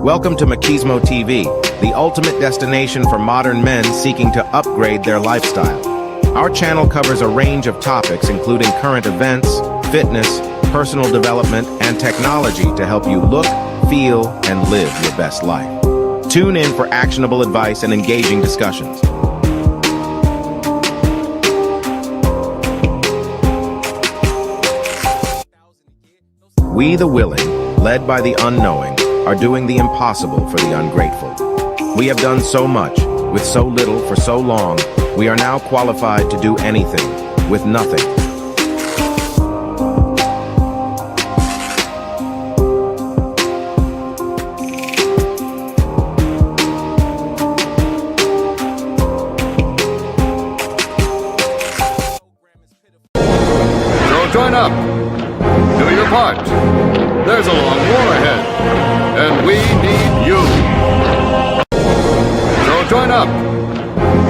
Welcome to MachismoTV, the ultimate destination for modern men seeking to upgrade their lifestyle. Our channel covers a range of topics including current events, fitness, personal development, and technology to help you look, feel, and live your best life. Tune in for actionable advice and engaging discussions. We the willing, led by the unknowing, are doing the impossible for the ungrateful. We have done so much, with so little for so long, we are now qualified to do anything, with nothing. So join up. Do your part. There's a long war ahead, and we need you. So join up.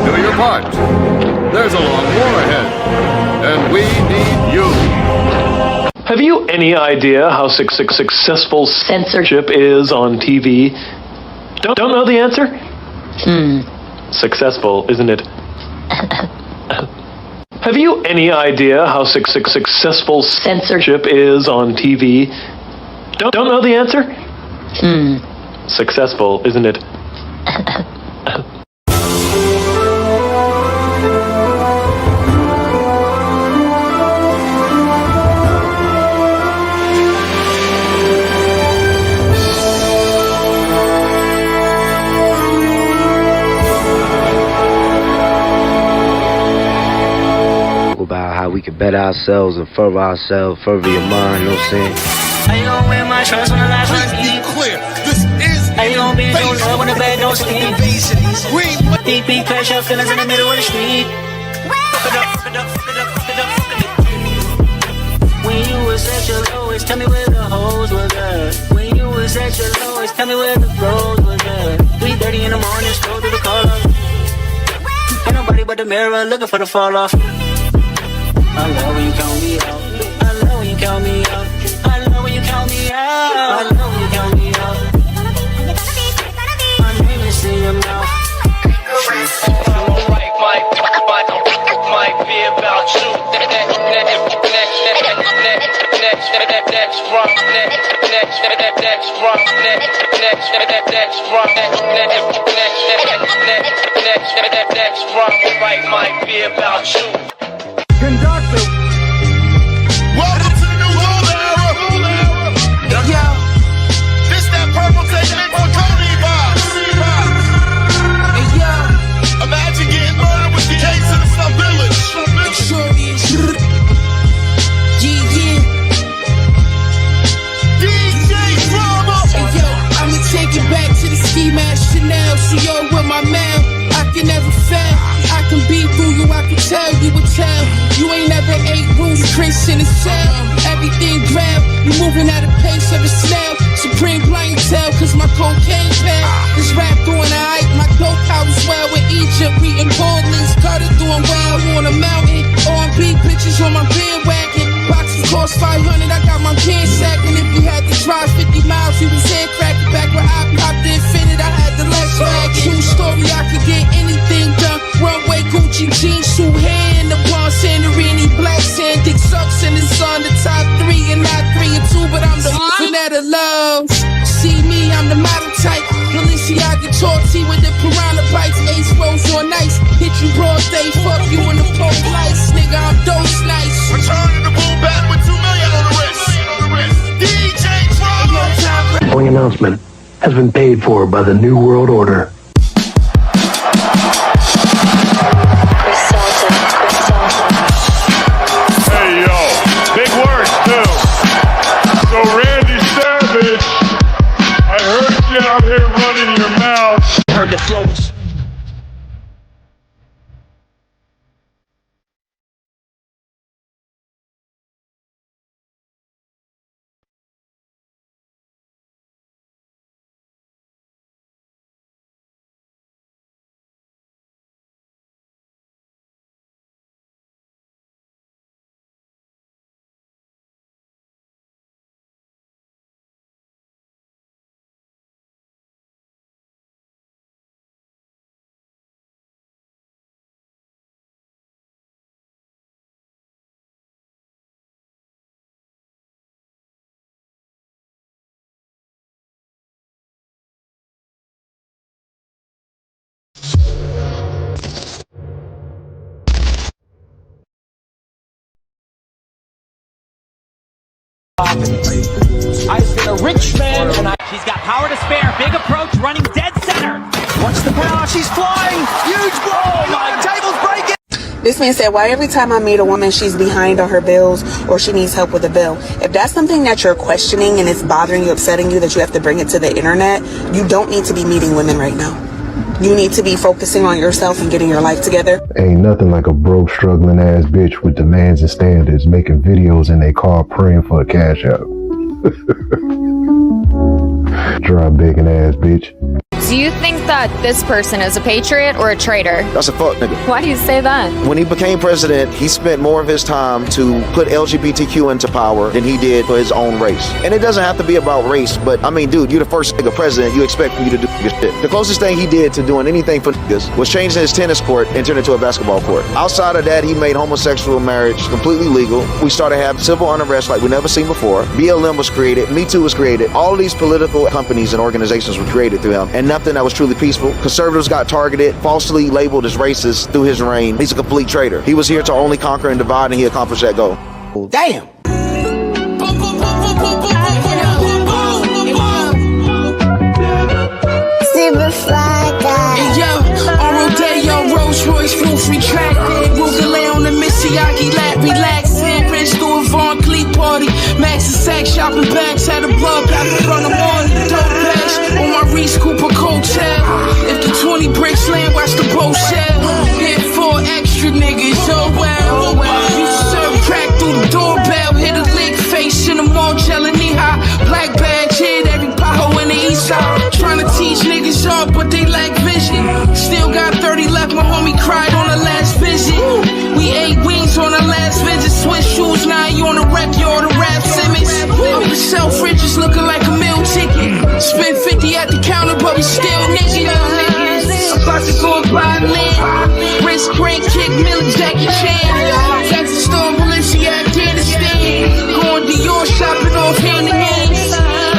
Do your part. There's a long war ahead, and we need you. Have you any idea how successful censorship is on TV? Don't know the answer? Successful, isn't it? Have you any idea how successful censorship is on TV? Don't know the answer? Successful, isn't it? About how we can better ourselves and further ourselves, further your mind, you know what I'm saying? How you gon' win my trust when the life is Be clear, this is How you gon' be no love when the bed don't sleep? invasion. Deep pressure, feelings in the middle of the street. When you was at your lowest, tell me where the hoes was at. When you was at your lowest, tell me where the bros was at. 3:30 in the morning, scroll through the call up. Ain't nobody but the mirror looking for the fall off. I love when you count me out. I love when you count me out. I love when you count me out. I love when you count me out. My name is in your mouth. Might be about you. Might be about you. Conductor. Welcome to the new world era. Yo. This that purple taking for Tony vibes. Hey yo. Imagine getting murdered with the case in the Sub Village. It sure is. Yeah. DJ Drama. Hey yo, I'ma take it back to the ski mask Chanel. See yo with my man, I can never fail. I can be through you, I can tell you a tale. You ain't never ate rules, Chris in a cell. Everything grab, you moving at a pace of a snail. Supreme clientele, cause my cocaine pal. This rap doing alright, my dope house well with Egypt. Reading Portland's Carter doing well on a mountain. R&B bitches on my bandwagon. Boxes cost 500, I got my pants sacking. If you had to drive 50 miles, you was head cracking. Back when I popped the Infinite, I had the less wagon. True story, I could get anything done. Runway, Gucci, jeans, shoe, hair in the blonde, Santorini, black sand, dick sucks in the sun. The top 3 and not 3 and 2, but I'm the Vanetta loves. See me, I'm the model type. Balenciaga torty with the piranha bites. Ace rolls on ice. Hit you broad day, fuck you in the pole lights. Nigga, I'm dose nice. Returning the boom back with 2 million on the wrist. DJ Drama. The following announcement has been paid for by the New World Order. Hey yo, big words too. So Randy Savage, I heard you out here running your mouth. Heard the flows. happened. I've been a rich man and she's got power to spare. Big approach, running dead center. Watch the power, she's flying. Huge ball. Oh my, table's breaking. This man said, why every time I meet a woman, she's behind on her bills or she needs help with a bill? If that's something that you're questioning and it's bothering you, upsetting you, that you have to bring it to the internet, you don't need to be meeting women right now. You need to be focusing on yourself and getting your life together. Ain't nothing like a broke, struggling ass bitch with demands and standards making videos in their car praying for a cash out. Dry begging ass bitch. Do you think that this person is a patriot or a traitor? That's a fuck nigga. Why do you say that? When he became president, he spent more of his time to put LGBTQ into power than he did for his own race. And it doesn't have to be about race, but I mean, dude, you're the first nigga president, you expect me to do your shit. The closest thing he did to doing anything for niggas was changing his tennis court and turn it into a basketball court. Outside of that, he made homosexual marriage completely legal. We started having civil unrest like we never seen before. BLM was created, Me Too was created. All of these political companies and organizations were created through him, and nothing that was truly peaceful. Conservatives got targeted, falsely labeled as racist through his reign. He's a complete traitor. He was here to only conquer and divide, and he accomplished that goal. Damn. Super fly guy. Hey yo, on Rodeo, Rolls Royce, roof retracted. Rugalay on the Mississippi, lap relaxing. Rich through a Von Cleek party. Max and Sack shopping bags, had a blood back in front of morning. Dope bags on my Reese Cooper coattail. If the 20 bricks land, watch the boat shell. Hit 4 extra niggas, oh well. You serve crack through the doorbell. Hit a lick face in the mall, gelling knee high. Black badge, hit every pothole in the east side. Trying to teach niggas up, but they lack vision. Still got 30 left, my homie cried on the last visit. We ate wings on the last visit. Switch shoes, now you on the rep, you on the rap Simmons. Up the shelf, Richards looking like a meal ticket. Spent 50 at the counter, but we still niggas. I'm about to go and buy a lid. Wrist crank, kick, Miller, Jackie Chan. Jackson Storm, Balenciaga, Afghanistan. Going Dior, shopping off hand in hand.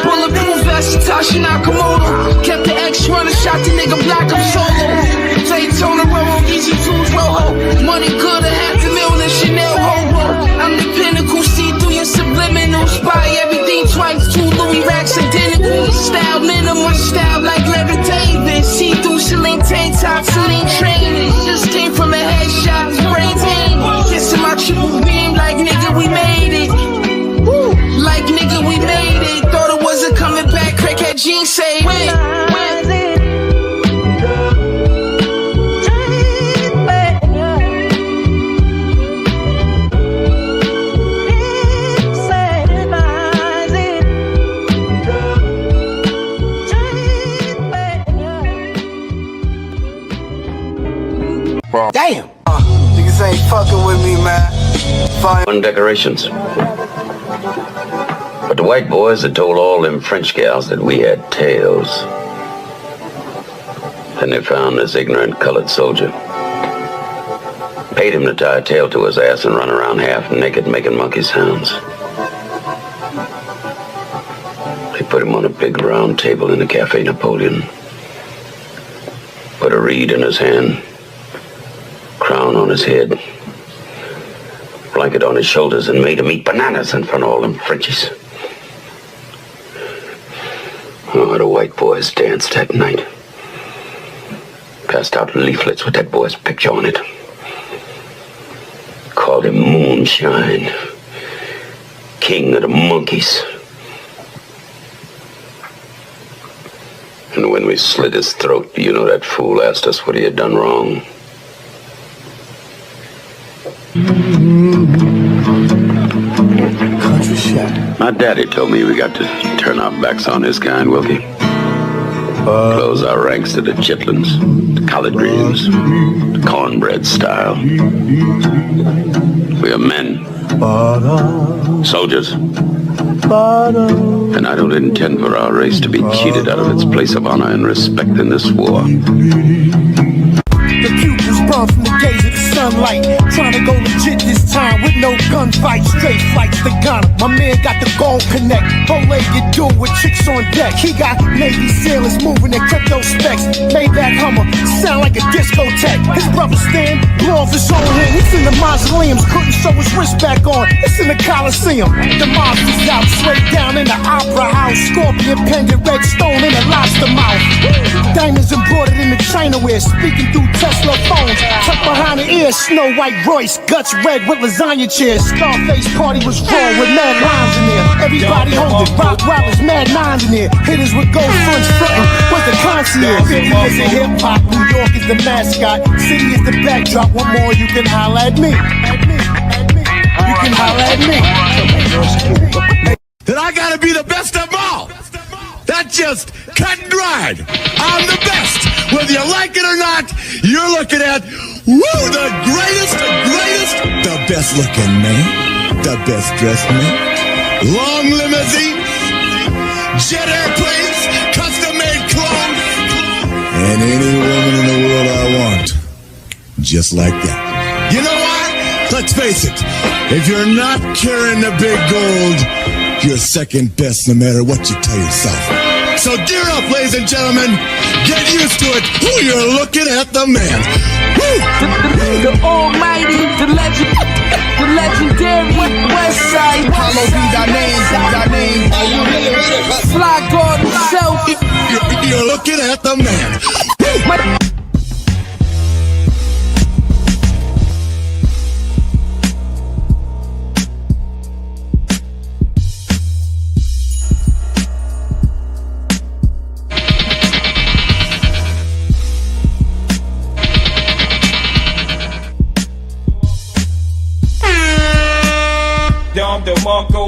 Bulletproof vest, Tasha Nakamoto. Kept the X runner, shot the nigga black, I'm solo. Daytona Robo, Easy Tools Rojo. Money good, $500,000 Chanel hobo. I'm the pinnacle, see through your subliminal. Spy everything twice, 2 Louis racks identical. Style minimal, style like Larry Davis. See through Celine tank top, Celine trainers. Just came from a headshot, brains hang. Kissing my triple beam like nigga, we made it. Woo. Like nigga, we made it. Thought it wasn't coming back, crackhead jeans say win. Damn. Niggas ain't fucking with me, man. On decorations. But the white boys had told all them French gals that we had tails. Then they found this ignorant colored soldier. Paid him to tie a tail to his ass and run around half naked making monkey sounds. They put him on a big round table in the Cafe Napoleon. Put a reed in his hand. Crown on his head, blanket on his shoulders, and made him eat bananas in front of all them Frenchies. Oh, the white boys danced that night. Passed out leaflets with that boy's picture on it. Called him Moonshine, King of the Monkeys. And when we slit his throat, you know that fool asked us what he had done wrong. Country shot. My daddy told me we got to turn our backs on this kind, Wilkie. Close our ranks to the chitlins, the collard greens, the cornbread style. We are men, soldiers, and I don't intend for our race to be cheated out of its place of honor and respect in this war. The pupils burn from the gaze of the sunlight. Trying to go legit this time with no gunfight. Straight flights to Ghana. My man got the gold connect. Bow-legged dude with chicks on deck. He got Navy sailors moving in crypto specs. Maybach Hummer, sound like a discotheque. His brother Stan blew off his own hand. He's in the mausoleums, couldn't show his wrist back on. It's in the Coliseum. The monster's out, straight down in the Opera House. Scorpion pendant, red stone in a lobster mouth. Diamonds embroidered in the China wear, speaking through Tesla phones. Tucked behind the ear, Snow White Royce, guts red with lasagna chairs. Scarface party was raw with mad lines in there. Everybody hold it, rock wallets, mad nines in there. Hitters with gold fronts frontin', was the concierge. 50 years of hip hop, New York is the mascot. City is the backdrop. One more, you can holler at me. You can holler at me. That I gotta be the best of all. That's just cut and dried. I'm the best. Whether you like it or not, you're looking at, the greatest, the best looking man, the best dressed man, long limousine, jet airplanes, custom made clothes, and any woman in the world I want, just like that. You know why? Let's face it, if you're not carrying the big gold, you're second best no matter what you tell yourself. So gear up, ladies and gentlemen. Get used to it. Ooh, you're looking at the man. The almighty, the legendary Westside. Follow be thy name. Fly God himself. You're looking at the man. Dom DeMarco.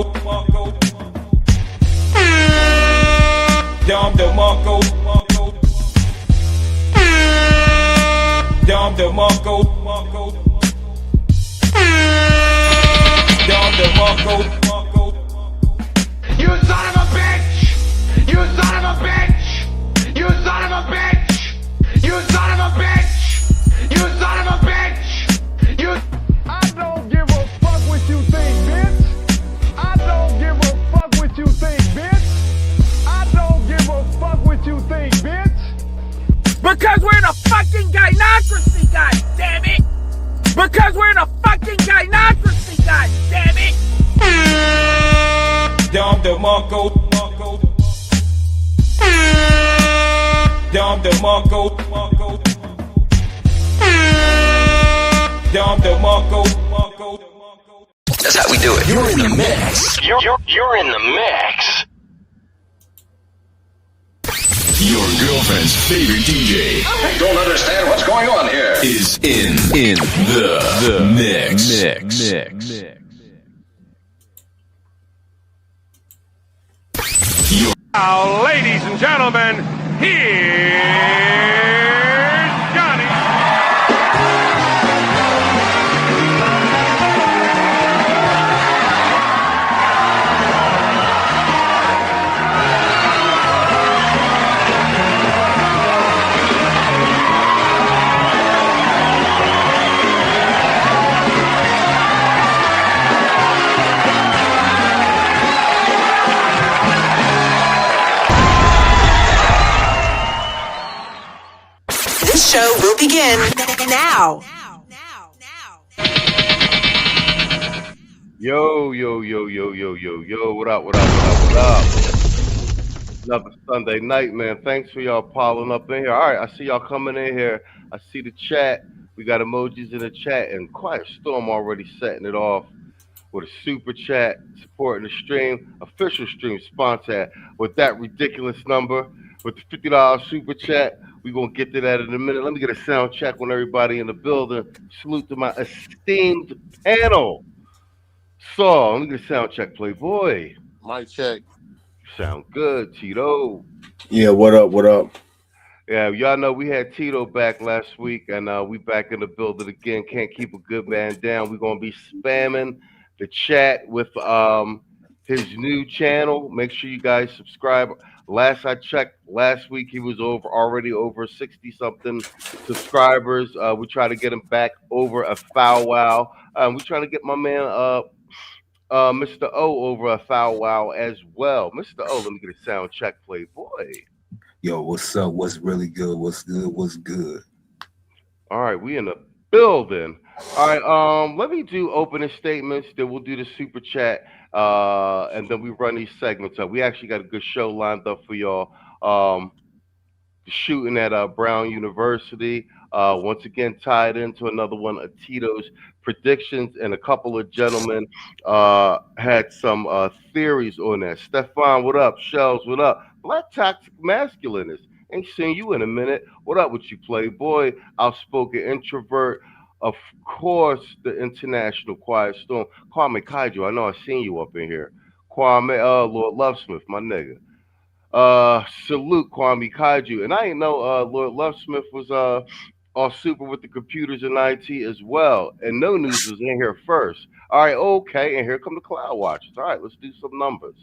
Dom DeMarco. Dom DeMarco. Dom DeMarco. You son of a bitch! You son of a bitch! You son of a bitch! You son of a bitch! You son of a bitch! You. I don't give a fuck what you think, bitch. I don't give a fuck what you think, bitch. I don't give a fuck what you think, bitch. Because we're in a fucking gynocracy, god damn it! Because we're in a fucking gynocracy, god damn it! Dom DeMarco. Dom DeMarco. Dom DeMarco. That's how we do it. You're in the mix. You're in the mix. Your girlfriend's favorite DJ. I don't understand what's going on here. Is in the mix. Now, ladies and gentlemen, here's Johnny. Show will begin now. Yo, what up? Another Sunday night, man. Thanks for y'all piling up in here. All right, I see y'all coming in here. I see the chat. We got emojis in the chat, and Quiet Storm already setting it off with a super chat supporting the stream. Official stream sponsor with that ridiculous number with the $50 super chat. We're going to get to that in a minute. Let me get a sound check on everybody in the building. Salute to my esteemed panel. So, let me get a sound check, Playboy. Mic check. Sound good, Tito. Yeah, what up? Yeah, y'all know we had Tito back last week, and we back in the building again. Can't keep a good man down. We're going to be spamming the chat with his new channel. Make sure you guys subscribe. Last I checked, last week he was already over 60 something subscribers. We try to get him back over a foul wow. We trying to get my man Mr. O over a foul wow as well. Mr. O, let me get a sound check, Playboy. Yo, what's up? What's really good? What's good? What's good? All right, we in the building. All right, let me do opening statements. Then we'll do the super chat, and then we run these segments up. We actually got a good show lined up for y'all. Shooting at Brown University. Once again, tied into another one of Tito's predictions, and a couple of gentlemen had some theories on that. Stefan, what up? Shells, what up? Black toxic masculinist. Ain't seen you in a minute. What up with you, Playboy? Outspoken introvert. Of course, the international quiet storm. Kwame Kaiju, I know I seen you up in here. Kwame, Lord Lovesmith, my nigga. Salute Kwame Kaiju. And I ain't know Lord Lovesmith was all super with the computers and IT as well. And no news was in here first. All right, okay, and here come the Cloud Watchers. All right, let's do some numbers.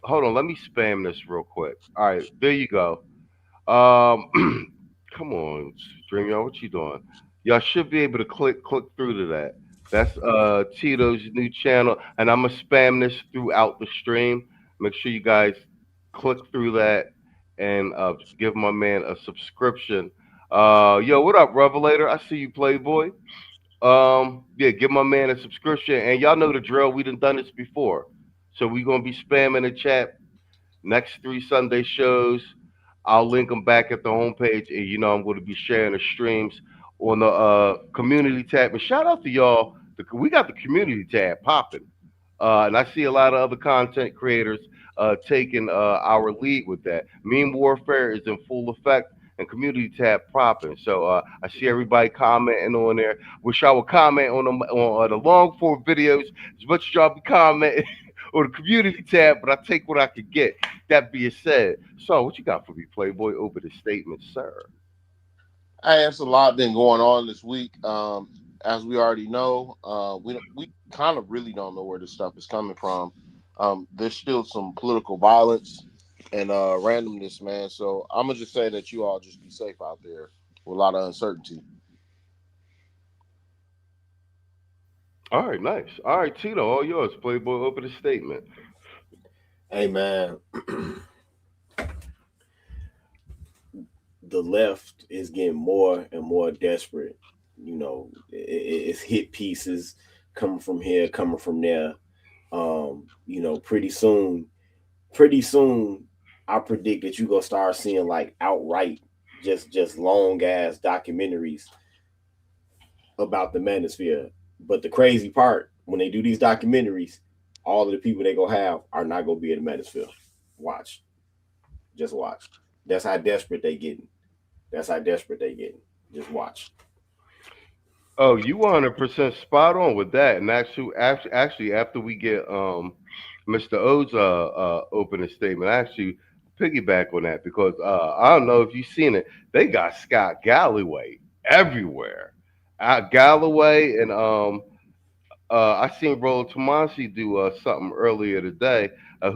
Hold on, let me spam this real quick. All right, there you go. Come on, StreamYard, what you doing? Y'all should be able to click through to that. That's Tito's new channel, and I'm gonna spam this throughout the stream. Make sure you guys click through that and give my man a subscription. Yo, what up, Revelator? I see you, Playboy. Yeah, give my man a subscription, and y'all know the drill. We done this before, so we gonna be spamming the chat. Next 3 Sunday shows, I'll link them back at the homepage, and you know I'm going to be sharing the streams on the community tab. And shout out to y'all. We got the community tab popping, and I see a lot of other content creators taking our lead with that. Meme warfare is in full effect, and community tab popping. So I see everybody commenting on there. Wish I would comment on the long form videos as much as y'all be commenting on the community tab, but I take what I could get. That being said, so what you got for me, Playboy? Over the statement, sir. Hey, it's a lot been going on this week. As we already know, we kind of really don't know where this stuff is coming from. There's still some political violence and randomness, man. So I'm gonna just say that you all just be safe out there with a lot of uncertainty. All right, nice. All right, Tito, all yours. Playboy, open the statement. Hey, man. The left is getting more and more desperate. You know, it's hit pieces coming from here, coming from there. You know, pretty soon, I predict that you're gonna start seeing like outright just long ass documentaries about the manosphere. But the crazy part, when they do these documentaries, all of the people they gonna have are not gonna be in the manosphere. Watch. Just watch. That's how desperate they getting. Just watch. Oh, you 100% spot on with that. And actually, after we get Mr. O's opening statement, I actually piggyback on that because I don't know if you've seen it. They got Scott Galloway everywhere. Galloway and I seen Roland Tomasi do something earlier today. I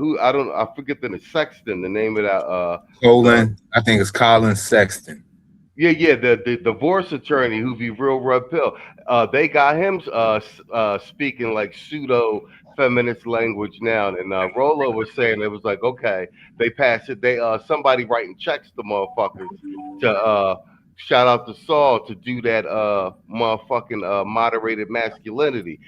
forget the Sexton, the name of that. Colin, I think it's Colin Sexton. Yeah, the divorce attorney who be real red pill. They got him speaking like pseudo feminist language now, and Rolo was saying it was like, okay, they passed it. They somebody writing checks to motherfuckers to shout out to Saul to do that motherfucking moderated masculinity.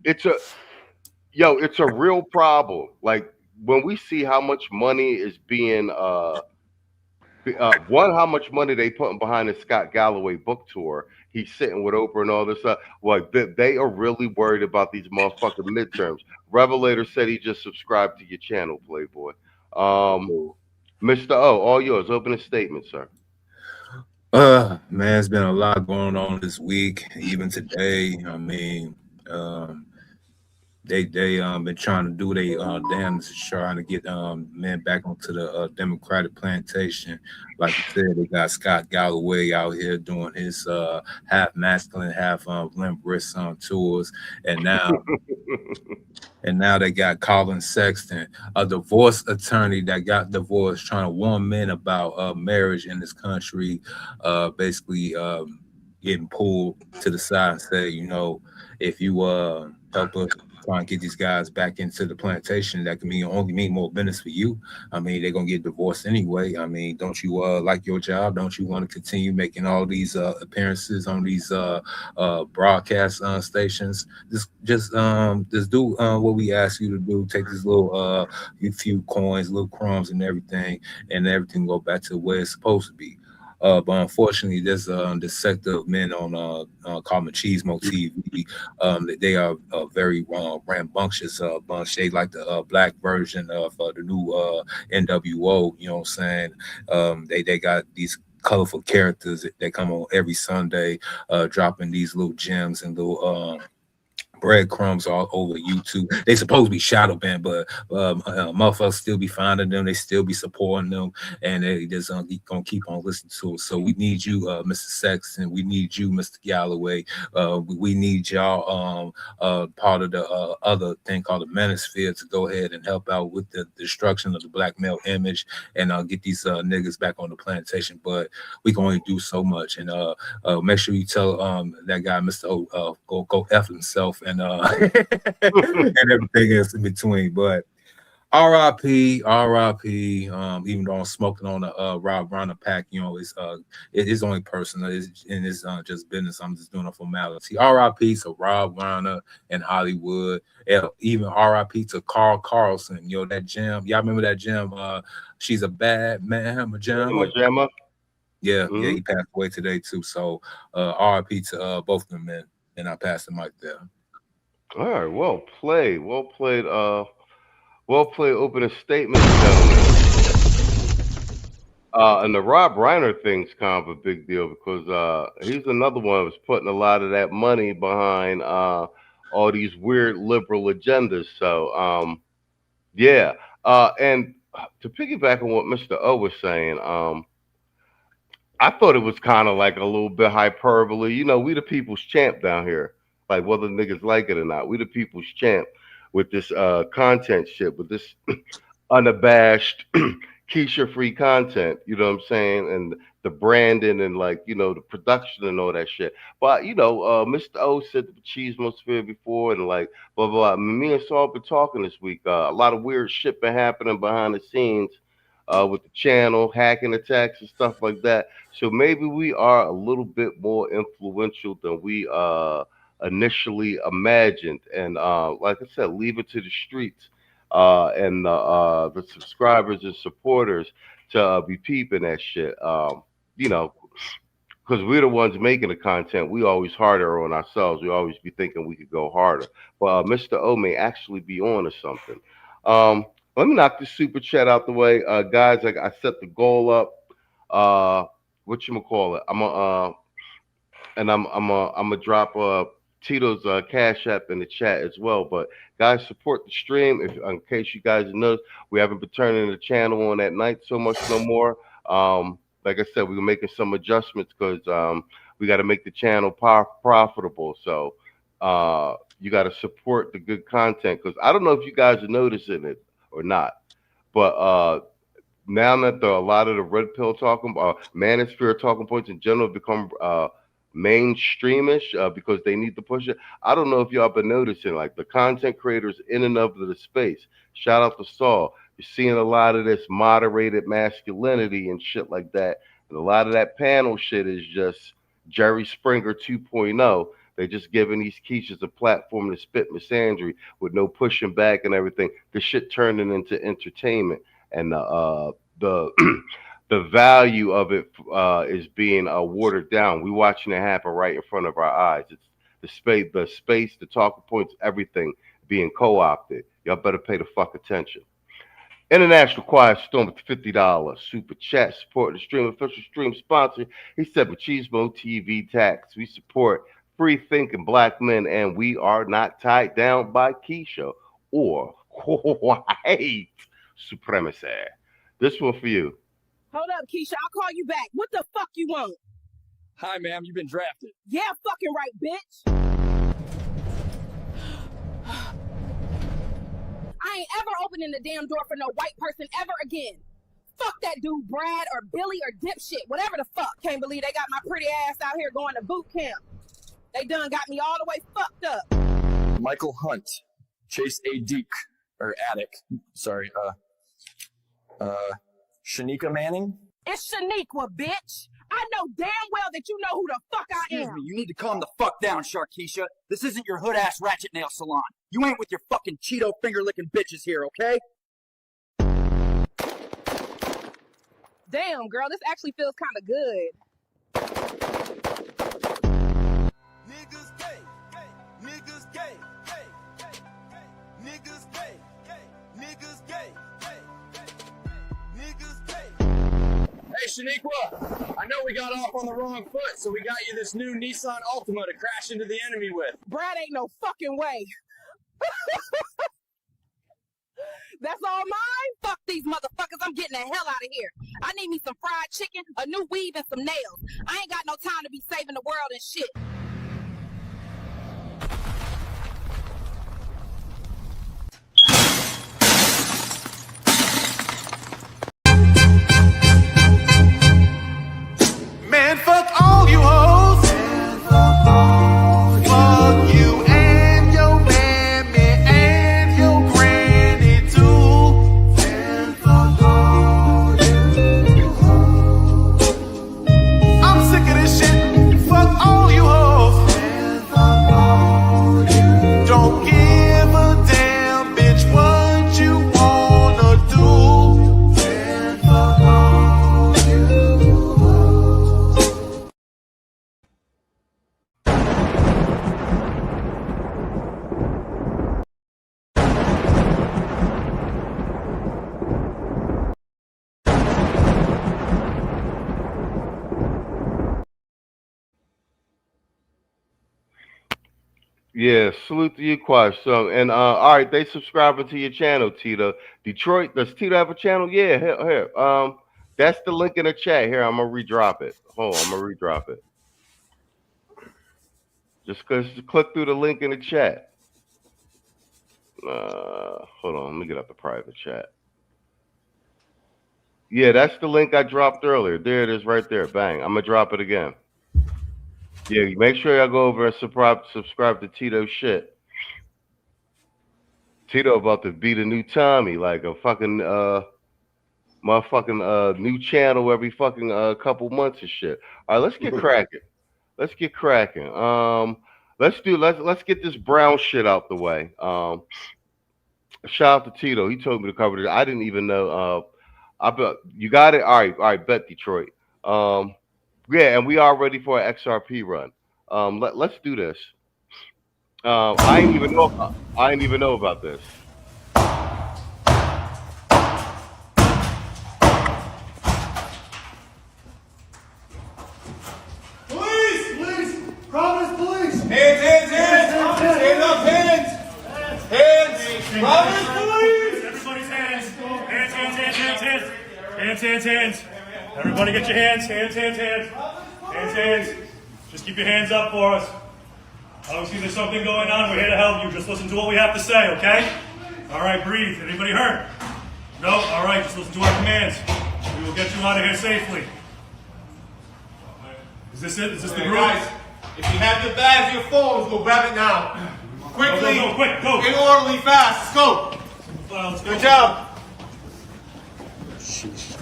It's a real problem. Like when we see how much money is being how much money they putting behind the Scott Galloway book tour. He's sitting with Oprah and all this stuff. Well, they are really worried about these motherfucking midterms. Revelator said he just subscribed to your channel, Playboy. Mr. O, all yours. Open a statement, sir. Man, it's been a lot going on this week, even today. I mean, they been trying to do they damnedest, trying to get men back onto the Democratic plantation. Like you said, they got Scott Galloway out here doing his half masculine, half limbrous tours, and now they got Colin Sexton, a divorce attorney that got divorced, trying to warn men about marriage in this country, basically getting pulled to the side and say, you know, if you help us try and get these guys back into the plantation, that can only mean more business for you. I mean, they're gonna get divorced anyway. I mean, don't you like your job? Don't you want to continue making all these appearances on these broadcast stations? Just do what we ask you to do. Take this little few coins, little crumbs, and everything go back to where it's supposed to be. But unfortunately, there's this sector of men on called MachismoTV. They are a very rambunctious bunch. They like the black version of the new NWO. You know what I'm saying? They got these colorful characters that come on every Sunday, dropping these little gems and little breadcrumbs all over YouTube. They supposed to be shadow banned, but motherfuckers still be finding them. They still be supporting them, and they just gonna keep on listening to it. So we need you, Mr. Sexton. We need you, Mr. Galloway. We need y'all, part of the other thing called the Manosphere, to go ahead and help out with the destruction of the black male image and get these niggas back on the plantation. But we can only do so much, and make sure you tell that guy, Mr. O, go F himself. And and everything else in between. But R.I.P. Even though I'm smoking on a Rob Reiner pack, you know, it is only personal. It's just business. I'm just doing a formality. R.I.P. to Rob Reiner and Hollywood. Even R.I.P. to Carl Carlson. You know that jam. Y'all remember that jam? She's a bad man, Majama. Yeah, yeah. He passed away today too. So R.I.P. to both of them men. And I pass the mic there. All right, well played, opening statement, gentlemen. And the Rob Reiner thing's kind of a big deal because he's another one who's putting a lot of that money behind all these weird liberal agendas. So, yeah. And to piggyback on what Mr. O was saying, I thought it was kind of like a little bit hyperbole. You know, we the people's champ down here. Like whether niggas like it or not, we the people's champ with this content shit, with this unabashed Keisha free content, you know what I'm saying? And the branding and like, you know, the production and all that shit. But you know, Mr. O said the Machismosphere before and like blah blah. Me and Saul been talking this week. A lot of weird shit been happening behind the scenes with the channel, hacking attacks and stuff like that. So maybe we are a little bit more influential than we initially imagined, and like I said, leave it to the streets and the subscribers and supporters to be peeping that shit. You know, because we're the ones making the content. We always harder on ourselves. We always be thinking we could go harder. But Mr. O may actually be on to something. Let me knock this super chat out the way, guys. I set the goal up. Whatchamacallit? I'm gonna drop Tito's Cash App in the chat as well. But guys, support the stream. In case you guys know, we haven't been turning the channel on at night so much no more. Like I said, we're making some adjustments because we got to make the channel profitable. So you got to support the good content, because I don't know if you guys are noticing it or not, but now that a lot of the red pill talking, manosphere talking points in general become mainstreamish because they need to push it. I don't know if y'all been noticing, like the content creators in and of the space. Shout out to Saul. You're seeing a lot of this moderated masculinity and shit like that, and a lot of that panel shit is just Jerry Springer 2.0. They're just giving these Keishas a platform to spit misandry with no pushing back and everything. The shit turning into entertainment, and the the value of it is being watered down. We watching it happen right in front of our eyes. It's the space, the talking points, everything being co-opted. Y'all better pay the fuck attention. International Quiet Storm with $50 super chat, supporting the stream, official stream sponsor. He said Machismo TV tax. We support free thinking black men, and we are not tied down by Keisha or white supremacy. This one for you. Hold up, Keisha. I'll call you back. What the fuck you want? Hi, ma'am. You've been drafted. Yeah, fucking right, bitch. I ain't ever opening the damn door for no white person ever again. Fuck that dude, Brad or Billy or dipshit, whatever the fuck. Can't believe they got my pretty ass out here going to boot camp. They done got me all the way fucked up. Michael Hunt, Chase A. Deke, or Attic. Sorry, Shanika Manning? It's Shaniqua, bitch. I know damn well that you know who the fuck I am. Excuse me, you need to calm the fuck down, Sharkeisha. This isn't your hood-ass ratchet nail salon. You ain't with your fucking Cheeto finger-licking bitches here, okay? Damn, girl, this actually feels kind of good. Niggas gay, niggas gay, niggas gay, niggas gay, niggas gay. Hey, Shaniqua, I know we got off on the wrong foot, so we got you this new Nissan Altima to crash into the enemy with. Brad ain't no fucking way. That's all mine? Fuck these motherfuckers. I'm getting the hell out of here. I need me some fried chicken, a new weave, and some nails. I ain't got no time to be saving the world and shit. Man, fuck all you hoes. Fuck you and your mammy and your granny too. I'm sick of this shit. Fuck all you hoes. Don't give a damn, bitch, what you wanna do. Yeah, salute to you, Quash. So, and all right, they subscribing to your channel, Tito. Detroit, does Tito have a channel? Yeah, here. That's the link in the chat. Here, I'm gonna redrop it. Hold on, I'm gonna redrop it. Just click through the link in the chat. Hold on, let me get up the private chat. Yeah, that's the link I dropped earlier. There it is, right there. Bang. I'm gonna drop it again. Yeah, make sure y'all go over and subscribe to Tito's shit. Tito about to beat a new Tommy, like a fucking motherfucking new channel every fucking couple months and shit. All right, let's get cracking. Let's get cracking. Let's get this brown shit out the way. Shout out to Tito. He told me to cover it. I didn't even know. I bet you got it. All right, bet Detroit. Yeah, and we are ready for an XRP run. Let's do this. I didn't even know about this. Police! Providence police! Hands! Stand up, hands! Providence police! Everybody's hands. Everybody get your hands. Just keep your hands up for us. Obviously there's something going on. We're here to help you. Just listen to what we have to say, okay? All right, breathe. Anybody hurt? No? All right, just listen to our commands. We will get you out of here safely. Is this it? Is this the group? Guys, if you have your bags, your phones, go grab it now. Quickly. Go, quick, go. In orderly, fast. Let's go. Let's go. Good job.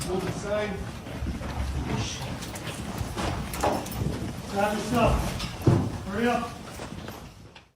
Move the sign. Grab your stuff. Hurry up.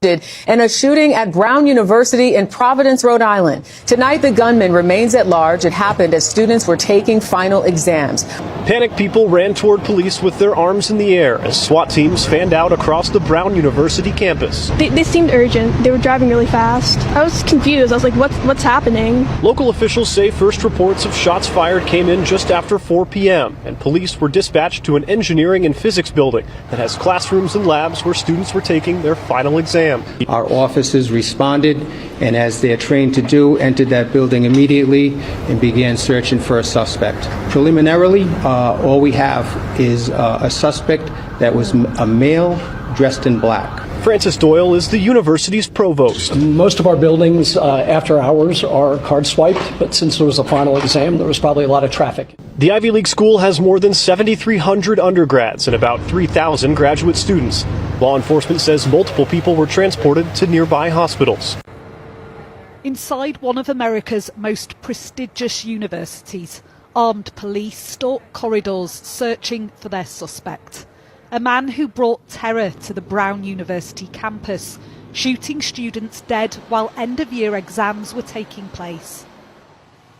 In a shooting at Brown University in Providence, Rhode Island. Tonight, the gunman remains at large. It happened as students were taking final exams. Panicked people ran toward police with their arms in the air as SWAT teams fanned out across the Brown University campus. They seemed urgent. They were driving really fast. I was confused. I was like, what's happening? Local officials say first reports of shots fired came in just after 4 p.m., and police were dispatched to an engineering and physics building that has classrooms and labs where students were taking their final exam. Our officers responded, and as they're trained to do, entered that building immediately and began searching for a suspect. Preliminarily, all we have is a suspect that was a male dressed in black. Francis Doyle is the university's provost. Most of our buildings after hours are card swiped, but since there was a final exam, there was probably a lot of traffic. The Ivy League school has more than 7,300 undergrads and about 3,000 graduate students. Law enforcement says multiple people were transported to nearby hospitals. Inside one of America's most prestigious universities, armed police stalk corridors searching for their suspect. A man who brought terror to the Brown University campus, shooting students dead while end-of-year exams were taking place.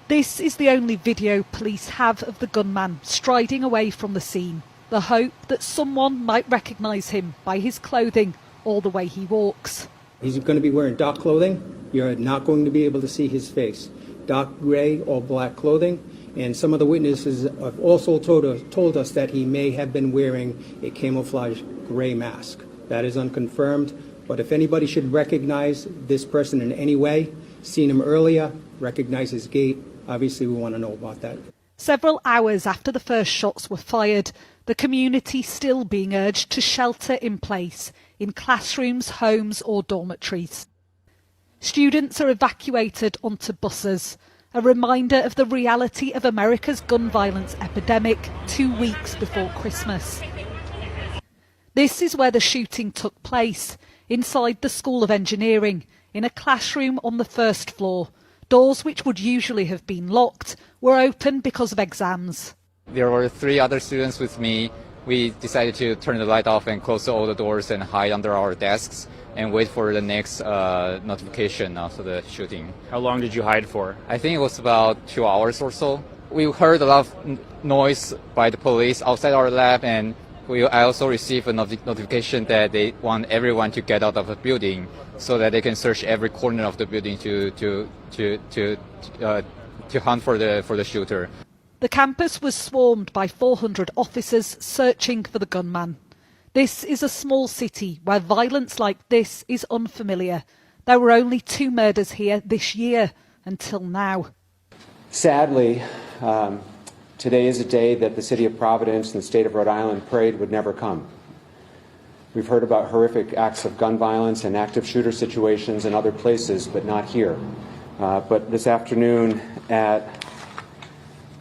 This is the only video police have of the gunman striding away from the scene, the hope that someone might recognise him by his clothing or the way he walks. He's going to be wearing dark clothing. You're not going to be able to see his face. Dark gray or black clothing. And some of the witnesses have also told us that he may have been wearing a camouflage gray mask. That is unconfirmed, but if anybody should recognize this person in any way, seen him earlier, recognize his gait, obviously we want to know about that. Several hours after the first shots were fired, the community still being urged to shelter in place in classrooms, homes or dormitories. Students are evacuated onto buses, a reminder of the reality of America's gun violence epidemic 2 weeks before Christmas. This is where the shooting took place, inside the School of Engineering, in a classroom on the first floor. Doors which would usually have been locked were open because of exams. There were 3 other students with me. We decided to turn the light off and close all the doors and hide under our desks and wait for the next notification after the shooting. How long did you hide for? I think it was about 2 hours or so. We heard a lot of noise by the police outside our lab, and I also received a notification that they want everyone to get out of the building so that they can search every corner of the building to hunt for the shooter. The campus was swarmed by 400 officers searching for the gunman. This is a small city where violence like this is unfamiliar. There were only 2 murders here this year until now. Sadly, today is a day that the city of Providence and the state of Rhode Island prayed would never come. We've heard about horrific acts of gun violence and active shooter situations in other places, but not here. But this afternoon at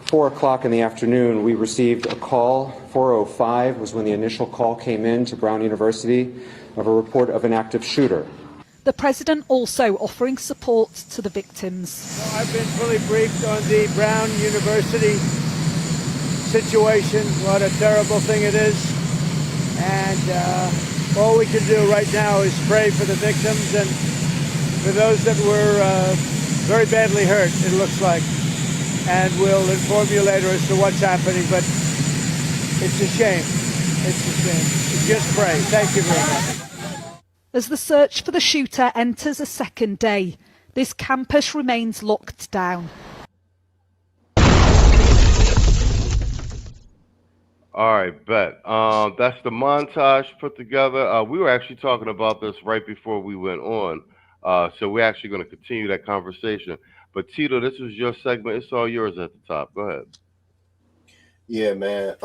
4 o'clock in the afternoon, we received a call. 4:05 was when the initial call came in to Brown University of a report of an active shooter. The president also offering support to the victims. I've been fully briefed on the Brown University situation, what a terrible thing it is. And all we can do right now is pray for the victims and for those that were very badly hurt, it looks like. And we'll inform you later as to what's happening, but it's a shame. It's a shame. Just pray. Thank you very much. As the search for the shooter enters a second day, this campus remains locked down. All right, bet. That's the montage put together. We were actually talking about this right before we went on, so we're actually going to continue that conversation. But Tito, this was your segment. It's all yours at the top. Go ahead. Yeah, man.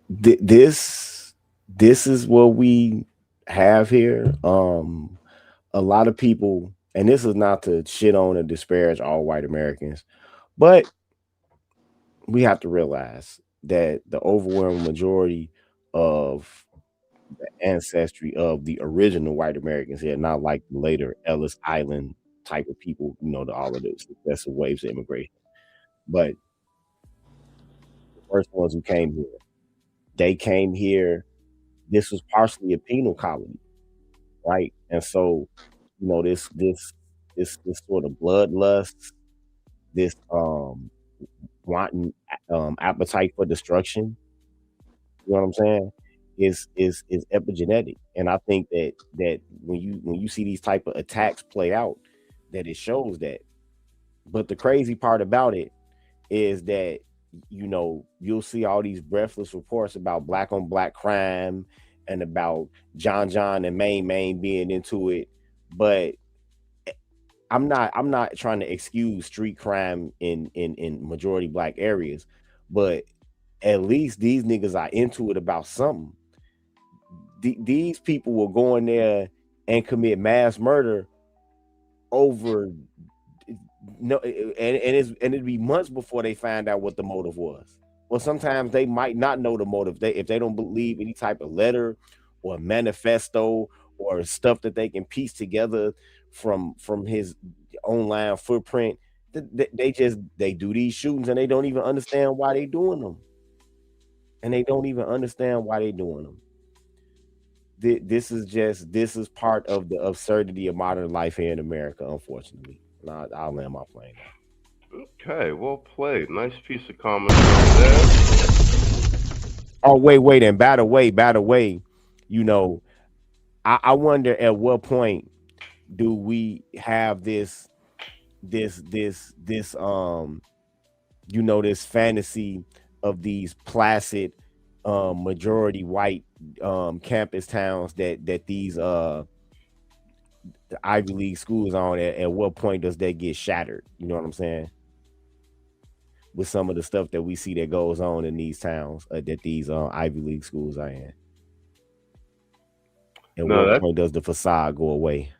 This, this is what we have here. A lot of people, and this is not to shit on and disparage all white Americans, but we have to realize that the overwhelming majority of the ancestry of the original white Americans here, not like the later Ellis Island type of people, all of the successive waves of immigration. But the first ones who came here, they came here. This was partially a penal colony, right? And so this sort of bloodlust, this wanting appetite for destruction. You know what I'm saying? Is epigenetic, and I think that when you see these type of attacks play out, that it shows that. But the crazy part about it is that you'll see all these breathless reports about black on black crime and about John and Main being into it, but I'm not trying to excuse street crime in majority black areas, but at least these niggas are into it about something. These people will go in there and commit mass murder over it'd be months before they find out what the motive was. Well, sometimes they might not know the motive. If they don't believe any type of letter or manifesto or stuff that they can piece together from his online footprint, they do these shootings and they don't even understand why they doing them. This is part of the absurdity of modern life here in America, unfortunately. I'll land my plane now. Okay, well played. Nice piece of commentary there. Oh, wait, and by the way, I wonder at what point do we have this fantasy of these placid majority white campus towns that these the Ivy League schools on. At what point does that get shattered? You know what I'm saying? With some of the stuff that we see that goes on in these towns that these Ivy League schools are in. At what point does the facade go away?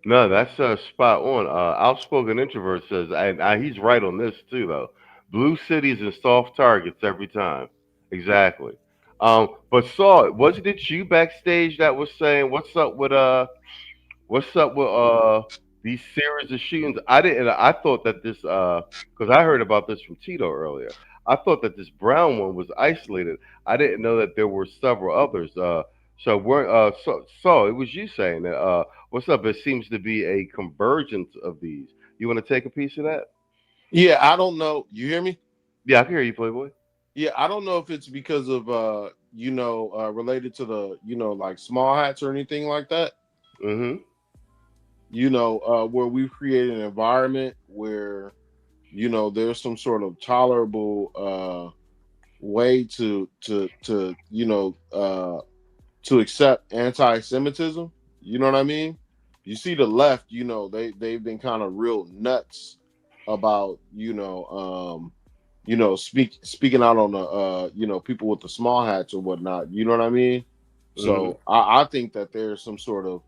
No, that's spot on. Outspoken Introvert says, and he's right on this too, though. Blue cities and soft targets every time. Exactly. But Saul, wasn't it you backstage that was saying what's up with these series of shootings? I thought that this because I heard about this from Tito earlier. I thought that this Brown one was isolated. I didn't know that there were several others. So it was you saying that what's up? It seems to be a convergence of these. You want to take a piece of that? Yeah, I don't know. You hear me? Yeah, I can hear you, Playboy. Yeah, I don't know if it's because of related to the like small hats or anything like that. Mm-hmm. Where we've created an environment where there's some sort of tolerable way to accept anti-Semitism. You know what I mean? You see the left, they've been kind of real nuts about speaking out on the people with the small hats or whatnot. You know what I mean? Mm-hmm. So I think that there's some sort of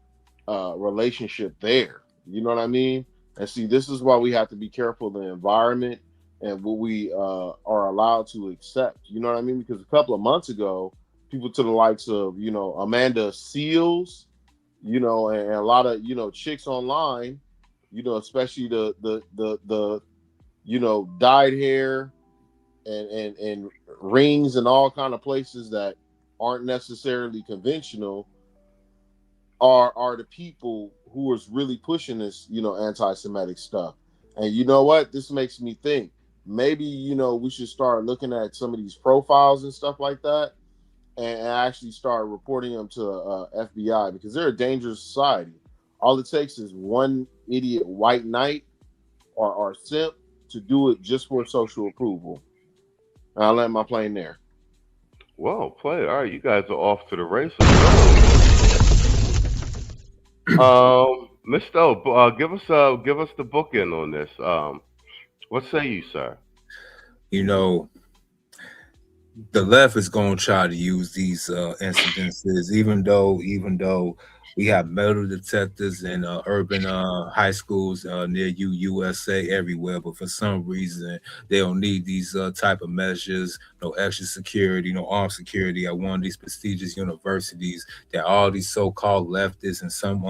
relationship there. You know what I mean? And see, this is why we have to be careful of the environment and what we are allowed to accept. You know what I mean? Because a couple of months ago, people to the likes of Amanda Seals, and a lot of chicks online, especially the dyed hair and rings and all kind of places that aren't necessarily conventional are the people who is really pushing this anti-Semitic stuff. And you know what, this makes me think maybe we should start looking at some of these profiles and stuff like that and actually start reporting them to FBI, because they're a dangerous society. All it takes is one idiot white knight or simp to do it just for social approval. And I'll land my plane there. Well played. All right, you guys are off to the races. Mr. O, give us the bookend on this. What say you, sir? The left is going to try to use these incidences, even though we have metal detectors in urban high schools near USA everywhere, but for some reason they don't need these type of measures. No extra security, no armed security at one of these prestigious universities that all these so-called leftists and some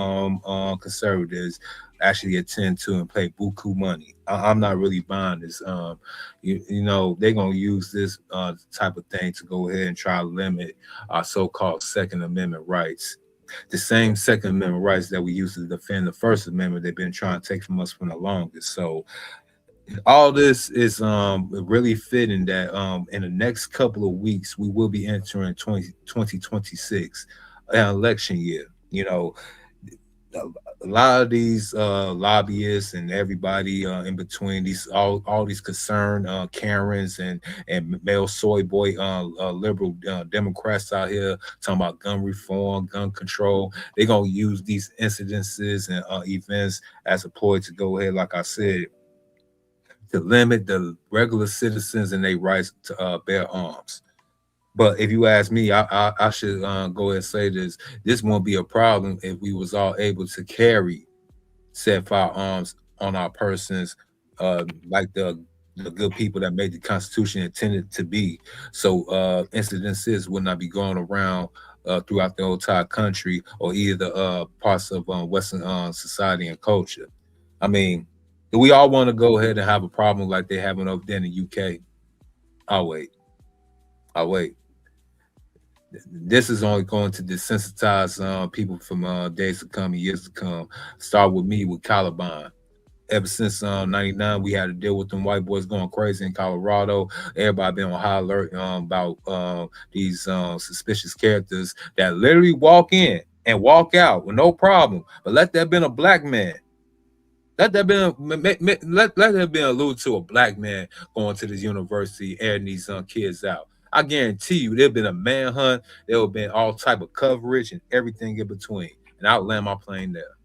conservatives actually attend to and pay buku money. I'm not really buying this. They're gonna use this type of thing to go ahead and try to limit our so-called Second Amendment rights. the same Second Amendment rights that we used to defend the First Amendment. They've been trying to take from us for the longest. So all this is really fitting that in the next couple of weeks we will be entering 2026, an election year. You know, a lot of these lobbyists and everybody in between, these all these concerned Karens and male soy boy liberal Democrats out here talking about gun reform, gun control. They're gonna use these incidences and events as a ploy to go ahead, like I said, to limit the regular citizens and their rights to bear arms. But if you ask me, I should go ahead and say this won't be a problem if we was all able to carry said firearms on our persons, like the good people that made the Constitution intended to be. So incidences would not be going around throughout the entire country or either parts of Western society and culture. I mean, do we all want to go ahead and have a problem like they having over there in the UK? I'll wait. This is only going to desensitize people from days to come and years to come. Start with me with Caliban. Ever since 99, we had to deal with them white boys going crazy in Colorado. Everybody been on high alert about these suspicious characters that literally walk in and walk out with no problem. But let that been a black man. Let that been alluded to a black man going to this university, airing these kids out. I guarantee you, there've been a manhunt. There have been all type of coverage and everything in between. And I'll land my plane there.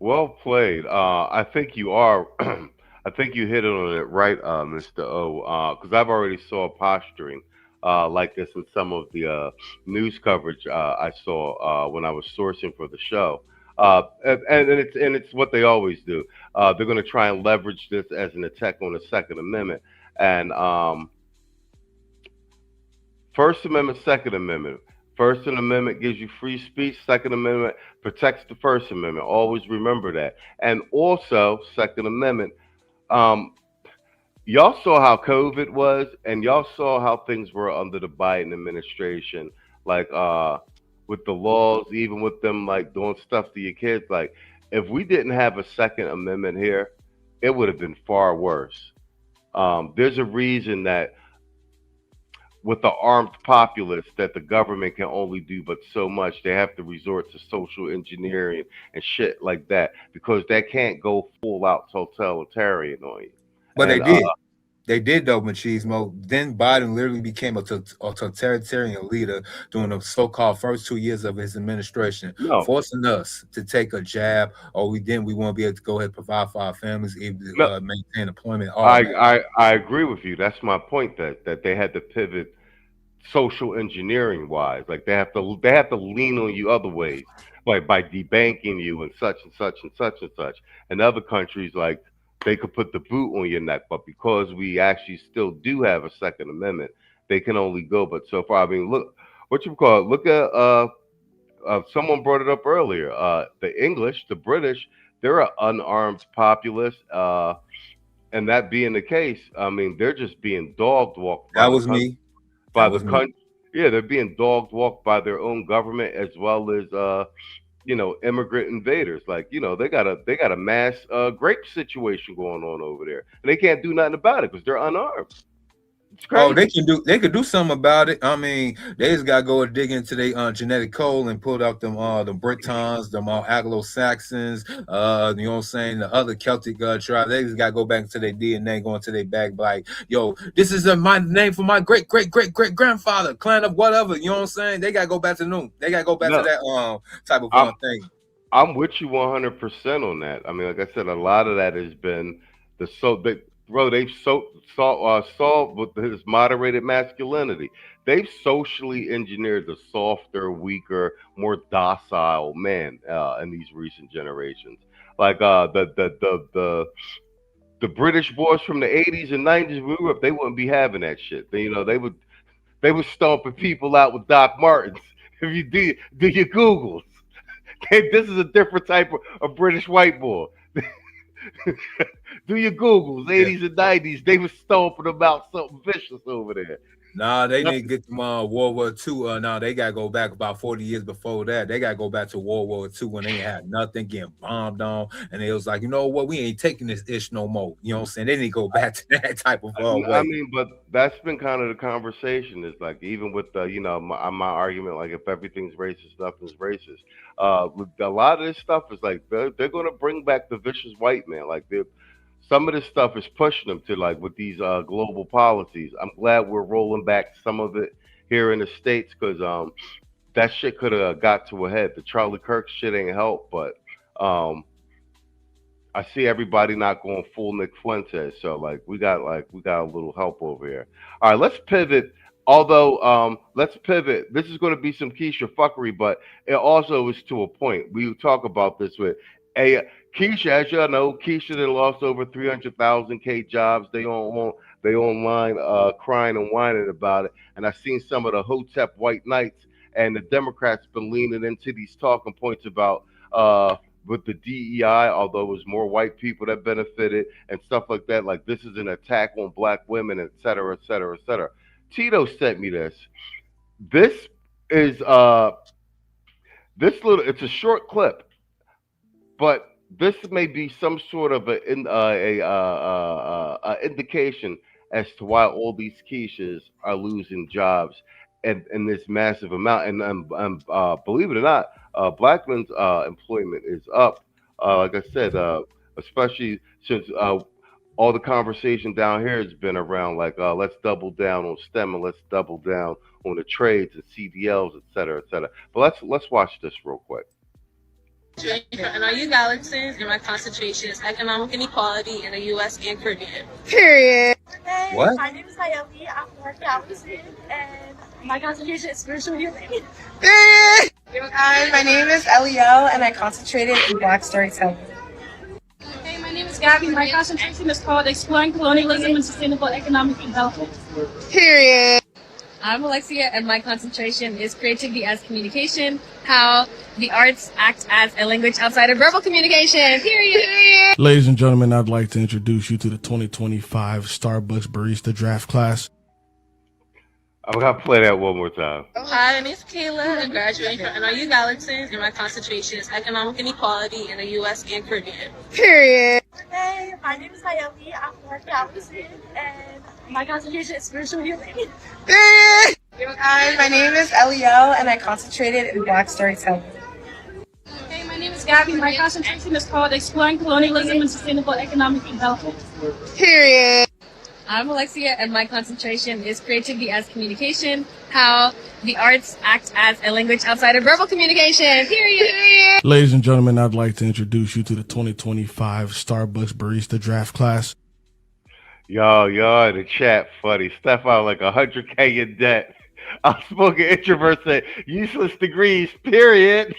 Well played. I think you are. I think you hit it on it right, Mr. O. Because I've already saw posturing like this in some of the news coverage I saw when I was sourcing for the show. And it's what they always do. They're going to try and leverage this as an attack on the Second Amendment. And First Amendment, Second Amendment. First Amendment gives you free speech. Second Amendment protects the First Amendment. Always remember that. And also, Second Amendment, y'all saw how COVID was, and y'all saw how things were under the Biden administration, like with the laws, even with them like doing stuff to your kids. Like, if we didn't have a Second Amendment here, it would have been far worse. There's a reason that with the armed populace that the government can only do but so much. They have to resort to social engineering and shit like that because they can't go full out totalitarian on you. But they did. They did though, Machismo. Then Biden literally became a totalitarian leader during the so-called first 2 years of his administration, forcing us to take a jab, or we won't be able to go ahead and provide for our families, even maintain employment. I agree with you. That's my point. That they had to pivot social engineering wise. Like they have to lean on you other ways, like by debanking you and such and such and such and such. And other countries, like, they could put the boot on your neck, but because we actually still do have a Second Amendment, they can only go but so far. I mean, look, look at someone brought it up earlier. The English, the British, they're an unarmed populace, and that being the case, I mean, they're just being dog walked. That was me. By the country, yeah, they're being dog walked by their own government as well as immigrant invaders. Like, they got a mass grape situation going on over there, and they can't do nothing about it because they're unarmed. It's crazy. Oh, they could do something about it. I mean, they just gotta go and dig into their genetic code and pull out them Britons, them Anglo-Saxons, you know what I'm saying, the other Celtic tribes. They just gotta go back to their DNA, go into their bag, like, yo, this is my name for my great grandfather, clan of whatever. You know what I'm saying? They gotta go back to noon. They gotta go back to that type of thing. I'm with you 100% on that. I mean, like I said, a lot of that has been they've solved with his moderated masculinity. They've socially engineered the softer, weaker, more docile man in these recent generations. Like the British boys from the 80s and 90s we grew up, they wouldn't be having that shit. They would stomping people out with Doc Martens. If you do your Googles, this is a different type of British white boy. Do your Googles, 80s and 90s, they were stomping about something vicious over there. Nah, they didn't get to World War II. Nah, they got to go back about 40 years before that. They got to go back to World War II when they had nothing, getting bombed on. And it was like, you know what? We ain't taking this ish no more. You know what I'm saying? They didn't go back to that type of way. I mean, but that's been kind of the conversation. Is like, even with the, you know, my argument, like, if everything's racist, nothing's racist. A lot of this stuff is like they're going to bring back the vicious white man. Like, some of this stuff is pushing them to, like, with these global policies. I'm glad we're rolling back some of it here in the States, because that shit could have got to a head. The Charlie Kirk shit ain't help, but I see everybody not going full Nick Fuentes, so like we got a little help over here. All right, let's pivot. Although let's pivot. This is going to be some Keisha fuckery, but it also is to a point. We talk about this with Keisha, as y'all know. Keisha done lost over 300,000 jobs. They online crying and whining about it. And I've seen some of the Hotep white knights, and the Democrats been leaning into these talking points about with the DEI, although it was more white people that benefited and stuff like that. Like, this is an attack on black women, et cetera, et cetera, et cetera. Tito sent me this. This is it's a short clip, but this may be some sort of an indication as to why all these Keishas are losing jobs in this massive amount. And believe it or not, black men's employment is up. Like I said, especially since all the conversation down here has been around, like, let's double down on STEM and let's double down on the trades and CDLs, et cetera, et cetera. But let's watch this real quick. And are you Galaxians? And my concentration is economic inequality in the U.S. and Caribbean. Period. What? My name is Naomi. I'm North Galveston, and my concentration is spiritual healing. Hi, my name is Eliel, and I concentrated in Black storytelling. Hey, my name is Gabby. My concentration is called Exploring Colonialism and Sustainable Economic Development. Period. I'm Alexia, and my concentration is creativity as communication, how the arts act as a language outside of verbal communication. Period. Ladies and gentlemen, I'd like to introduce you to the 2025 Starbucks Barista Draft Class. I'm going to play that one more time. Hi, my name is Kayla. I'm graduating from NYU Gallatin, and my concentration is economic inequality in the U.S. and Caribbean. Period. Hey, my name is Naomi. I'm North Galveston, and my concentration is spiritual healing. Hi, my name is Eliel, and I concentrated in Black storytelling. Hey, my name is Gabby. My concentration is called Exploring Colonialism and Sustainable Economic Development. Period. I'm Alexia, and my concentration is creativity as communication, how the arts act as a language outside of verbal communication. Period. Ladies and gentlemen, I'd like to introduce you to the 2025 Starbucks Barista Draft Class. Y'all in the chat funny. Steph out like 100K in debt. Outspoken introvert said, useless degrees, period.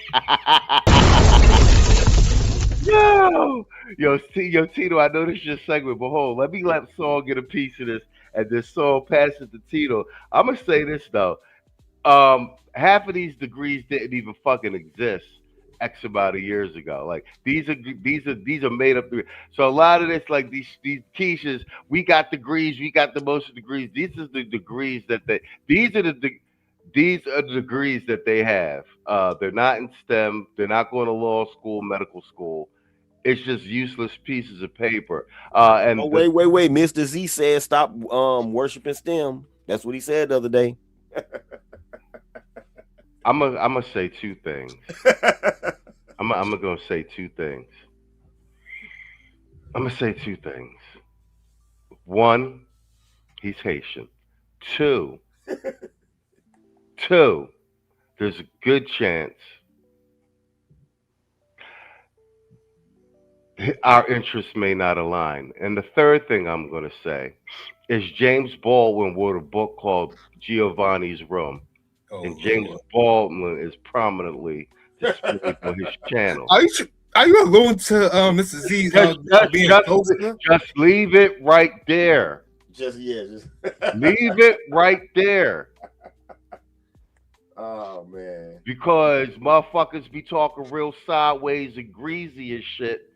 Yo, Tito, I know this is your segment, but hold, let me let Saul get a piece of this, and then Saul passes to Tito. I'm gonna say this though, half of these degrees didn't even fucking exist X amount of years ago. Like, these are made up degrees. So a lot of this, like these Keishas, we got degrees, we got the most degrees. These are the degrees that these are the degrees that they have. They're not in STEM. They're not going to law school, medical school. It's just useless pieces of paper. And wait. Mr. Z said stop worshiping STEM. That's what he said the other day. I'm gonna say two things. I'm gonna say two things. I'm gonna say two things. One, he's Haitian. Two, there's a good chance our interests may not align. And the third thing I'm going to say is James Baldwin wrote a book called Giovanni's Room. And James Baldwin is prominently displayed on his channel. Are you alluding to Mr. Z? Just leave it right there. Just leave it right there. Oh man. Because motherfuckers be talking real sideways and greasy as shit.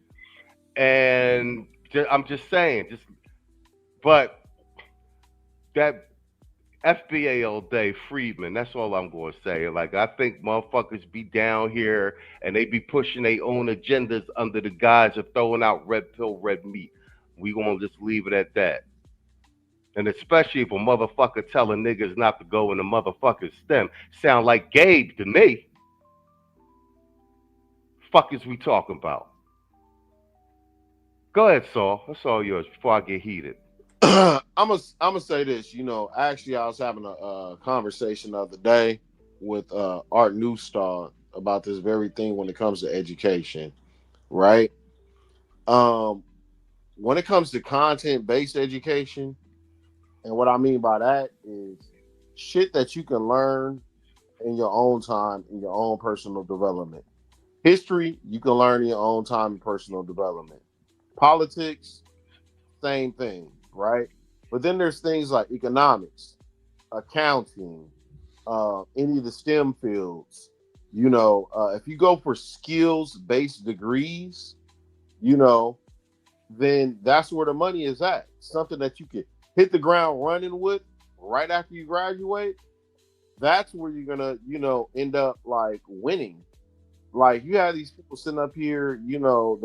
And I'm just saying, but that FBA all day, Friedman. That's all I'm going to say. Like, I think motherfuckers be down here and they be pushing their own agendas under the guise of throwing out red pill, red meat. We going to just leave it at that. And especially if a motherfucker telling niggas not to go in the motherfucker's STEM. Sound like Gabe to me. Fuck is we talking about? Go ahead, Saul. That's all yours before I get heated. I'm gonna say this. You know, actually, I was having a conversation the other day with Art Newstar about this very thing when it comes to education, right? When it comes to content-based education, and what I mean by that is shit that you can learn in your own time, in your own personal development. History, you can learn in your own time in personal development. Politics, same thing, right? But then there's things like economics, accounting, any of the STEM fields. You know, if you go for skills-based degrees, you know, then that's where the money is at. Something that you can hit the ground running with right after you graduate. That's where you're gonna, you know, end up like winning. Like you have these people sitting up here, you know,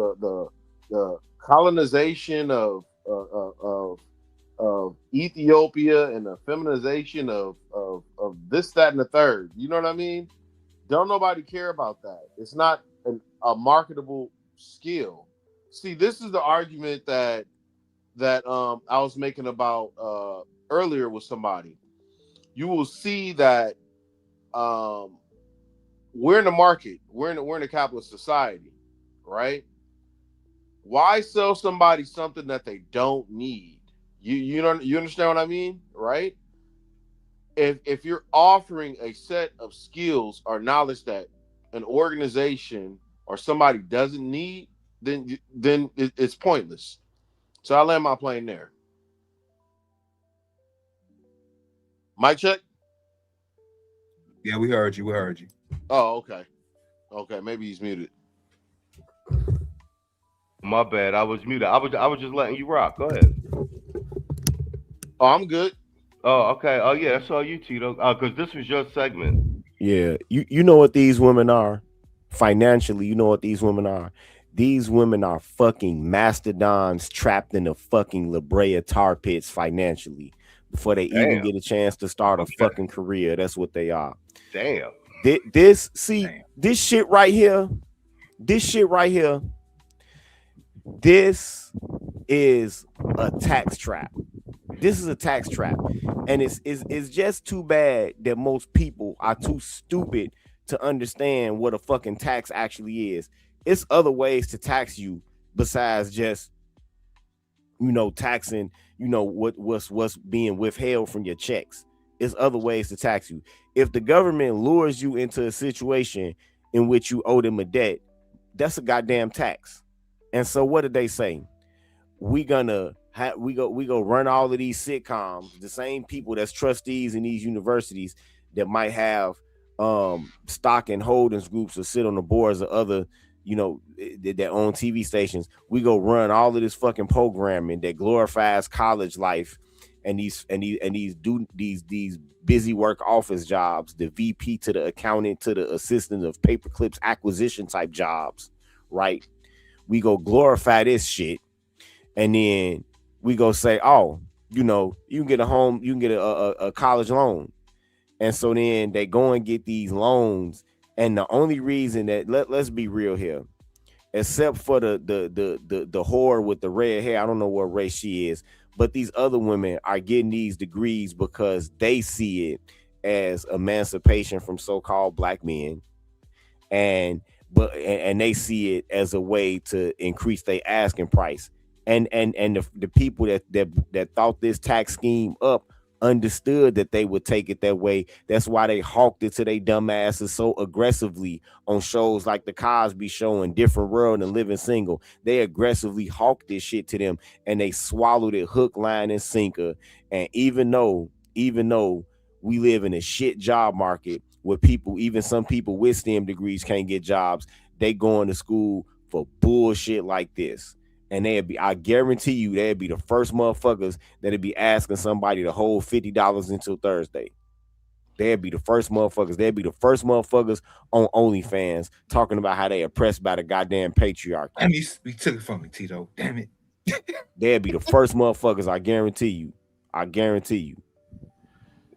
the colonization of Ethiopia and the feminization of this, that, and the third. You know what I mean? Don't nobody care about that. It's not a marketable skill. See, this is the argument that I was making about earlier with somebody. You will see that we're in the market. We're in a capitalist society, right? Why sell somebody something that they don't need? You understand what I mean, right? If you're offering a set of skills or knowledge that an organization or somebody doesn't need, then it's pointless. So I land my plane there. Mic check. Yeah, we heard you. We heard you. Oh, okay. Okay, maybe he's muted. My bad. I was muted. I was just letting you rock. Go ahead. Oh, I'm good. Oh, okay. Oh, yeah. That's all you, Tito. Because this was your segment. Yeah. You know what these women are financially. You know what these women are. These women are fucking mastodons trapped in the fucking La Brea tar pits financially before they even get a chance to start a fucking career. That's what they are. Damn. This shit right here. This is a tax trap. This is a tax trap. And it's just too bad that most people are too stupid to understand what a fucking tax actually is. It's other ways to tax you besides just, you know, taxing, you know, what's being withheld from your checks. It's other ways to tax you. If the government lures you into a situation in which you owe them a debt, that's a goddamn tax. And so what did they say? We go run all of these sitcoms, the same people that's trustees in these universities that might have stock and holdings groups or sit on the boards of other, you know, their own TV stations. We go run all of this fucking programming that glorifies college life and these busy work office jobs, the VP to the accountant to the assistant of paperclips acquisition type jobs, right? We go glorify this shit, and then we go say, oh, you know, you can get a college loan. And so then they go and get these loans. And the only reason that let's be real here, except for the whore with the red hair, I don't know what race she is, but these other women are getting these degrees because they see it as emancipation from so-called black men, and they see it as a way to increase their asking price. And the people that thought this tax scheme up understood that they would take it that way. That's why they hawked it to their dumb asses so aggressively on shows like the Cosby Show and Different World and Living Single. They aggressively hawked this shit to them, and they swallowed it hook, line, and sinker. And even though we live in a shit job market where even some people with STEM degrees can't get jobs, they going to school for bullshit like this. And I guarantee you, they'd be the first motherfuckers that'd be asking somebody to hold $50 until Thursday. They'd be the first motherfuckers. They'd be the first motherfuckers on OnlyFans talking about how they oppressed by the goddamn patriarchy. And he took it from me, Tito. Damn it. They'd be the first motherfuckers. I guarantee you. I guarantee you.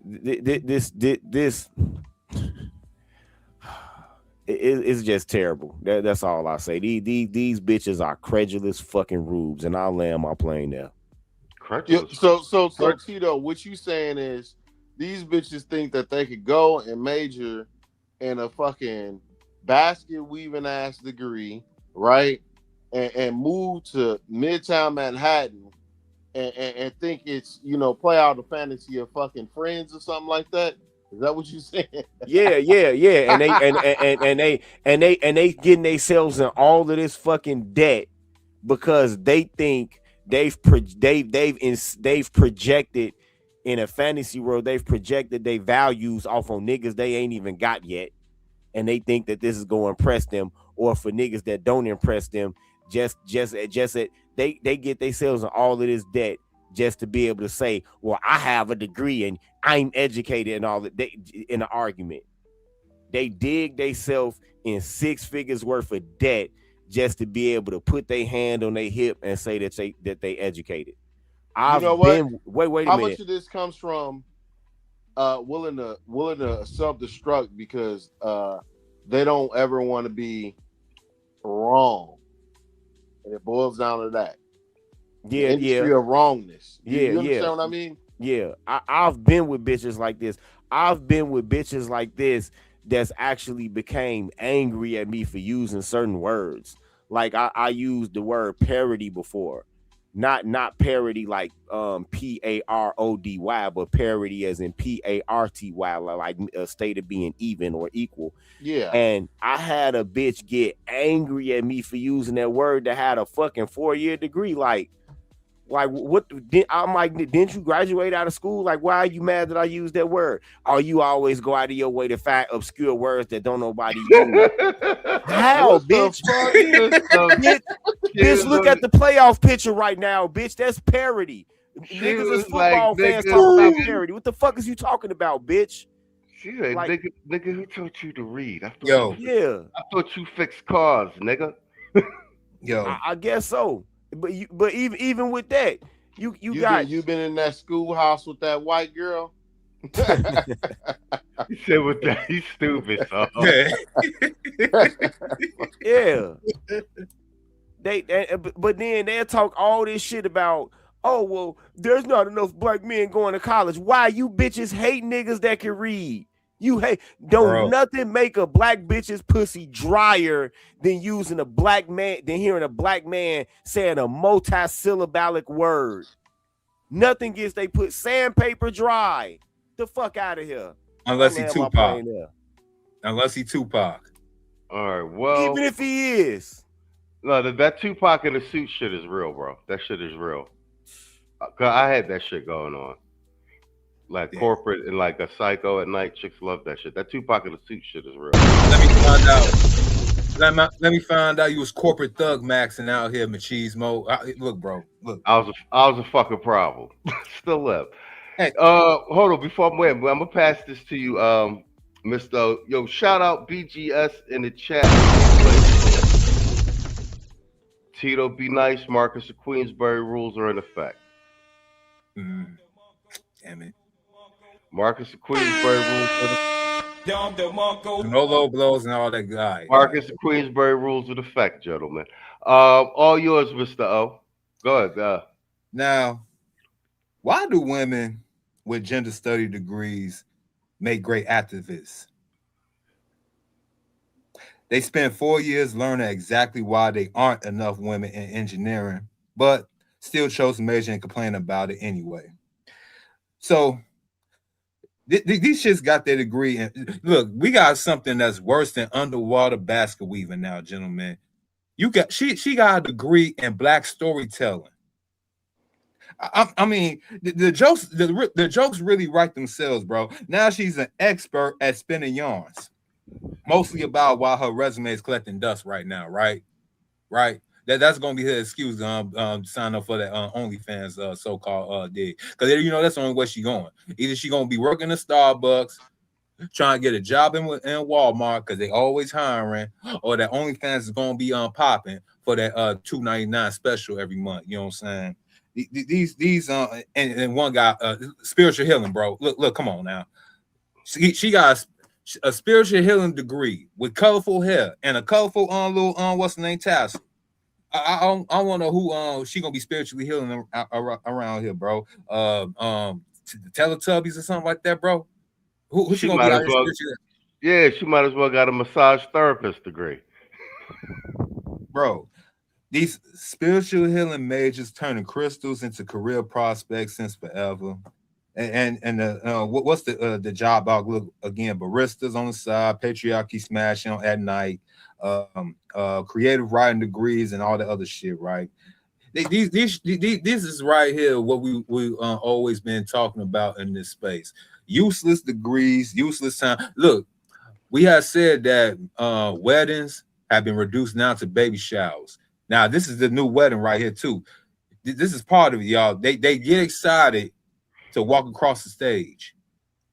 This it's just terrible. That's all I say. These bitches are credulous fucking rubes, and I'll land my plane there. Yeah, so Tito, what you saying is these bitches think that they could go and major in a fucking basket weaving ass degree, right? And move to Midtown Manhattan and think it's, you know, play out the fantasy of fucking Friends or something like that. Is that what you saying? Yeah. And they getting themselves in all of this fucking debt because they think they've projected in a fantasy world. They've projected their values off on niggas they ain't even got yet, and they think that this is going to impress them. Or for niggas that don't impress them, they get themselves in all of this debt just to be able to say, well, I have a degree and I'm educated and all that. In an argument, they dig themselves in 6 figures worth of debt just to be able to put their hand on their hip and say that they educated. Wait a minute. How much of this comes from willing to self-destruct because they don't ever want to be wrong, and it boils down to that. The industry of wrongness. You understand what I mean? Yeah, I've been with bitches like this. I've been with bitches like this that's actually became angry at me for using certain words. Like I used the word parody before. Not parody like parody, but parody as in party, like a state of being even or equal. Yeah. And I had a bitch get angry at me for using that word that had a fucking 4-year degree. Like what? I'm like, didn't you graduate out of school? Like, why are you mad that I used that word? Or you always go out of your way to find obscure words that don't nobody use? How, bitch? Bitch, look at the playoff picture right now, bitch. That's parody. Niggas is football fans talking about parody. What the fuck is you talking about, bitch? She said, like, nigga, who taught you to read? I thought you fixed cars, nigga. Yo, I guess so. But even with that, you been in that schoolhouse with that white girl. He said with that, he's stupid. So. Yeah. But then they'll talk all this shit about, oh well, there's not enough black men going to college. Why you bitches hate niggas that can read? You hate nothing make a black bitch's pussy drier than using a black man, than hearing a black man saying a multi-syllabic word. Nothing gets they put sandpaper dry. The fuck out of here. Unless he Tupac. Unless he Tupac. All right, well. Even if he is. No, that Tupac in the suit shit is real, bro. That shit is real. I had that shit going on. Like corporate and like a Psycho at night. Chicks love that shit. That Tupac in the suit shit is real. Let me find out. Let me find out you was corporate thug maxing out here, Machismo. Look, bro. Look. I was a fucking problem. Still live. Hey, hold on. Before I'm gonna pass this to you, Mr. Yo, shout out BGS in the chat. Tito, be nice. Marcus of Queensbury rules are in effect. Damn it. Marcus of Queensbury rules are no low blows and all that guy. Marcus of Queensbury rules in effect, gentlemen. All yours, Mr. O. Go ahead. Now, why do women with gender study degrees make great activists? They spend 4 years learning exactly why there aren't enough women in engineering, but still chose to major and complain about it anyway. So these shits got their degree. And look, we got something that's worse than underwater basket weaving now, gentlemen. She got a degree in black storytelling. I mean, the jokes really write themselves, bro. Now she's an expert at spinning yarns, mostly about why her resume is collecting dust right now, right? That's gonna be her excuse. Sign up for that OnlyFans so-called dig. Because that's the only way she going. Either she gonna be working at Starbucks, trying to get a job in Walmart because they always hiring, or that OnlyFans is gonna be popping for that $2.99 special every month. You know what I'm saying? These and one guy spiritual healing, bro. Look, come on now. She got a spiritual healing degree with colorful hair and a colorful little what's the name tassel. I want to know who she gonna be spiritually healing around here, bro. Teletubbies or something like that, bro. Who she gonna be out here spiritually? Yeah, she might as well got a massage therapist degree, bro. These spiritual healing majors turning crystals into career prospects since forever. And what's the job outlook again? Baristas on the side, patriarchy smashing at night, creative writing degrees, and all the other shit. Right? This is right here what we always been talking about in this space. Useless degrees, useless time. Look, we have said that weddings have been reduced now to baby showers. Now this is the new wedding right here too. This is part of it, y'all. They get excited to walk across the stage,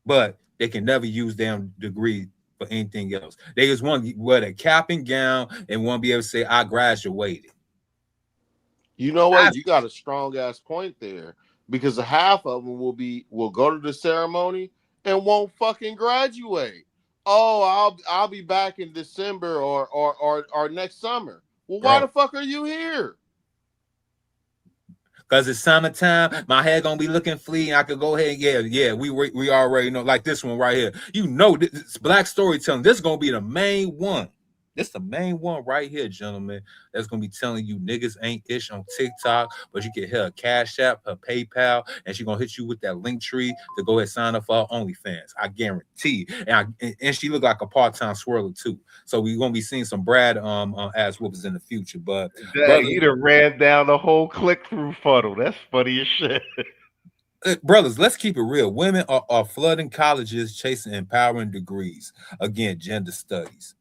but they can never use their degree for anything else. They just want to wear a cap and gown and want to be able to say, I graduated. You know what? You got a strong ass point there, because half of them will go to the ceremony and won't fucking graduate. Oh, I'll be back in December or next summer. Well, why the fuck are you here? Because it's summertime, my hair gonna be looking flea, and I could go ahead and we already know, like this one right here. This black storytelling. This is gonna be the main one. This is the main one right here, gentlemen. That's gonna be telling you niggas ain't ish on TikTok, but you can hit a Cash App, her PayPal, and she gonna hit you with that link tree to go ahead and sign up for her OnlyFans. I guarantee. And she look like a part-time swirler too. So we're gonna be seeing some Brad ass whoopers in the future. But you done ran down the whole click-through funnel. That's funny as shit. Brothers, let's keep it real. Women are flooding colleges chasing empowering degrees. Again, gender studies,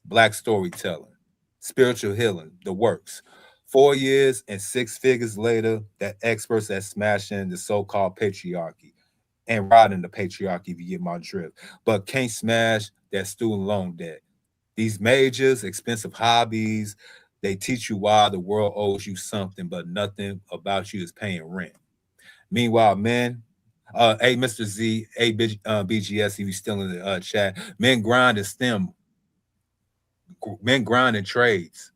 black storytelling, spiritual healing, the works. 4 years and 6 figures later, that experts at smashing the so-called patriarchy and riding the patriarchy, if you get my drift, but can't smash that student loan debt. These majors, expensive hobbies, they teach you why the world owes you something, but nothing about you is paying rent. Meanwhile, men, hey, Mr. Z, hey, BGS, if you still in the chat, men grind in STEM. Men grind in trades.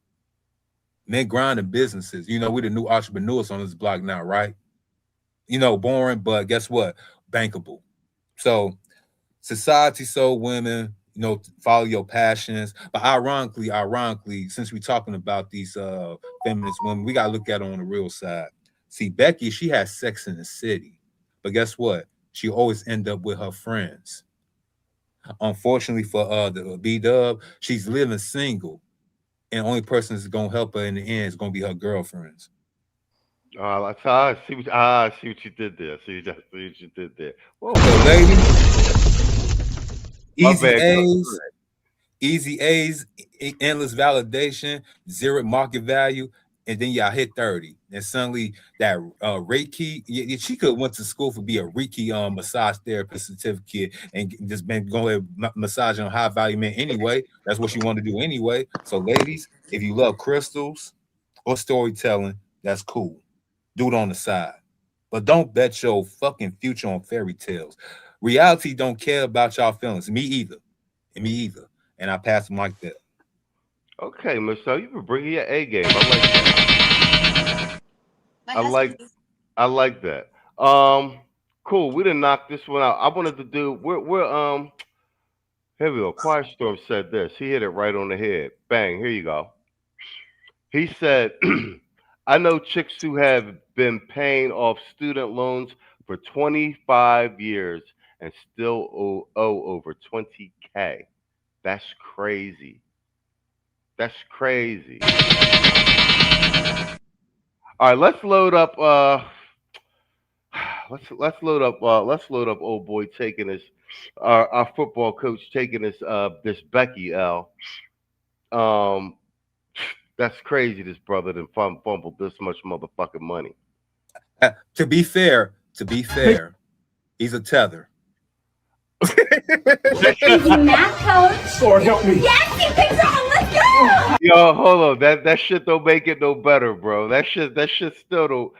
Men grind in businesses. We're the new entrepreneurs on this block now, right? Boring, but guess what? Bankable. So society sold women, follow your passions. But ironically, since we're talking about these feminist women, we got to look at it on the real side. See, Becky, she has Sex in the City. But guess what? She always end up with her friends. Unfortunately for the B-Dub, she's living single, and the only person that's gonna help her in the end is gonna be her girlfriends. I see what you did there. See what you did there. Whoa. So, ladies, easy A's, endless validation, zero market value, and then y'all hit 30, and suddenly that Reiki, she could went to school for be a Reiki massage therapist certificate and just been going massaging on high value men anyway. That's what she wanted to do anyway. So ladies, if you love crystals or storytelling, that's cool. Do it on the side, but don't bet your fucking future on fairy tales. Reality don't care about y'all feelings. Me either. And I pass them like that. Okay, Michelle, you've been bringing your A game. I like that. I like that. Cool. We didn't knock this one out. I wanted to do. We're here we go. Quiet Storm said this. He hit it right on the head. Bang. Here you go. He said, "I know chicks who have been paying off student loans for 25 years and still owe over $20K. That's crazy." That's crazy. All right, let's load up. Let's load up. Old boy taking his, our football coach taking his this Becky L. That's crazy. This brother done fumbled this much motherfucking money. To be fair, he's a tether. Easy math, coach. Lord help me. Yes, he picks on. Let's go. Yo, hold on. That shit don't make it no better, bro. That shit still don't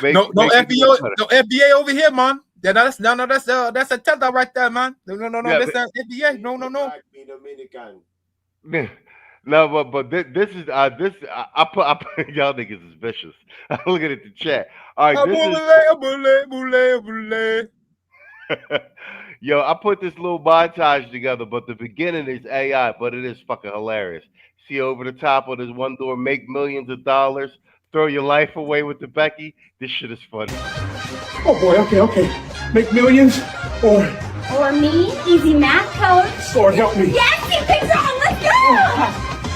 make No make it FBA, better. no FBA over here, man. That's a tether right there, man. No, Yeah, that's not FBA. No. No, but this is I put y'all niggas is vicious. I'm looking at the chat. All right, Yo, I put this little montage together, but the beginning is AI, but it is fucking hilarious. See over the top of this one door, make millions of dollars, throw your life away with the Becky. This shit is funny. Oh boy, okay. Make millions Or me, easy math, coach. Lord help me. Yes, he picks on. Let's go.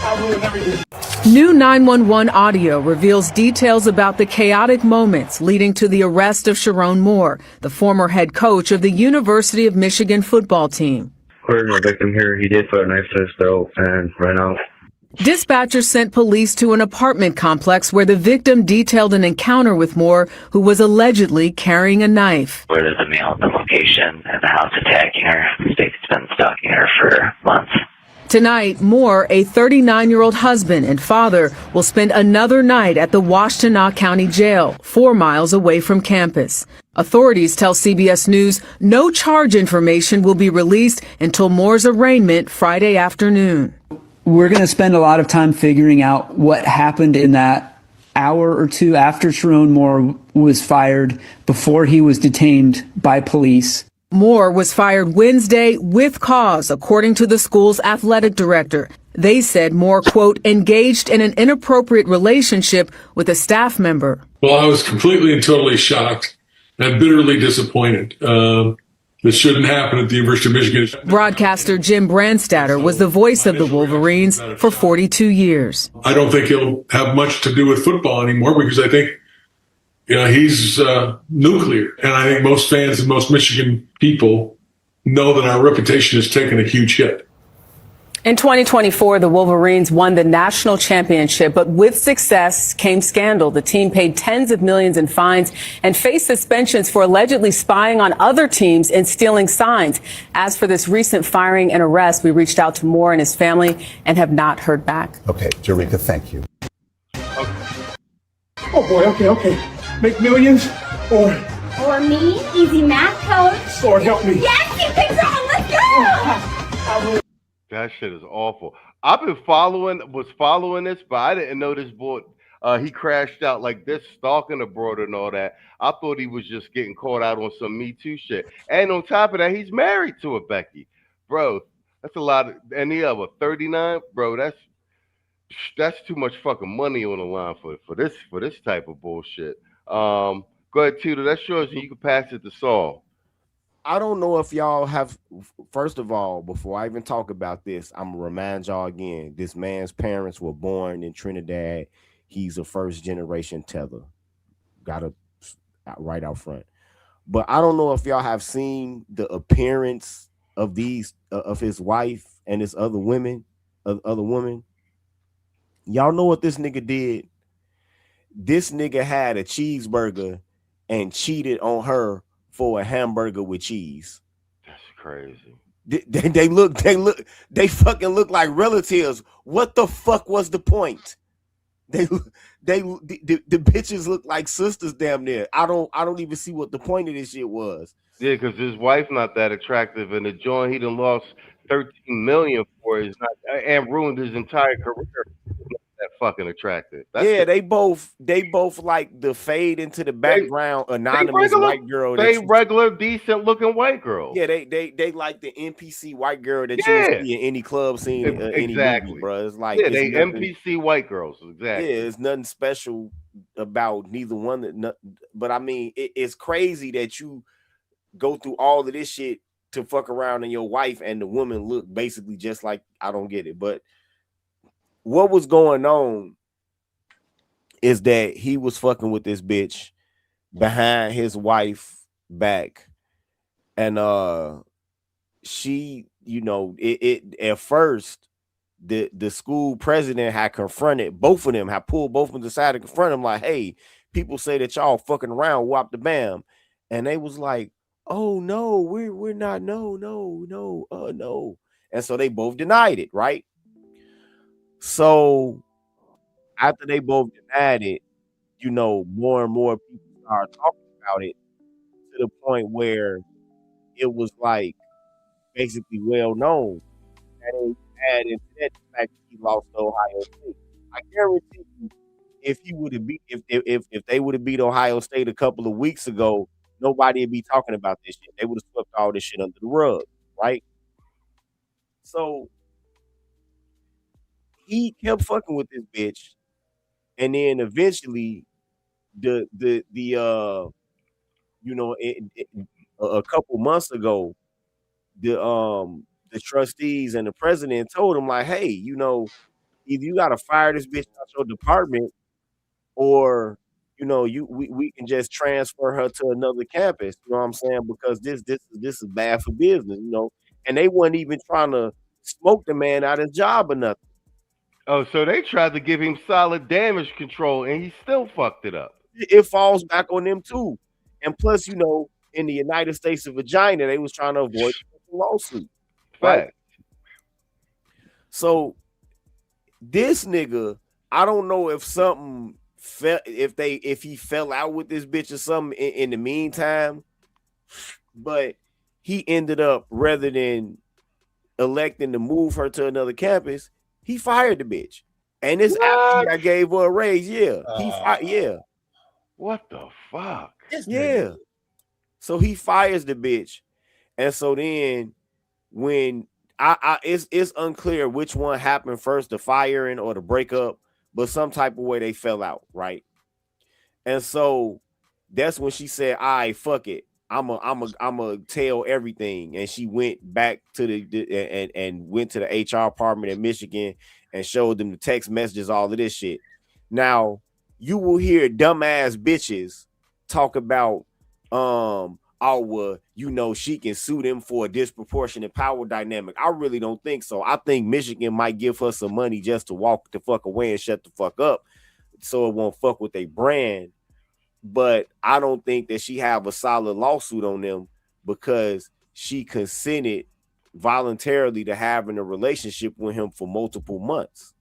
I ruined everything. New 911 audio reveals details about the chaotic moments leading to the arrest of Sharon Moore, the former head coach of the University of Michigan football team. According to the victim here, he did put a knife to his throat and ran out. Dispatchers sent police to an apartment complex where the victim detailed an encounter with Moore, who was allegedly carrying a knife. Where there's a male at the location and the house attacking her. State's been stalking her for months. Tonight, Moore, a 39-year-old husband and father, will spend another night at the Washtenaw County Jail, 4 miles away from campus. Authorities tell CBS News no charge information will be released until Moore's arraignment Friday afternoon. We're going to spend a lot of time figuring out what happened in that hour or two after Sharon Moore was fired, before he was detained by police. Moore was fired Wednesday with cause, according to the school's athletic director. They said Moore, quote, engaged in an inappropriate relationship with a staff member. Well, I was completely and totally shocked and bitterly disappointed. This shouldn't happen at the University of Michigan. Broadcaster Jim Brandstatter was the voice of the Wolverines for 42 years. I don't think he'll have much to do with football anymore because I think he's nuclear. And I think most fans and most Michigan people know that our reputation has taken a huge hit. In 2024, the Wolverines won the national championship, but with success came scandal. The team paid tens of millions in fines and faced suspensions for allegedly spying on other teams and stealing signs. As for this recent firing and arrest, we reached out to Moore and his family and have not heard back. Okay, Jerika, thank you. Oh boy, okay. Make millions Or me, easy math, coach. Lord help me. Yes, he picks on. Let's go. That shit is awful. I've been following this, but I didn't know this boy. He crashed out like this, stalking abroad and all that. I thought he was just getting caught out on some Me Too shit. And on top of that, he's married to a Becky, bro. That's a lot. And the other 39, bro. That's too much fucking money on the line for this type of bullshit. Go ahead, Tudor. That's yours, and you can pass it to Saul. I don't know if y'all have, first of all, before I even talk about this, I'm gonna remind y'all again, this man's parents were born in Trinidad. He's a first generation tether. Got to right out front. But I don't know if y'all have seen the appearance of of his wife and his other woman. Y'all know what this nigga did? This nigga had a cheeseburger and cheated on her for a hamburger with cheese. That's crazy. They fucking look like relatives. What the fuck was the point? The bitches look like sisters damn near. I don't even see what the point of this shit was. Yeah, because his wife not that attractive, and the joint he done lost $13 million for is not, and ruined his entire career. That fucking attractive. They both like the fade into the background anonymous white girl. Regular decent looking white girl. Yeah, they like the NPC white girl that you see in any club scene, any movie, bro. It's like they NPC white girls. Exactly. Yeah, it's nothing special about neither one. But I mean, it's crazy that you go through all of this shit to fuck around and your wife and the woman look basically just like. I don't get it, but. What was going on is that he was fucking with this bitch behind his wife back. And she, it at first, the school president had confronted both of them, had pulled both of them aside to confront them, like, hey, people say that y'all fucking around, whop the bam. And they was like, oh no, we're not, no. And so they both denied it, right? So after they both denied it, you know, more and more people started talking about it to the point where it was like basically well known. And they add into that the fact that he lost to Ohio State. I guarantee you, if he would have beat, if they would have beat Ohio State a couple of weeks ago, nobody would be talking about this shit. They would have swept all this shit under the rug, right? So he kept fucking with this bitch, and then eventually, you know, a couple months ago, the trustees and the president told him, like, hey, you know, either you gotta fire this bitch out your department, or you know, we can just transfer her to another campus. You know what I'm saying? Because this is bad for business, you know. And they weren't even trying to smoke the man out of his job or nothing. Oh, so they tried to give him solid damage control, and he still fucked it up. It falls back on them too. And plus, you know, in the United States of Vagina, they was trying to avoid a lawsuit. Right? So this nigga, I don't know if something if he fell out with this bitch or something in the meantime, but he ended up, rather than electing to move her to another campus, he fired the bitch. And it's after I gave her a raise. Yeah. What the fuck? Yeah. So he fires the bitch. And so then when it's unclear which one happened first, the firing or the breakup, but some type of way they fell out, right? And so that's when she said, all right, fuck it. I'm a tell everything. And she went back to and went to the HR department in Michigan and showed them the text messages, all of this shit. Now, you will hear dumbass bitches talk about, oh, well, you know, she can sue them for a disproportionate power dynamic. I really don't think so. I think Michigan might give her some money just to walk the fuck away and shut the fuck up so it won't fuck with their brand. But I don't think that she have a solid lawsuit on them because she consented voluntarily to having a relationship with him for multiple months.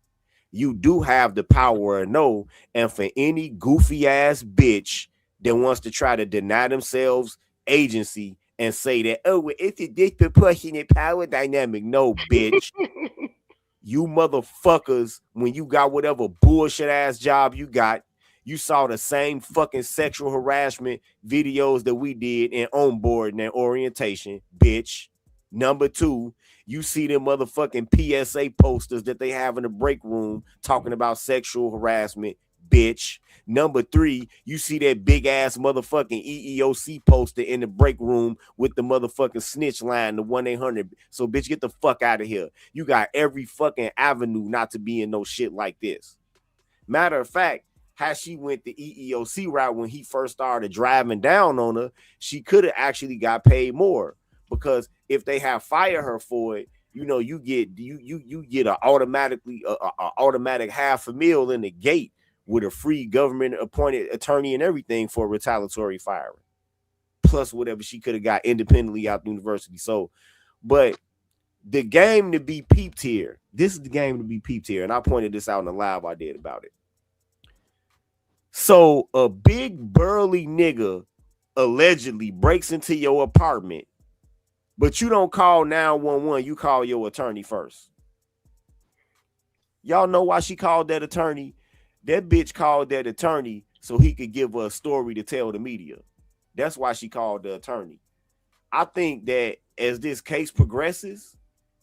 You do have the power of no, and for any goofy ass bitch that wants to try to deny themselves agency and say that, oh, it's a disproportionate power dynamic. No, bitch. You motherfuckers, when you got whatever bullshit ass job you got, you saw the same fucking sexual harassment videos that we did in onboarding and orientation, bitch. Number two, you see them motherfucking PSA posters that they have in the break room talking about sexual harassment, bitch. Number three, you see that big ass motherfucking EEOC poster in the break room with the motherfucking snitch line, the 1-800. So, bitch, get the fuck out of here. You got every fucking avenue not to be in no shit like this. Matter of fact, how she went the EEOC route when he first started driving down on her, she could have actually got paid more, because if they have fired her for it, you know, you get an automatic $500,000 in the gate with a free government appointed attorney and everything for retaliatory firing, plus whatever she could have got independently out the university. So, but the game to be peeped here. This is the game to be peeped here, and I pointed this out in the live I did about it. So a big burly nigga allegedly breaks into your apartment, but you don't call 911, you call your attorney first. Y'all know why she called that attorney? That bitch called that attorney so he could give her a story to tell the media. That's why she called the attorney. I think that as this case progresses,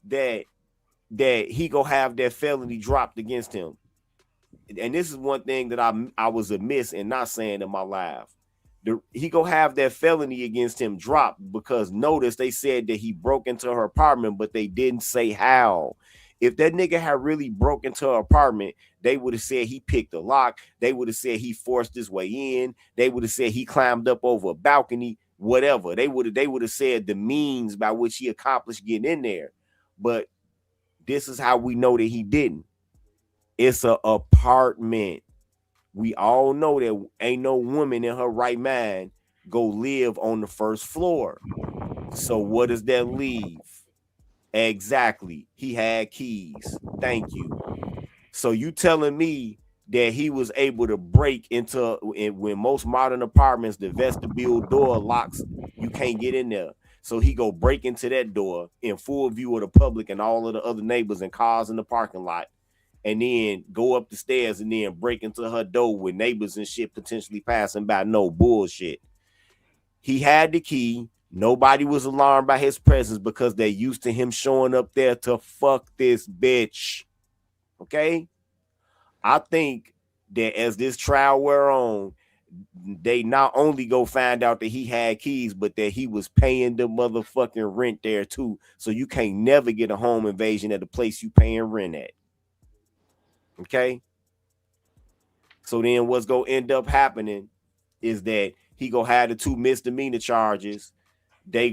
that he gonna have that felony dropped against him. And this is one thing that I was amiss in not saying in my live. He gonna have that felony against him dropped because notice they said that he broke into her apartment, but they didn't say how. If that nigga had really broke into her apartment, they would have said he picked a lock. They would have said he forced his way in. They would have said he climbed up over a balcony, whatever. They would have said the means by which he accomplished getting in there. But This is how we know that he didn't. It's an apartment. We all know that ain't no woman in her right mind go live on the first floor. So what does that leave? Exactly. He had keys. Thank you. So you telling me that he was able to break into, when most modern apartments, the vestibule door locks, you can't get in there. So he go break into that door in full view of the public and all of the other neighbors and cars in the parking lot, and then go up the stairs and then break into her door with neighbors and shit potentially passing by. No bullshit. He had the key. Nobody was alarmed by his presence because they're used to him showing up there to fuck this bitch. Okay? I think that as this trial wear on, they not only go find out that he had keys, but that he was paying the motherfucking rent there too. So you can't never get a home invasion at the place you paying rent at. Okay? So then what's gonna end up happening is that he gonna have the 2 misdemeanor charges. He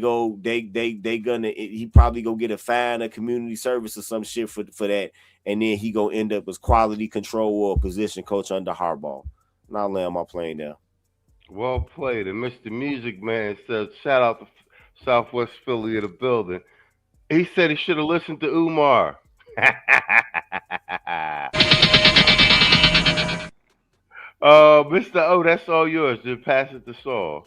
probably go get a fine, a community service or some shit for that. And then he gonna end up as quality control or position coach under Harbaugh. And I'll land my plane there. Well played. And Mr. Music Man says, shout out to Southwest Philly of the building. He said he should have listened to Umar. Mr. O, that's all yours. Just pass it to Saul.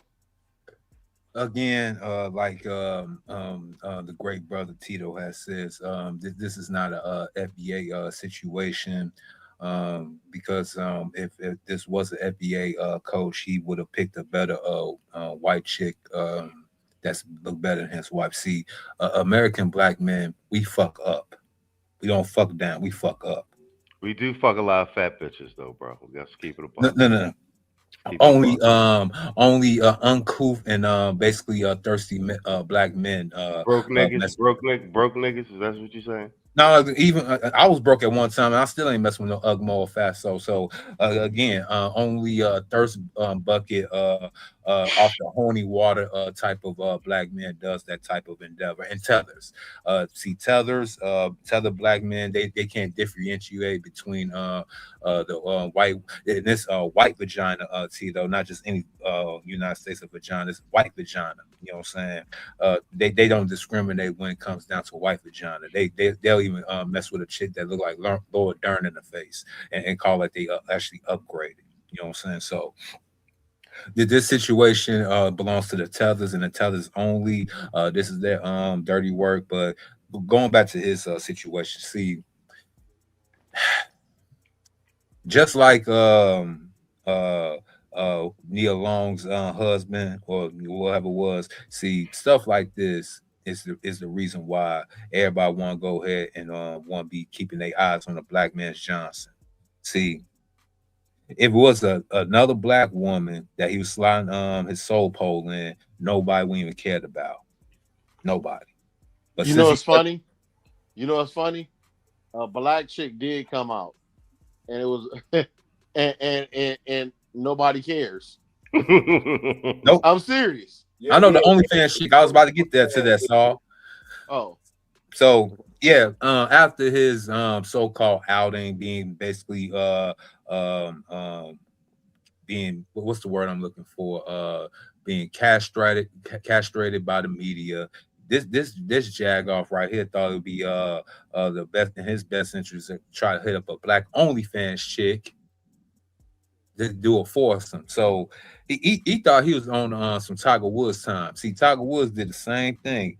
Again, like the great brother Tito has says, this is not a FBA situation, because if this was an FBA coach, he would have picked a better white chick that's look better than his wife. See, American black men, we fuck up. We don't fuck down. We fuck up. We do fuck a lot of fat bitches though, bro. We got to keep it a buck. No. Only uncouth and basically thirsty black men. Broke niggas. Broke niggas. Is that what you're saying? No, even I was broke at one time, and I still ain't messing with no Ugmo or Fatso. So again, only thirst bucket off the horny water type of black man does that type of endeavor. And tethers, tether black men, they can't differentiate between the white and this white vagina, Tito, not just any United States of vagina, it's white vagina. You know what I'm saying? They don't discriminate when it comes down to white vagina. They'll even mess with a chick that look like Laura Dern in the face and call it they actually upgraded. You know what I'm saying? So this situation belongs to the tethers and the tethers only. This is their dirty work. But going back to his situation, see, just like Nia Long's husband or whatever it was, see, stuff like this is the reason why everybody want to go ahead and want to be keeping their eyes on the black man's Johnson. See, if it was another black woman that he was sliding his soul pole in, nobody would even cared about. Nobody. But you know what's funny? You know what's funny? A black chick did come out, and it was and nobody cares. Nope. I'm serious. I know the OnlyFans chick. I was about to get there to that, Saul. Oh. So yeah, after his so-called outing, being basically being, what's the word I'm looking for? Being castrated by the media. This jag-off right here thought it would be the best in his best interest to try to hit up a black OnlyFans chick to do a foursome. So he thought he was on some Tiger Woods time. See, Tiger Woods did the same thing.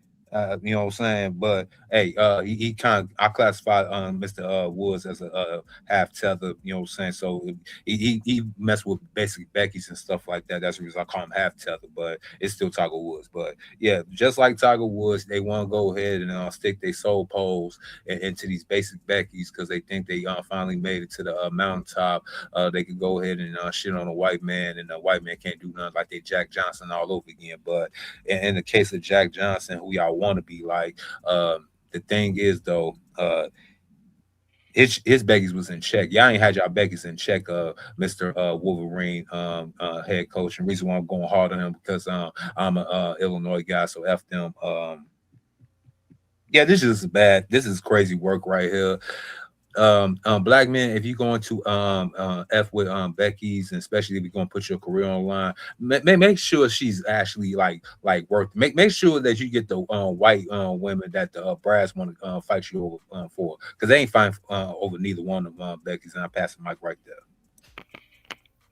You know what I'm saying? But hey, he kind of, I classify Mr. Woods as a half tether, you know what I'm saying? So he messed with basically Becky's and stuff like that. That's the reason I call him half tether, but it's still Tiger Woods. But yeah, just like Tiger Woods, they want to go ahead and stick their soul poles into these basic Becky's because they think they finally made it to the mountaintop. They could go ahead and shit on a white man, and the white man can't do nothing like they Jack Johnson all over again. But in the case of Jack Johnson, who y'all want to be like, the thing is though, his Becky's was in check. Y'all ain't had y'all Becky's in check, Mr. Wolverine head coach. And the reason why I'm going hard on him because I'm a Illinois guy, so F them. Yeah, this is bad. This is crazy work right here. Black men, if you're going to f with Becky's, and especially if you're going to put your career online, make sure she's actually like worth. Make sure that you get the white women that the brass want to fight you over for, because they ain't fighting over neither one of Becky's. And I pass the mic right there.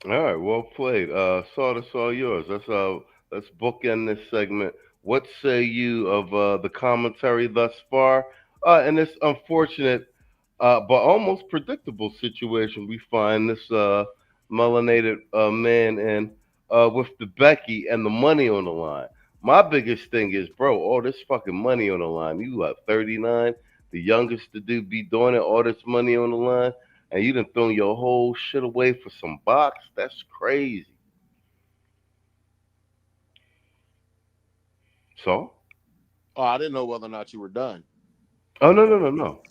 All right, well played. Saw this all yours. Let's bookend this segment. What say you of the commentary thus far? In this unfortunate but almost predictable situation we find this melanated man in with the Becky and the money on the line. My biggest thing is, bro, all this fucking money on the line. You like 39, the youngest to be doing it, all this money on the line, and you done thrown your whole shit away for some box? That's crazy. So? Oh, I didn't know whether or not you were done. Oh, no.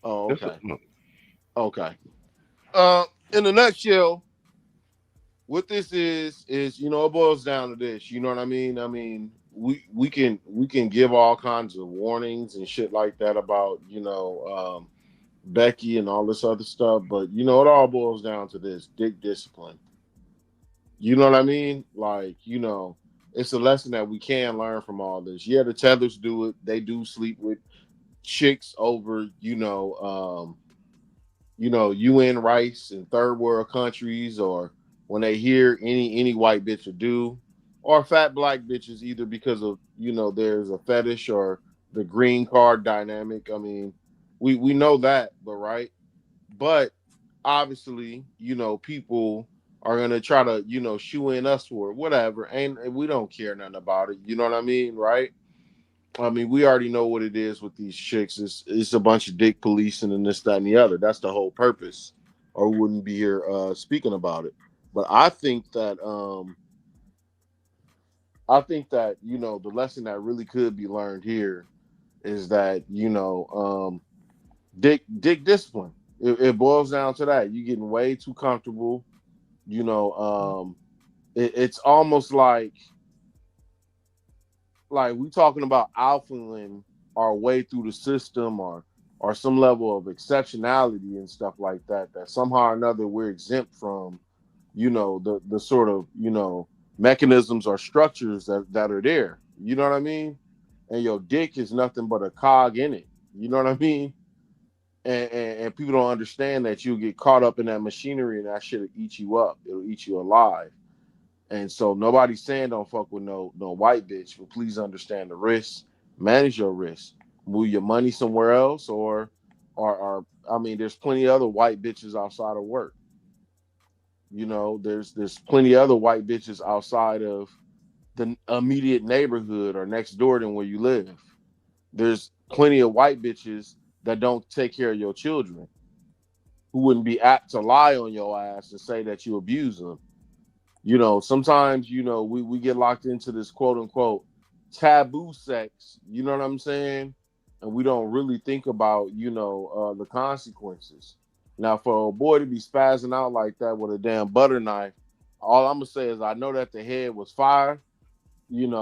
Oh, okay. No. Okay. In a nutshell, what this is it boils down to this. You know what I mean? I mean, we can give all kinds of warnings and shit like that about Becky and all this other stuff, but it all boils down to this: dick discipline. You know what I mean? Like, it's a lesson that we can learn from all this. Yeah, the tethers do it. They do sleep with chicks over, UN rights in third world countries, or when they hear any white bitch or do, or fat black bitches, either because of, there's a fetish or the green card dynamic. I mean, we know that, but obviously, people are gonna try to, shoe in us for it, whatever, and we don't care nothing about it. You know what I mean, right? I mean, we already know what it is with these chicks. It's a bunch of dick policing and this, that, and the other. That's the whole purpose, or we wouldn't be here speaking about it. But I think that the lesson that really could be learned here is that dick discipline. It boils down to that. You're getting way too comfortable. It's almost like we talking about alphaing our way through the system, or some level of exceptionality and stuff like that somehow or another we're exempt from, the sort of, mechanisms or structures that are there. You know what I mean? And your dick is nothing but a cog in it. You know what I mean? And people don't understand that you'll get caught up in that machinery, and that shit will eat you up. It'll eat you alive. And so nobody's saying don't fuck with no white bitch, but please understand the risks. Manage your risks. Move your money somewhere else, or I mean, there's plenty of other white bitches outside of work. There's plenty of other white bitches outside of the immediate neighborhood or next door than where you live. There's plenty of white bitches that don't take care of your children, who wouldn't be apt to lie on your ass and say that you abuse them. Sometimes, we get locked into this quote unquote taboo sex, you know what I'm saying? And we don't really think about, the consequences. Now, for a boy to be spazzing out like that with a damn butter knife, all I'm gonna say is I know that the head was fire, and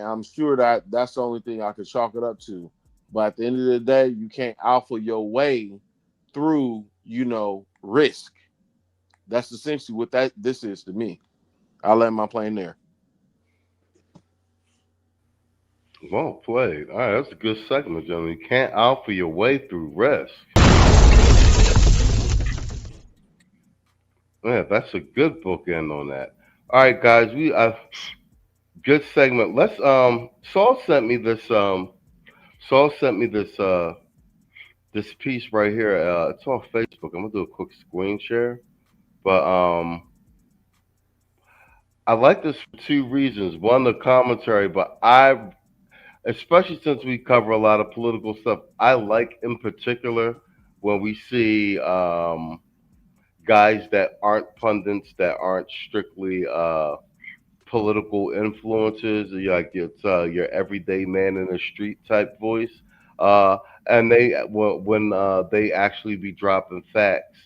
I'm sure that that's the only thing I could chalk it up to. But at the end of the day, you can't alpha your way through, risk. That's essentially what this is to me. I'll let my plane there. Well played. All right, that's a good segment, gentlemen. You can't alpha your way through risk. Yeah, that's a good bookend on that. All right, guys, we good segment. Let's Saul sent me this this piece right here. It's on Facebook. I'm gonna do a quick screen share, but I like this for two reasons. One, the commentary, but especially since we cover a lot of political stuff, I like in particular when we see guys that aren't pundits, that aren't strictly political influences, like it's your everyday man in the street type voice, and when they actually be dropping facts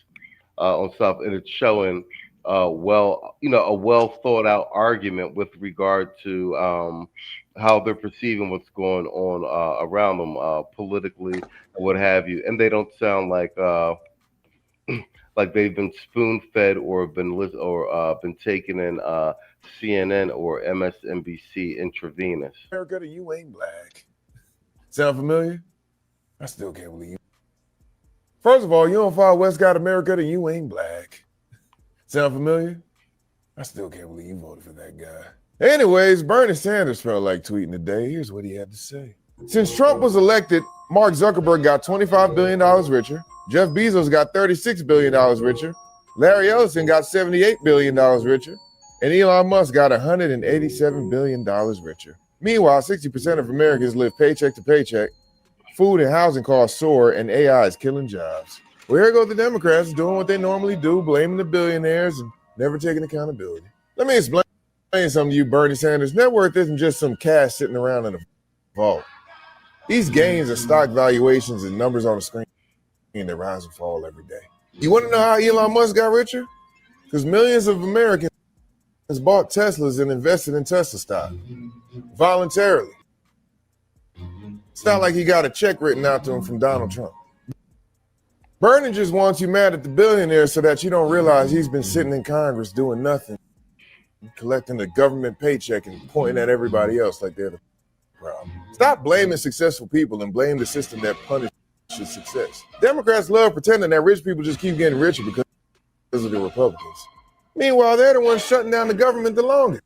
on stuff, and it's showing a well thought out argument with regard to how they're perceiving what's going on around them politically and what have you, and they don't sound like like they've been spoon fed or been taken in CNN or MSNBC intravenous. America, you ain't black. Sound familiar? I still can't believe you. First of all, you don't follow Westcott America, then you ain't black. Sound familiar? I still can't believe you voted for that guy. Anyways, Bernie Sanders felt like tweeting today. Here's what he had to say. Since Trump was elected, Mark Zuckerberg got $25 billion richer. Jeff Bezos got $36 billion richer. Larry Ellison got $78 billion richer. And Elon Musk got $187 billion richer. Meanwhile, 60% of Americans live paycheck to paycheck. Food and housing costs soar, and AI is killing jobs. Well, here go the Democrats doing what they normally do, blaming the billionaires and never taking accountability. Let me explain something to you, Bernie Sanders. Net worth isn't just some cash sitting around in a vault. These gains are stock valuations and numbers on the screen that rise and fall every day. You want to know how Elon Musk got richer? Because millions of Americans bought Teslas and invested in Tesla stock voluntarily. It's not like he got a check written out to him from Donald Trump. Bernie just wants you mad at the billionaires so that you don't realize he's been sitting in Congress doing nothing, collecting a government paycheck and pointing at everybody else like they're the problem. Stop blaming successful people and blame the system that punishes success. Democrats love pretending that rich people just keep getting richer because of the Republicans. Meanwhile, they're the ones shutting down the government the longest.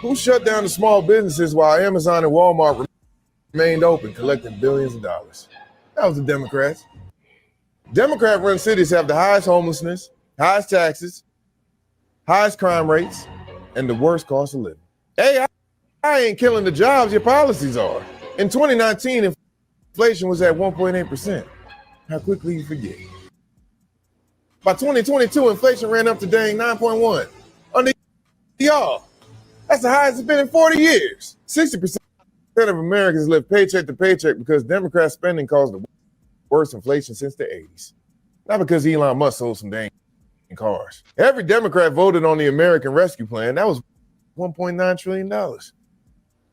Who shut down the small businesses while Amazon and Walmart remained open, collecting billions of dollars? That was the Democrats. Democrat-run cities have the highest homelessness, highest taxes, highest crime rates, and the worst cost of living. Hey, I ain't killing the jobs, your policies are. In 2019, inflation was at 1.8%. How quickly you forget. By 2022, inflation ran up to dang 9.1. Under y'all, that's the highest it's been in 40 years. 60% of Americans live paycheck to paycheck because Democrat spending caused the worst inflation since the 80s. Not because Elon Musk sold some dang cars. Every Democrat voted on the American Rescue Plan. That was $1.9 trillion.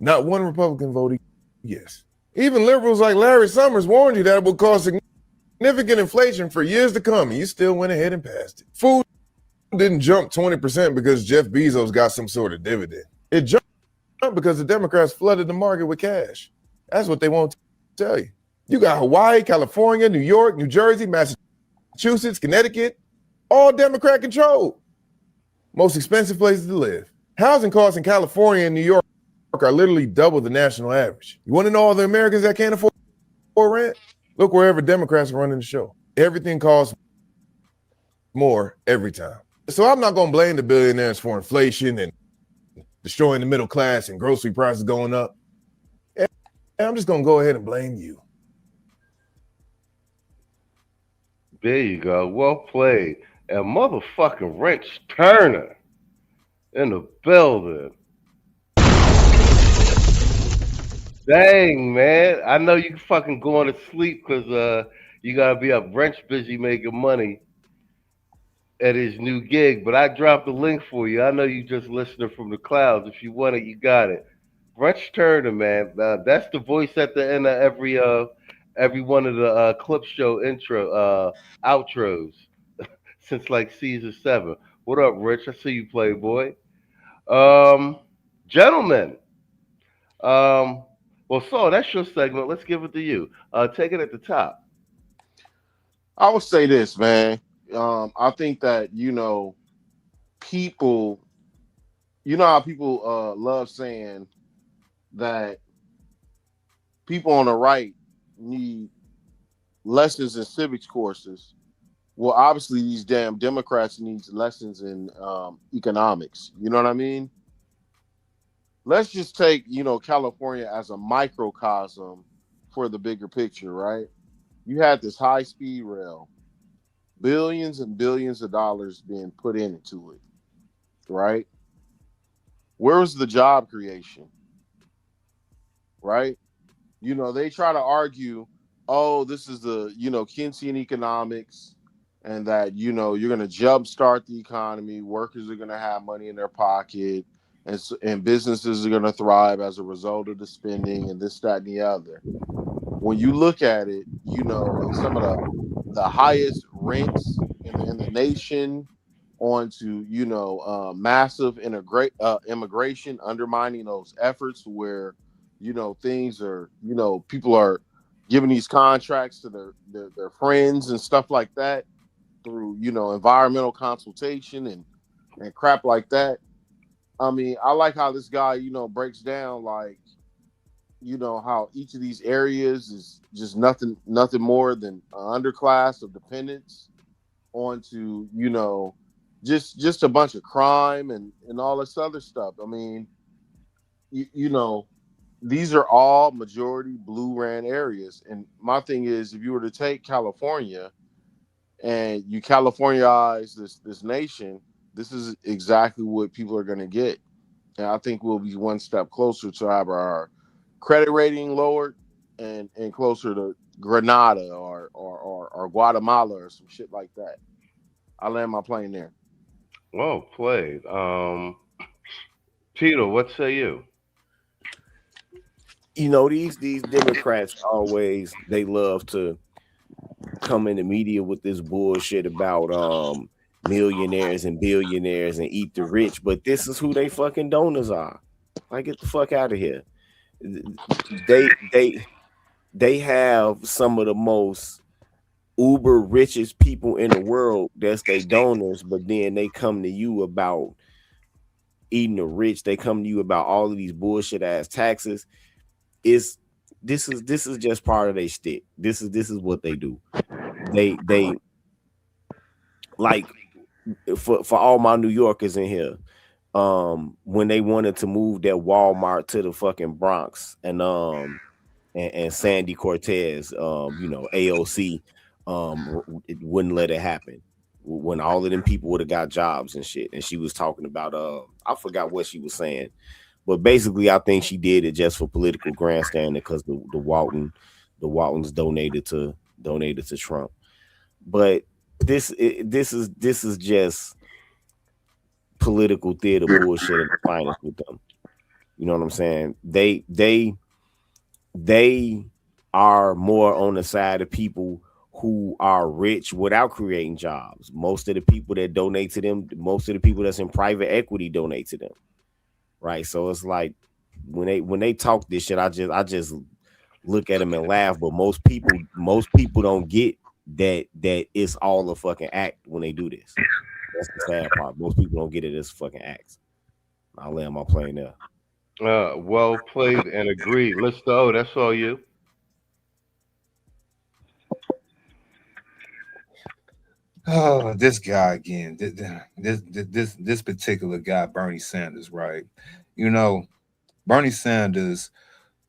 Not one Republican voted yes. Even liberals like Larry Summers warned you that it would cause significant inflation for years to come, and you still went ahead and passed it. Food didn't jump 20% because Jeff Bezos got some sort of dividend. It jumped because the Democrats flooded the market with cash. That's what they won't tell you. You got Hawaii, California, New York, New Jersey, Massachusetts, Connecticut, all Democrat controlled. Most expensive places to live. Housing costs in California and New York are literally double the national average. You want to know all the Americans that can't afford rent? Look wherever Democrats are running the show. Everything costs more every time. So I'm not going to blame the billionaires for inflation and destroying the middle class and grocery prices going up. I'm just going to go ahead and blame you. There you go. Well played. And motherfucking Wrench Turner in the building. Dang, man. I know you fucking going to sleep because you got to be up Wrench busy making money at his new gig. But I dropped the link for you. I know you just listening from the clouds. If you want it, you got it. Wrench Turner, man. That's the voice at the end of every one of the clip show outros since like season 7. What up, Rich? I see you, Playboy. Gentlemen. Well, Saul, that's your segment. Let's give it to you. Take it at the top. I would say this, man. I think that, people, how people love saying that people on the right need lessons in civics courses. Well, obviously these damn Democrats need lessons in economics. You know what I mean? Let's just take, California as a microcosm for the bigger picture, right? You had this high-speed rail, billions and billions of dollars being put into it, right? Where was the job creation, right? They try to argue, oh, this is the, Keynesian economics. and that you're going to jumpstart the economy. Workers are going to have money in their pocket, and businesses are going to thrive as a result of the spending and this, that, and the other. When you look at it, and some of the highest rents in the nation, onto massive immigration, undermining those efforts where things are people are giving these contracts to their friends and stuff like that through environmental consultation and crap like that. I mean, I like how this guy breaks down like how each of these areas is just nothing more than an underclass of dependents onto just a bunch of crime and all this other stuff. I mean, these are all majority blue ran areas. And my thing is, if you were to take California and you Californiaize this nation, this is exactly what people are going to get. And I think we'll be one step closer to have our credit rating lowered and closer to Grenada or Guatemala or some shit like that. I land my plane there. Well played. Tito, what say you? These Democrats always, they love to come in the media with this bullshit about millionaires and billionaires and eat the rich, but this is who they fucking donors are. Like, get the fuck out of here. They have some of the most uber richest people in the world that's their donors, but then they come to you about eating the rich. They come to you about all of these bullshit ass taxes. This is just part of their shtick. This is what they do. They like for all my New Yorkers in here, when they wanted to move their Walmart to the fucking Bronx and Sandy Cortez, AOC, it wouldn't let it happen when all of them people would have got jobs and shit. And she was talking about I forgot what she was saying, but basically I think she did it just for political grandstanding because the Waltons donated to Trump. But this is just political theater bullshit at the finest with them. You know what I'm saying? They are more on the side of people who are rich without creating jobs. Most of the people that donate to them, most of the people that's in private equity donate to them. Right. So it's like when they talk this shit, I just look at them and laugh. But most people don't get that it's all a fucking act when they do this. That's the sad part. Most people don't get it as fucking acts. I'll land my plane there. Well played and agreed. Mr. O, that's all you. Oh, this guy again. This particular guy, Bernie Sanders, right? Bernie Sanders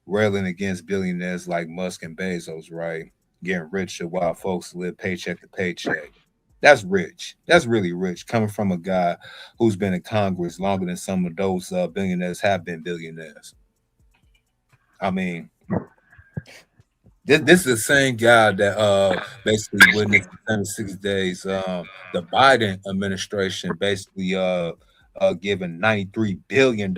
railing against billionaires like Musk and Bezos, right? Getting richer while folks live paycheck to paycheck. That's rich. That's really rich, coming from a guy who's been in Congress longer than some of those billionaires have been billionaires. I mean, this is the same guy that basically witnessed 76 days. The Biden administration basically given $93 billion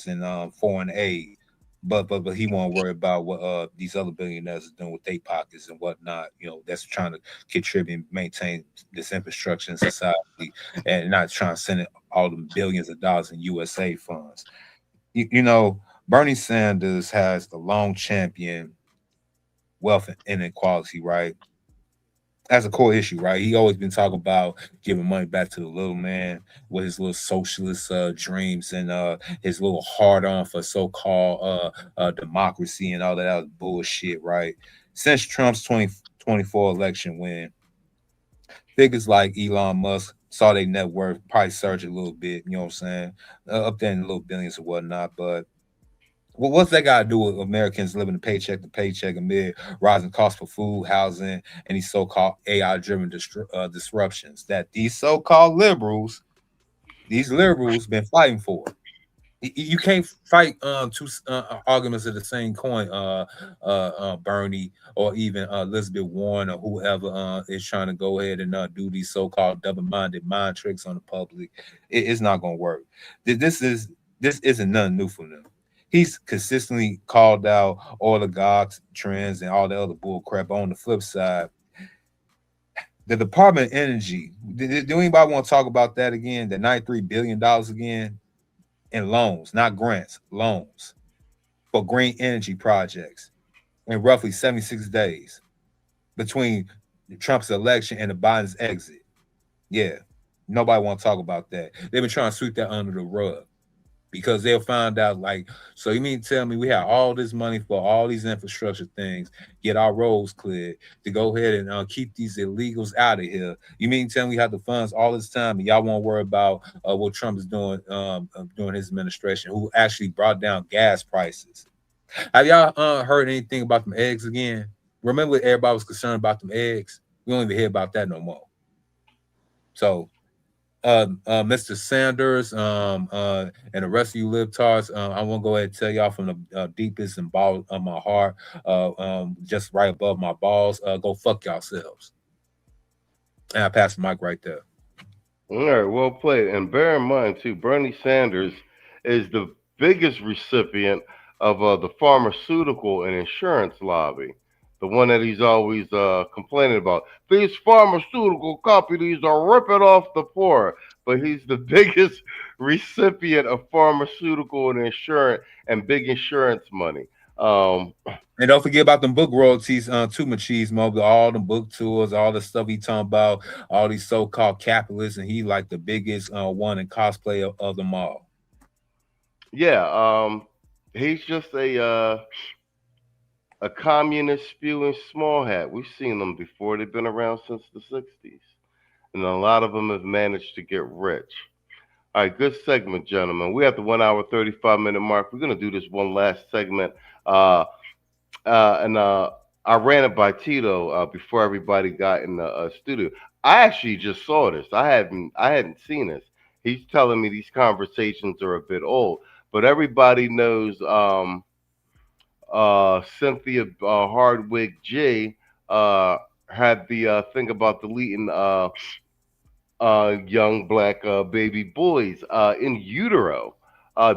in foreign aid. But he won't worry about what these other billionaires are doing with their pockets and whatnot. That's trying to contribute and maintain this infrastructure in society and not trying to send all the billions of dollars in USA funds. Bernie Sanders has the long champion wealth inequality, right? That's a core issue, right? He always been talking about giving money back to the little man with his little socialist dreams and his little hard on for so-called democracy and all that other bullshit, right? Since Trump's 2024 election win, figures like Elon Musk saw their net worth probably surge a little bit, you know what I'm saying? Up there in the little billions and whatnot, but what's that got to do with Americans living paycheck to paycheck amid rising costs for food, housing, and these so-called AI-driven disruptions that these so-called liberals been fighting for? You can't fight two arguments of the same coin, Bernie or even Elizabeth Warren or whoever is trying to go ahead and do these so-called double-minded mind tricks on the public. It's not going to work. This isn't nothing new for them. He's consistently called out oligarchs, trends, and all the other bull crap. On the flip side, the Department of Energy, do anybody want to talk about that again? The $93 billion again? In loans, not grants, loans for green energy projects in roughly 76 days between Trump's election and the Biden's exit. Yeah, nobody want to talk about that. They've been trying to sweep that under the rug because they'll find out, like, so you mean to tell me we have all this money for all these infrastructure things, get our roads cleared, to go ahead and keep these illegals out of here? You mean to tell me we have the funds all this time and y'all won't worry about what Trump is doing during his administration, who actually brought down gas prices? Have y'all heard anything about them eggs again? Remember everybody was concerned about them eggs? We don't even hear about that no more. So Mr. Sanders and the rest of you libtards, I want to go ahead and tell y'all from the deepest and ball of my heart, just right above my balls, go fuck yourselves. And I pass the mic right there. All right, well played. And bear in mind, too, Bernie Sanders is the biggest recipient of the pharmaceutical and insurance lobby. The one that he's always complaining about. These pharmaceutical companies are ripping off the poor. But he's the biggest recipient of pharmaceutical and insurance and big insurance money. And don't forget about them book royalties to Machismo, all the book tours, all the stuff he talking about, all these so-called capitalists, and he like the biggest one in cosplay of them all. Yeah, he's just a communist spewing small hat. We've seen them before. They've been around since the 60s. And a lot of them have managed to get rich. All right, good segment, gentlemen. We're at the 1 hour, 35-minute mark. We're going to do this one last segment. I ran it by Tito before everybody got in the studio. I actually just saw this. I hadn't seen this. He's telling me these conversations are a bit old. But everybody knows Cynthia Hardwick J had the thing about deleting young black baby boys in utero.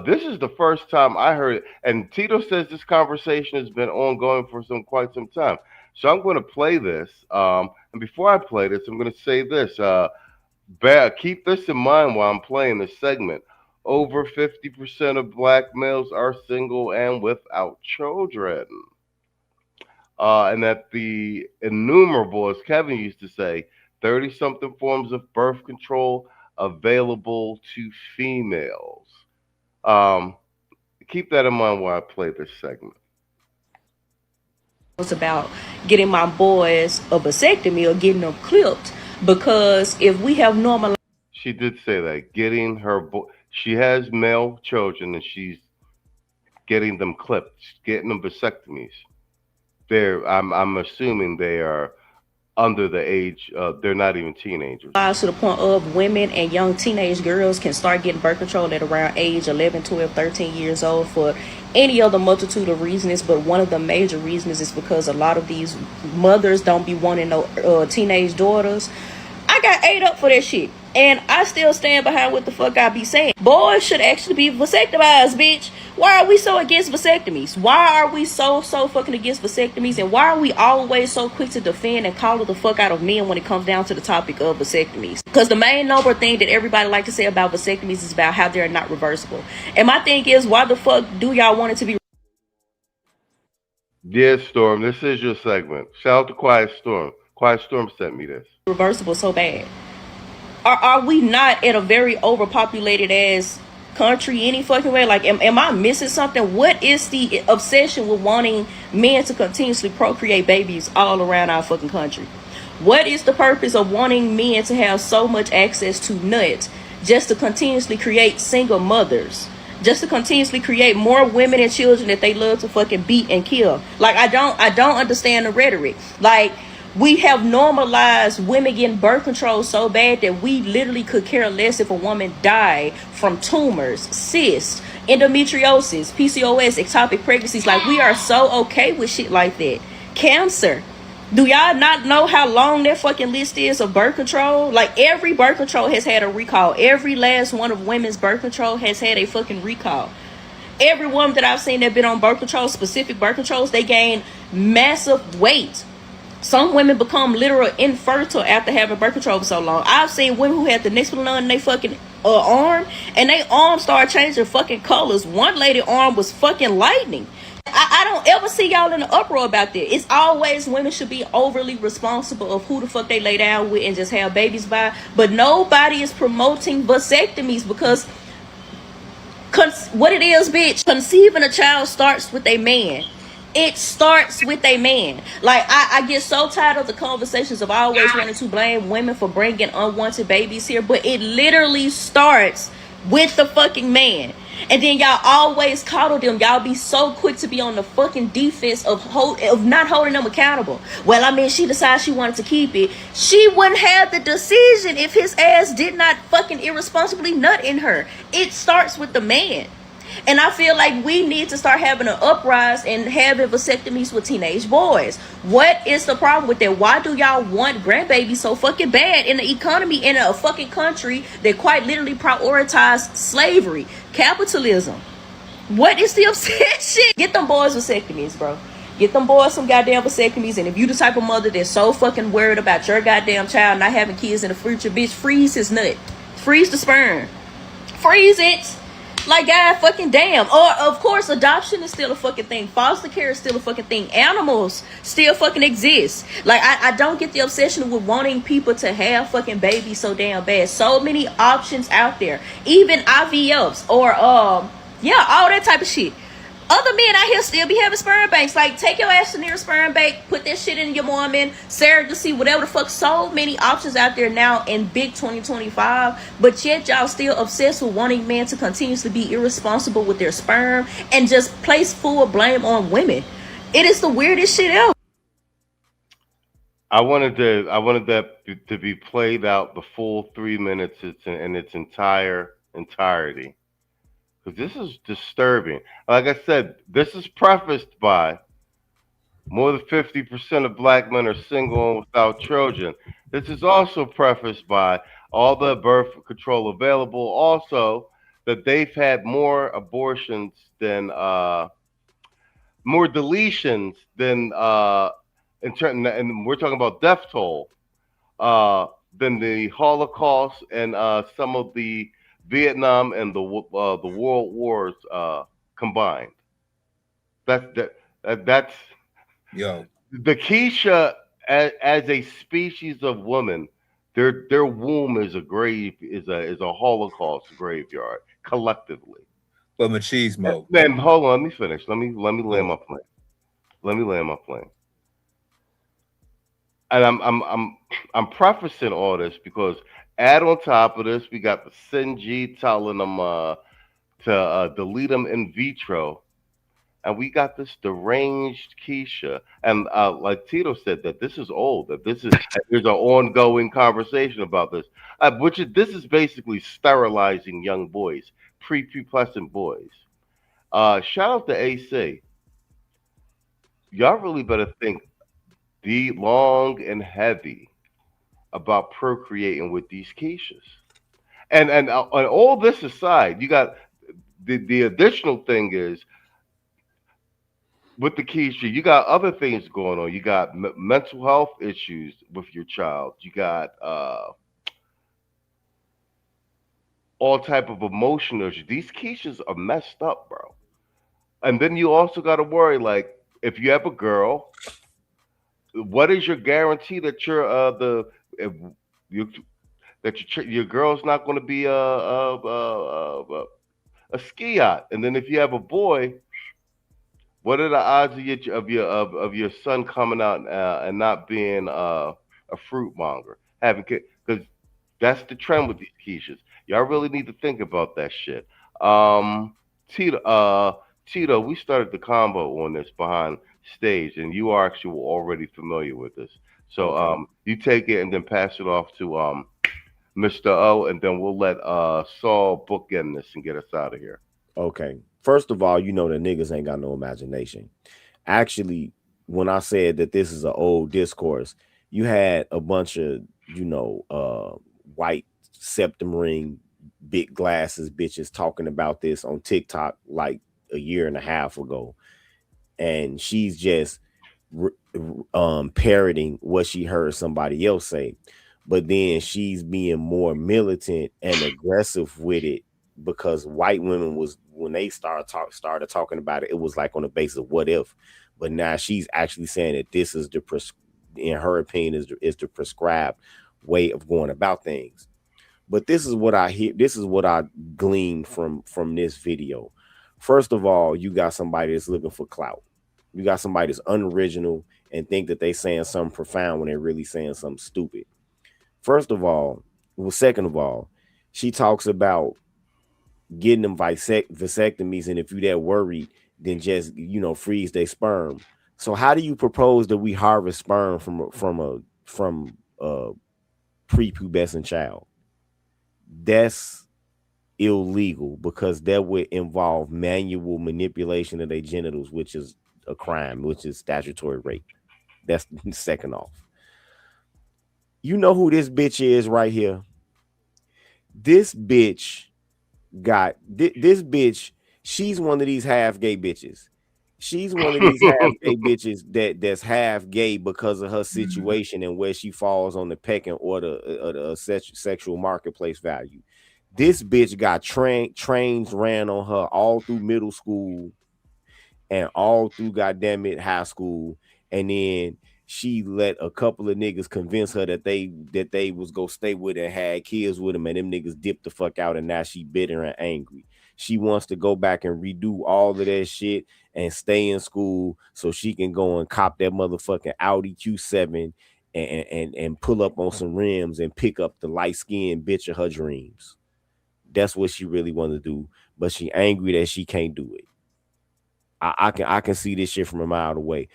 This is the first time I heard it, and Tito says this conversation has been ongoing for quite some time. So I'm going to play this, and before I play this, I'm going to say this. Keep this in mind while I'm playing this segment. Over 50% of black males are single and without children. And that the innumerable, as Kevin used to say, 30-something forms of birth control available to females. Keep that in mind while I play this segment. It's about getting my boys a vasectomy or getting them clipped, because if we have normalized. She did say that, getting her she has male children and she's getting them clipped, getting them vasectomies. I'm assuming they are under the age, they're not even teenagers. To the point of women and young teenage girls can start getting birth control at around age 11, 12, 13 years old for any other multitude of reasons. But one of the major reasons is because a lot of these mothers don't be wanting no teenage daughters. I got ate up for that shit. And I still stand behind what the fuck I be saying. Boys should actually be vasectomized, bitch. Why are we so against vasectomies? Why are we so fucking against vasectomies? And why are we always so quick to defend and call the fuck out of men when it comes down to the topic of vasectomies? Because the main noble thing that everybody like to say about vasectomies is about how they're not reversible. And my thing is, why the fuck do y'all want it to be? Yeah, Storm, this is your segment. Shout out to Quiet Storm. Quiet Storm sent me this. Reversible so bad. Are we not at a very overpopulated ass country any fucking way? Like, am I missing something? What is the obsession with wanting men to continuously procreate babies all around our fucking country? What is the purpose of wanting men to have so much access to nuts just to continuously create single mothers? Just to continuously create more women and children that they love to fucking beat and kill? Like, I don't understand the rhetoric. Like, We have normalized women getting birth control so bad that we literally could care less if a woman died from tumors, cysts, endometriosis, PCOS, ectopic pregnancies. Like, we are so okay with shit like that. Cancer. Do y'all not know how long that fucking list is of birth control? Like, every birth control has had a recall. Every last one of women's birth control has had a fucking recall. Every woman that I've seen that been on birth control, specific birth controls, they gain massive weight. Some women become literal infertile after having birth control for so long. I've seen women who had the Nexplanon in their fucking arm, and their arm started changing fucking colors. One lady arm was fucking lightning. I don't ever see y'all in an uproar about that. It's always women should be overly responsible of who the fuck they lay down with and just have babies by. But nobody is promoting vasectomies because what it is, bitch, conceiving a child starts with a man. It starts with a man. Like, I get so tired of the conversations of always wanting to blame women for bringing unwanted babies here, but it literally starts with the fucking man. And then y'all always coddle them. Y'all be so quick to be on the fucking defense of not holding them accountable. Well, I mean, she decided she wanted to keep it. She wouldn't have the decision if his ass did not fucking irresponsibly nut in her. It starts with the man. And I feel like we need to start having an uprise and having vasectomies with teenage boys. What is the problem with that? Why do y'all want grandbabies so fucking bad in the economy in a fucking country that quite literally prioritized slavery, capitalism? What is the obsession? Get them boys vasectomies, bro. Get them boys some goddamn vasectomies. And if you the type of mother that's so fucking worried about your goddamn child not having kids in the future, bitch, freeze his nut. Freeze the sperm. Freeze it. Like, god fucking damn. Or, of course, adoption is still a fucking thing. Foster care is still a fucking thing. Animals still fucking exist. Like, I don't get the obsession with wanting people to have fucking babies so damn bad. So many options out there. Even IVFs or, yeah, all that type of shit. Other men out here still be having sperm banks. Like, take your ass to near a sperm bank, put that shit in your woman, surrogacy, whatever the fuck. So many options out there now in big 2025. But yet y'all still obsessed with wanting men to continuously be irresponsible with their sperm and just place full blame on women. It is the weirdest shit ever. I wanted that to be played out the full 3 minutes in its entirety. Because this is disturbing. Like I said, this is prefaced by more than 50% of black men are single and without children. This is also prefaced by all the birth control available. Also, that they've had more abortions than more deletions than and we're talking about death toll than the Holocaust and some of the Vietnam and the World Wars combined. That's yo. The Keisha as a species of woman, their womb is a Holocaust graveyard collectively. But machismo. Then hold on, let me finish. Let me land my plane. Let me land my plane. And I'm prefacing all this because add on top of this, we got the Sinji telling them to delete them in vitro, and we got this deranged Keisha. And like Tito said, that this is old. That there's an ongoing conversation about this, this is basically sterilizing young boys, prepubescent boys. Shout out to AC. Y'all really better think long and heavy about procreating with these Keishas. And all this aside, you got the additional thing is with the Keisha, you got other things going on. You got mental health issues with your child. You got all type of emotional issues. These Keishas are messed up, bro. And then you also got to worry, like, if you have a girl, what is your guarantee that your girl's not going to be a ski yacht? And then if you have a boy, what are the odds of your son coming out and not being a fruit monger, having kids? Because that's the trend with these Keishas. Y'all really need to think about that shit. Tito, we started the combo on this behind stage, and you actually were already familiar with this. So you take it and then pass it off to Mr. O, and then we'll let Saul bookend this and get us out of here. Okay. First of all, you know the niggas ain't got no imagination. Actually, when I said that this is an old discourse, you had a bunch of, white septum ring, big glasses bitches talking about this on TikTok like a year and a half ago. And she's just parroting what she heard somebody else say. But then she's being more militant and aggressive with it because white women was, when they started talking about it, it was like on the basis of what if. But now she's actually saying that this is in her opinion, is the prescribed way of going about things. But this is what I hear. This is what I gleaned from this video. First of all, you got somebody that's looking for clout. You got somebody that's unoriginal and think that they saying something profound when they're really saying something stupid. Second of all, she talks about getting them vasectomies, and if you that worried, then just freeze their sperm. So how do you propose that we harvest sperm from a prepubescent child? That's illegal because that would involve manual manipulation of their genitals, which is a crime, which is statutory rape. That's second off. You know who this bitch is right here? This bitch got this bitch. She's one of these half gay bitches. She's one of these half gay bitches that's half gay because of her situation and where she falls on the pecking order of the sexual marketplace value. This bitch got trains ran on her all through middle school and all through goddamn high school, and then she let a couple of niggas convince her that they was gonna stay with her and had kids with them, and them niggas dipped the fuck out, and now she bitter and angry. She wants to go back and redo all of that shit and stay in school so she can go and cop that motherfucking Audi Q7 and pull up on some rims and pick up the light-skinned bitch of her dreams. That's what she really wants to do, but she angry that she can't do it. I can see this shit from a mile away.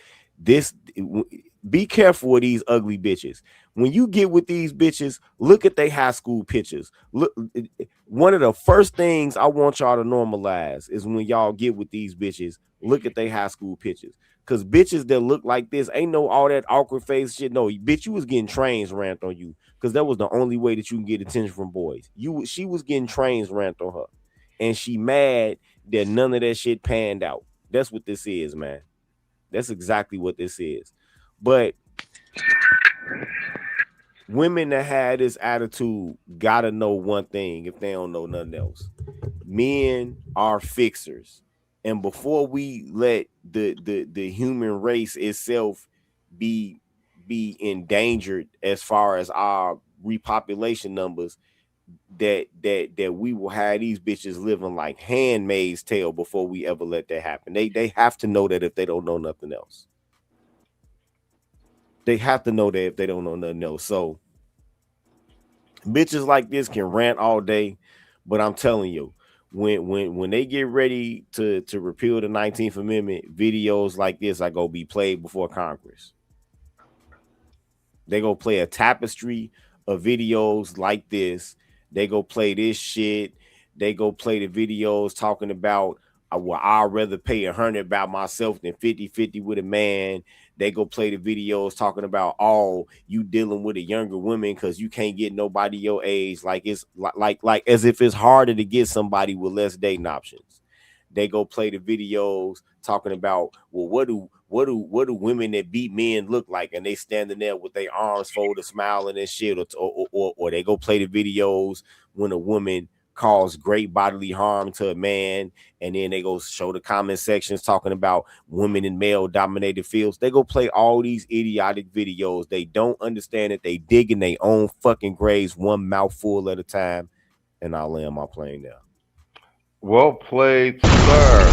Be careful with these ugly bitches. When you get with these bitches, look at their high school pictures. Look, one of the first things I want y'all to normalize is when y'all get with these bitches, look at their high school pictures. Because bitches that look like this ain't no all that awkward face shit. No, bitch, you was getting trains rant on you because that was the only way that you can get attention from boys. She was getting trains rant on her, and she mad that none of that shit panned out. That's what this is, man. That's exactly what this is. But women that had this attitude gotta know one thing if they don't know nothing else. Men are fixers. And before we let the human race itself be endangered as far as our repopulation numbers, that we will have these bitches living like Handmaid's Tale before we ever let that happen. They have to know that if they don't know nothing else. They have to know that if they don't know nothing else. So bitches like this can rant all day, but I'm telling you, when they get ready to repeal the 19th Amendment, videos like this are gonna be played before Congress. They gonna play a tapestry of videos like this. They go play this shit. They go play the videos talking about, well, I'd rather pay 100 about myself than 50-50 with a man. They go play the videos talking about, oh, you dealing with a younger woman because you can't get nobody your age. Like it's like as if it's harder to get somebody with less dating options. They go play the videos talking about, well, what do women that beat men look like? And they standing there with their arms folded, smiling and shit. Or they go play the videos when a woman cause great bodily harm to a man, and then they go show the comment sections talking about women in male dominated fields. They go play all these idiotic videos. They don't understand that they dig in their own fucking graves one mouthful at a time. And I'll land my plane there. Well played, sir.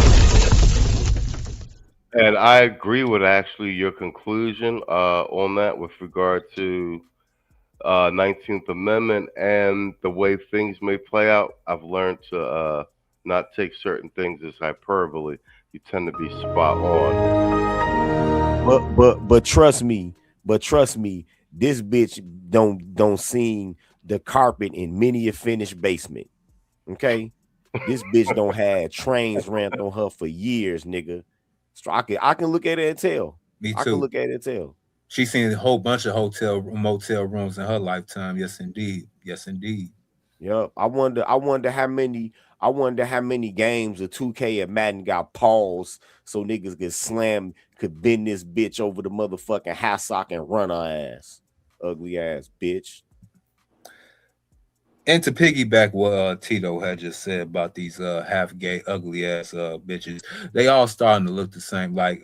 And I agree with actually your conclusion on that with regard to 19th Amendment and the way things may play out. I've learned to not take certain things as hyperbole. You tend to be spot on. But trust me, But trust me, this bitch don't seen the carpet in many a finished basement. Okay, this bitch don't have trains ran on her for years, nigga. So I can look at it and tell. Me I can too. look at it and tell. She's seen a whole bunch of motel rooms in her lifetime. Yes, indeed. Yes, indeed. Yep. I wonder how many games of 2K and Madden got paused so niggas could bend this bitch over the motherfucking hassock and run her ass. Ugly ass bitch. And to piggyback what Tito had just said about these half gay, ugly ass bitches, they all starting to look the same. Like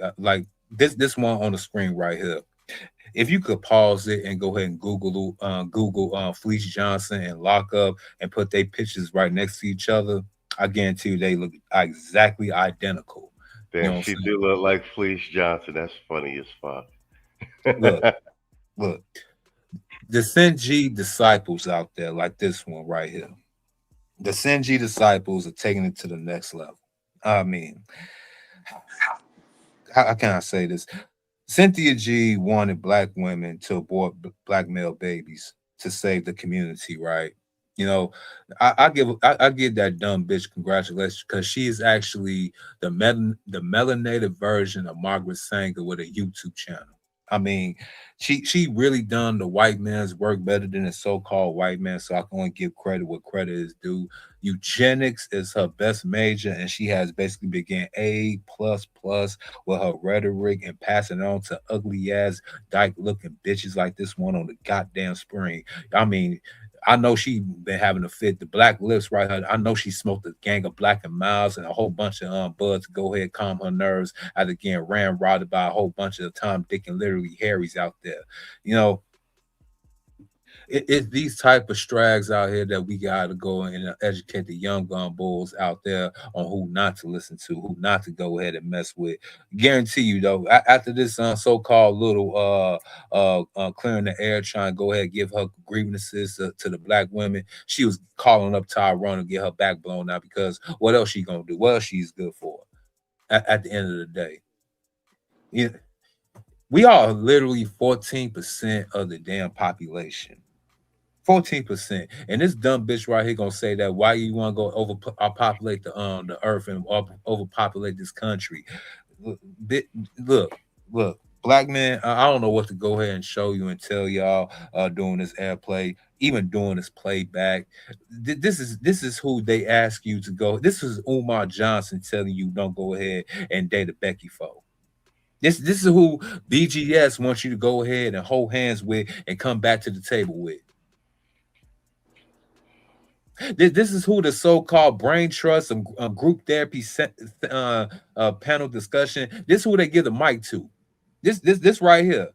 this one on the screen right here. If you could pause it and go ahead and Google Fleece Johnson and Lock Up and put their pictures right next to each other, I guarantee you they look exactly identical. Damn, You know what she I'm do look like Fleece Johnson. That's funny as fuck. Look, the Senji disciples out there, like this one right here. The Senji disciples are taking it to the next level. I mean, how can I say this? Cynthia G wanted black women to abort black male babies to save the community, right? You know, I give that dumb bitch congratulations because she is actually the melanated version of Margaret Sanger with a YouTube channel. I mean, she really done the white man's work better than the so-called white man. So I can only give credit what credit is due. Eugenics is her best major, and she has basically began A++ with her rhetoric and passing it on to ugly ass dyke looking bitches like this one on the goddamn screen. I mean, I know she been having a fit. The black lips right here. I know she smoked a gang of Black and Miles and a whole bunch of buds to go ahead calm her nerves after getting ramrodded by a whole bunch of Tom, Dick, and literally Harrys out there. You know, it's these type of strags out here that we got to go and educate the young gun bulls out there on who not to listen to, who not to go ahead and mess with. Guarantee you though, after this so-called little clearing the air, trying to go ahead and give her grievances to the black women, she was calling up Tyrone to get her back blown out because what else she gonna do? What else she's good for? At the end of the day, yeah, we are literally 14% of the damn population. 14%, and this dumb bitch right here gonna say that why you want to go overpopulate the earth and overpopulate this country. Look, black man, I don't know what to go ahead and show you and tell y'all doing this airplay, even doing this playback. This is who they ask you to go. This is Umar Johnson telling you don't go ahead and date a Becky Foe. This is who BGS wants you to go ahead and hold hands with and come back to the table with. This is who the so-called brain trust and group therapy panel discussion. This is who they give the mic to. This right here.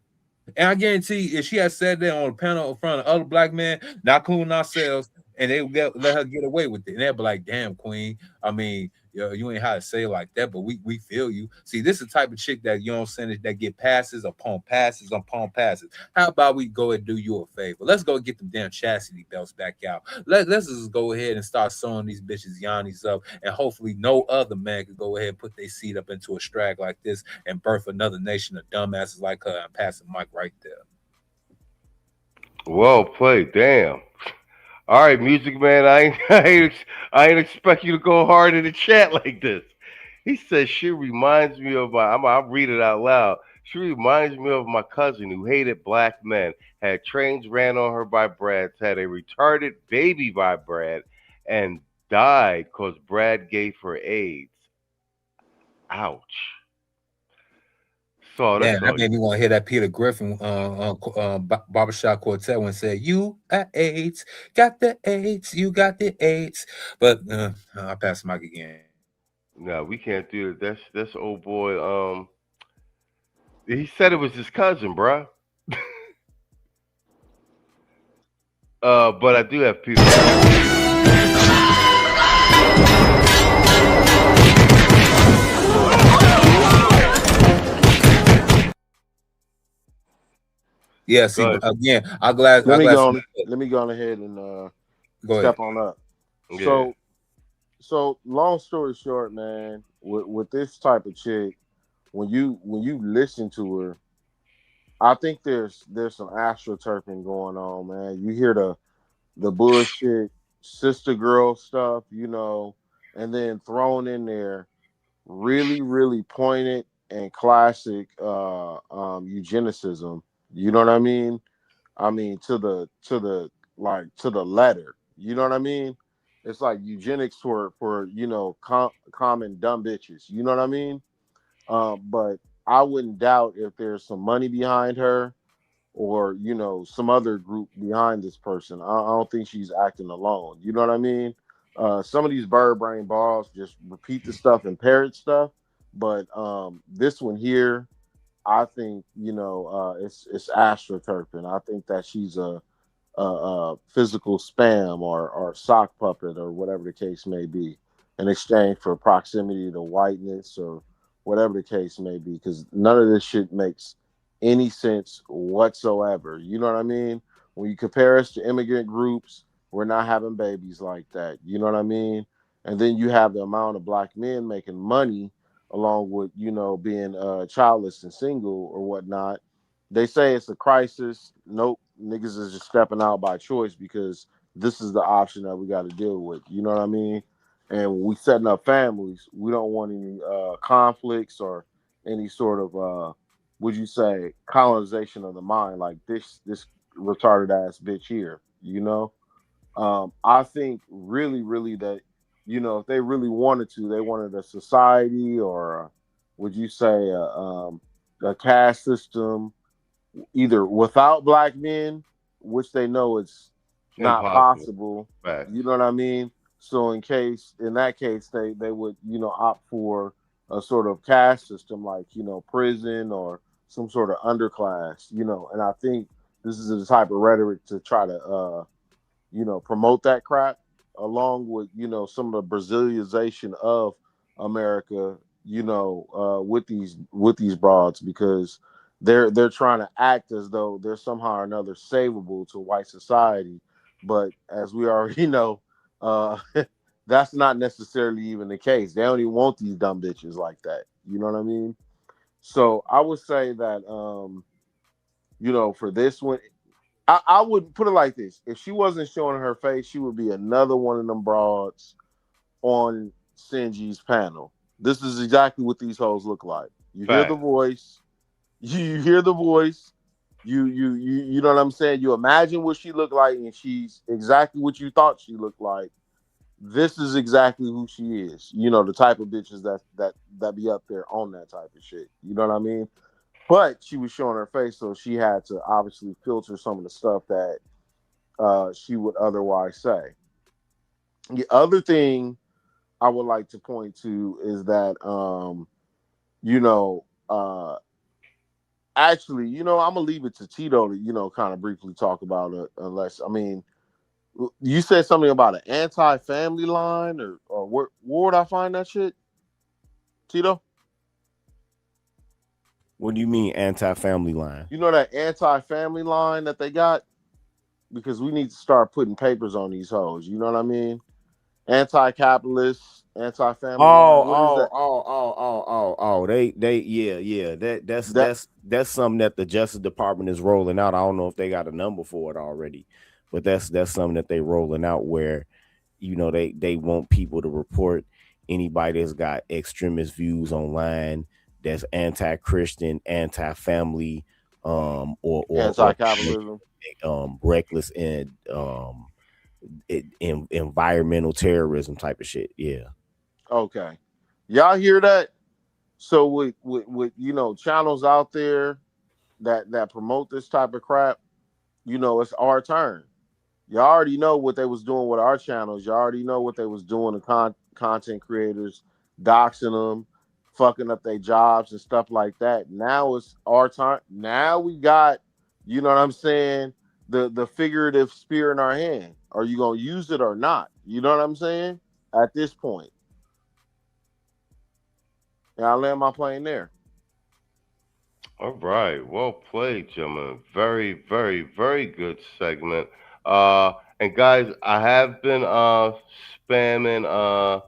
And I guarantee if she had said that on a panel in front of other black men, not including ourselves, and they would let her get away with it. And they'd be like, damn, queen. I mean, you ain't how to say it like that, but we feel you. See, this is the type of chick that, you know what I'm saying, that get passes upon passes upon passes. How about we go and do you a favor? Let's go get them damn chastity belts back out. Let's just go ahead and start sewing these bitches yannies up, and hopefully no other man can go ahead and put their seat up into a strag like this and birth another nation of dumbasses like her and pass the mic right there. Well played, damn. All right, Music Man, I ain't expect you to go hard in the chat like this. He says she reminds me of I'll read it out loud. She reminds me of my cousin who hated black men, had trains ran on her by Brad, had a retarded baby by Brad, and died because Brad gave her AIDS. Ouch. So Yeah, that made me want to hear that Peter Griffin barbershop quartet when it said, "You got AIDS, got the AIDS, you got the AIDS." But I'll pass the mic again. No, we can't do it. That's old boy. He said it was his cousin, bruh. But I do have Peter. Yeah, see, again, I'm glad. Let me go ahead and step on up. Yeah. So long story short, man, with this type of chick, when you listen to her, I think there's some astroturfing going on, man. You hear the bullshit sister girl stuff, and then thrown in there really, really pointed and classic eugenicism. You know what I mean? I mean to the to the letter. You know what I mean? It's like eugenics for common dumb bitches. You know what I mean? But I wouldn't doubt if there's some money behind her or some other group behind this person. I don't think she's acting alone. You know what I mean? Some of these bird brain balls just repeat the stuff and parrot stuff, but this one here, I think it's astroturfing. I think that she's a physical spam or sock puppet or whatever the case may be, in exchange for proximity to whiteness or whatever the case may be. Because none of this shit makes any sense whatsoever. You know what I mean? When you compare us to immigrant groups, we're not having babies like that. You know what I mean? And then you have the amount of black men making money along with being childless and single or whatnot. They say it's a crisis. Nope, niggas is just stepping out by choice because this is the option that we got to deal with. You know what I mean? And when we setting up families, we don't want any conflicts or any sort of would you say colonization of the mind like this retarded ass bitch here. I think really that if they really wanted to, they wanted a society or would you say a caste system either without black men, which they know it's not possible. Right. You know what I mean? So in that case, they would opt for a sort of caste system like prison or some sort of underclass. And I think this is the type of rhetoric to try to promote that crap, along with some of the Brazilianization of America, with these broads, because they're trying to act as though they're somehow or another savable to white society, but as we already know, that's not necessarily even the case. They don't even want these dumb bitches like that. You know what I mean? So I would say that for this one, I would put it like this: if she wasn't showing her face, she would be another one of them broads on Sinji's panel. This is exactly what these hoes look like. You hear the voice, you hear the voice, you know what I'm saying? You imagine what she looked like, and she's exactly what you thought she looked like. This is exactly who she is. The type of bitches that be up there on that type of shit. You know what I mean? But she was showing her face, so she had to obviously filter some of the stuff that she would otherwise say. The other thing I would like to point to is that, actually, I'm gonna leave it to Tito to, kind of briefly talk about it. Unless, you said something about an anti-family line, or where would I find that shit, Tito? What do you mean anti-family line? You know that anti-family line that they got? Because we need to start putting papers on these hoes. You know what I mean? Anti-capitalist, anti-family line. What is that? That's something that the Justice Department is rolling out. I don't know if they got a number for it already, but that's something that they rolling out where, they want people to report anybody that's got extremist views online, that's anti-Christian, anti-family, or anti-capitalism, reckless and environmental terrorism type of shit. Yeah. Okay. Y'all hear that? So with channels out there that promote this type of crap, it's our turn. You already know what they was doing with our channels. You already know what they was doing to content creators, doxing them, fucking up their jobs and stuff like that. Now it's our time. Now we got, you know what I'm saying, the figurative spear in our hand. Are you gonna use it or not? You know what I'm saying? At this point. And I land my plane there. All right. Well played, gentlemen. Very, very, very good segment. And guys, I have been spamming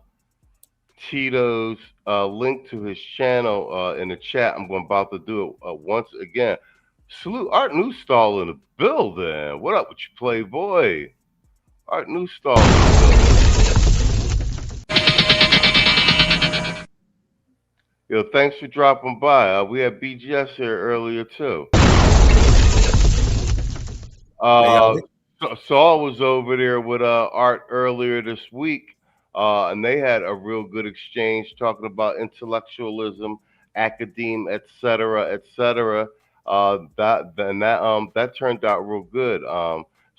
Tito's link to his channel in the chat. I'm about to do it once again. Salute Art Newstall in the building. What up with you, Playboy? Art Newstall in the building. Yo, thanks for dropping by. We had BGS here earlier too. Saul was over there with Art earlier this week, and they had a real good exchange talking about intellectualism, academe, etc., etc. That turned out real good.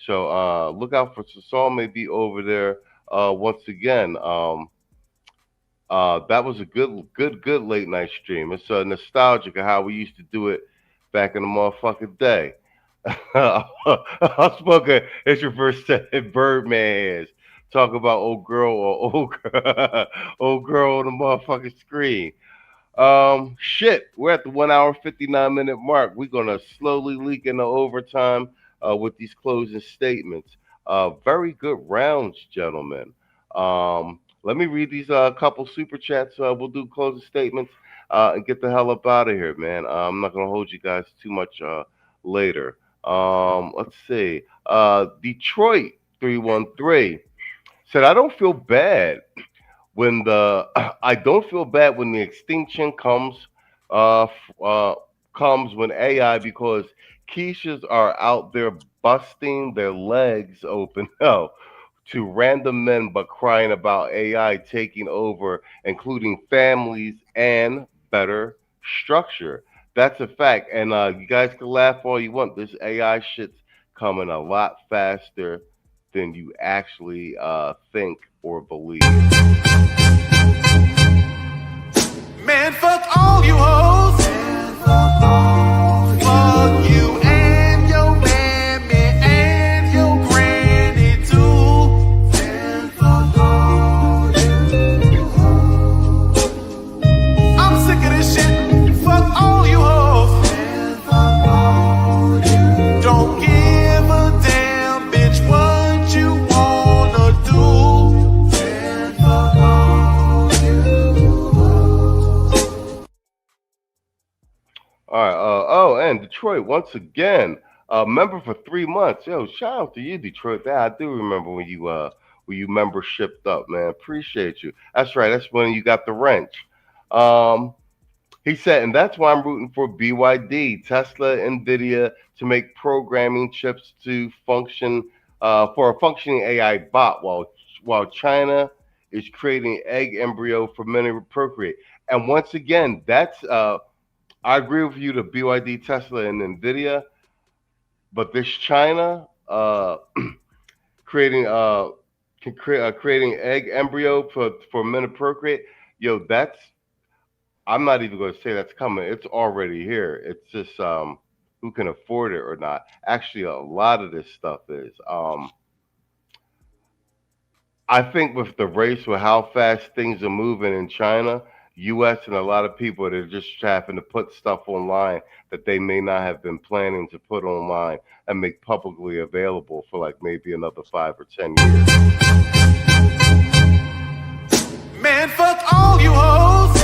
So look out for Saul may be over there once again. That was a good late night stream. It's nostalgic of how we used to do it back in the motherfucking day. Outspoken introvert said Birdman hands. Talk about old girl or old girl on the motherfucking screen. Shit, we're at the 1 hour 59-minute mark. We're gonna slowly leak into overtime with these closing statements. Very good rounds, gentlemen. Let me read these couple super chats. We'll do closing statements and get the hell up out of here, man. I'm not gonna hold you guys too much later. Let's see. Detroit 313 said, I don't feel bad when the extinction comes when AI, because Keishas are out there busting their legs open to random men, but crying about AI taking over, including families and better structure. That's a fact. And you guys can laugh all you want. This AI shit's coming a lot faster than you actually think or believe. Man, fuck all you hoes. Fuck you and your mammy and your granny too. I'm sick of this shit. Fuck all you hoes. Don't give a damn, bitch, what you wanna do. All right. And Detroit once again, member for 3 months. Yo, shout out to you, Detroit. I do remember when you membershiped up, man. Appreciate you. That's right. That's when you got the wrench. He said, and that's why I'm rooting for BYD, Tesla, NVIDIA to make programming chips to function for a functioning AI bot, while China is creating egg embryo for men to procreate. And once again, that's I agree with you to BYD, Tesla, and NVIDIA, but this China creating egg embryo for men to procreate, yo, that's, I'm not even going to say that's coming. It's already here. It's just who can afford it or not. Actually, a lot of this stuff is. I think with the race, with how fast things are moving in China, U.S. and a lot of people, they're just having to put stuff online that they may not have been planning to put online and make publicly available for like maybe another 5 or 10 years. Man, fuck all you hoes.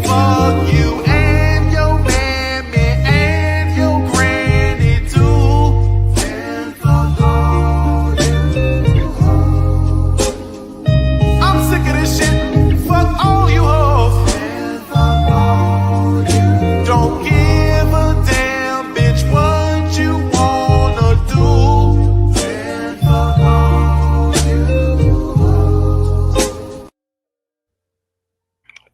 Fuck you and your mammy and your granny too. I'm sick of this shit. Fuck all you hoes. Don't give a damn, bitch, what you wanna do.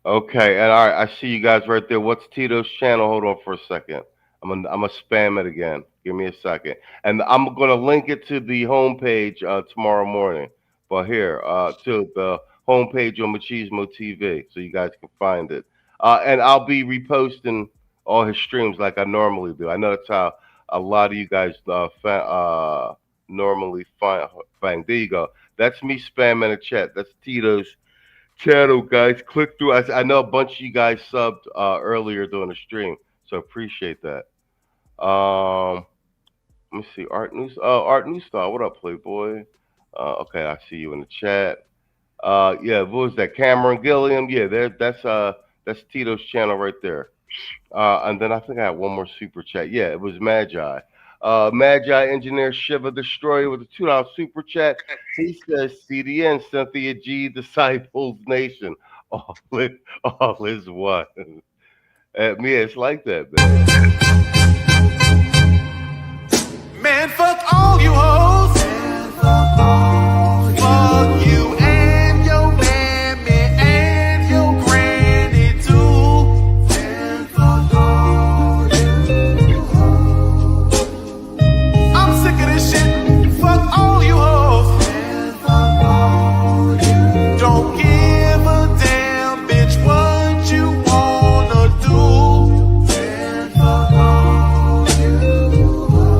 Okay, and all right, I see you guys right there. What's Tito's channel? Hold on for a second. I'm gonna spam it again. Give me a second, and I'm gonna link it to the homepage tomorrow morning. But here, to the homepage on MachismoTV, so you guys can find it. And I'll be reposting all his streams like I normally do. I know that's how a lot of you guys normally find. There you go. That's me spamming a chat. That's Tito's channel, guys. Click through. I know a bunch of you guys subbed earlier during the stream, so appreciate that. Let me see. Art Newstar. What up, Playboy? Okay, I see you in the chat. Yeah, what was that? Cameron Gilliam. Yeah, that's Tito's channel right there. And then I think I had one more super chat. Yeah, it was Magi. Magi Engineer Shiva Destroyer with a $2 super chat. He says, CDN, Cynthia G, Disciples Nation. All is one. Mia, it's like that, man. Man, fuck all you hoes. Fuck you and your mammy and your granny too. Man, fuck all you hoes. I'm sick of this shit. Fuck all you hoes. Man, fuck all you. Don't give a damn, bitch, what you wanna do. Man, fuck all you hoes.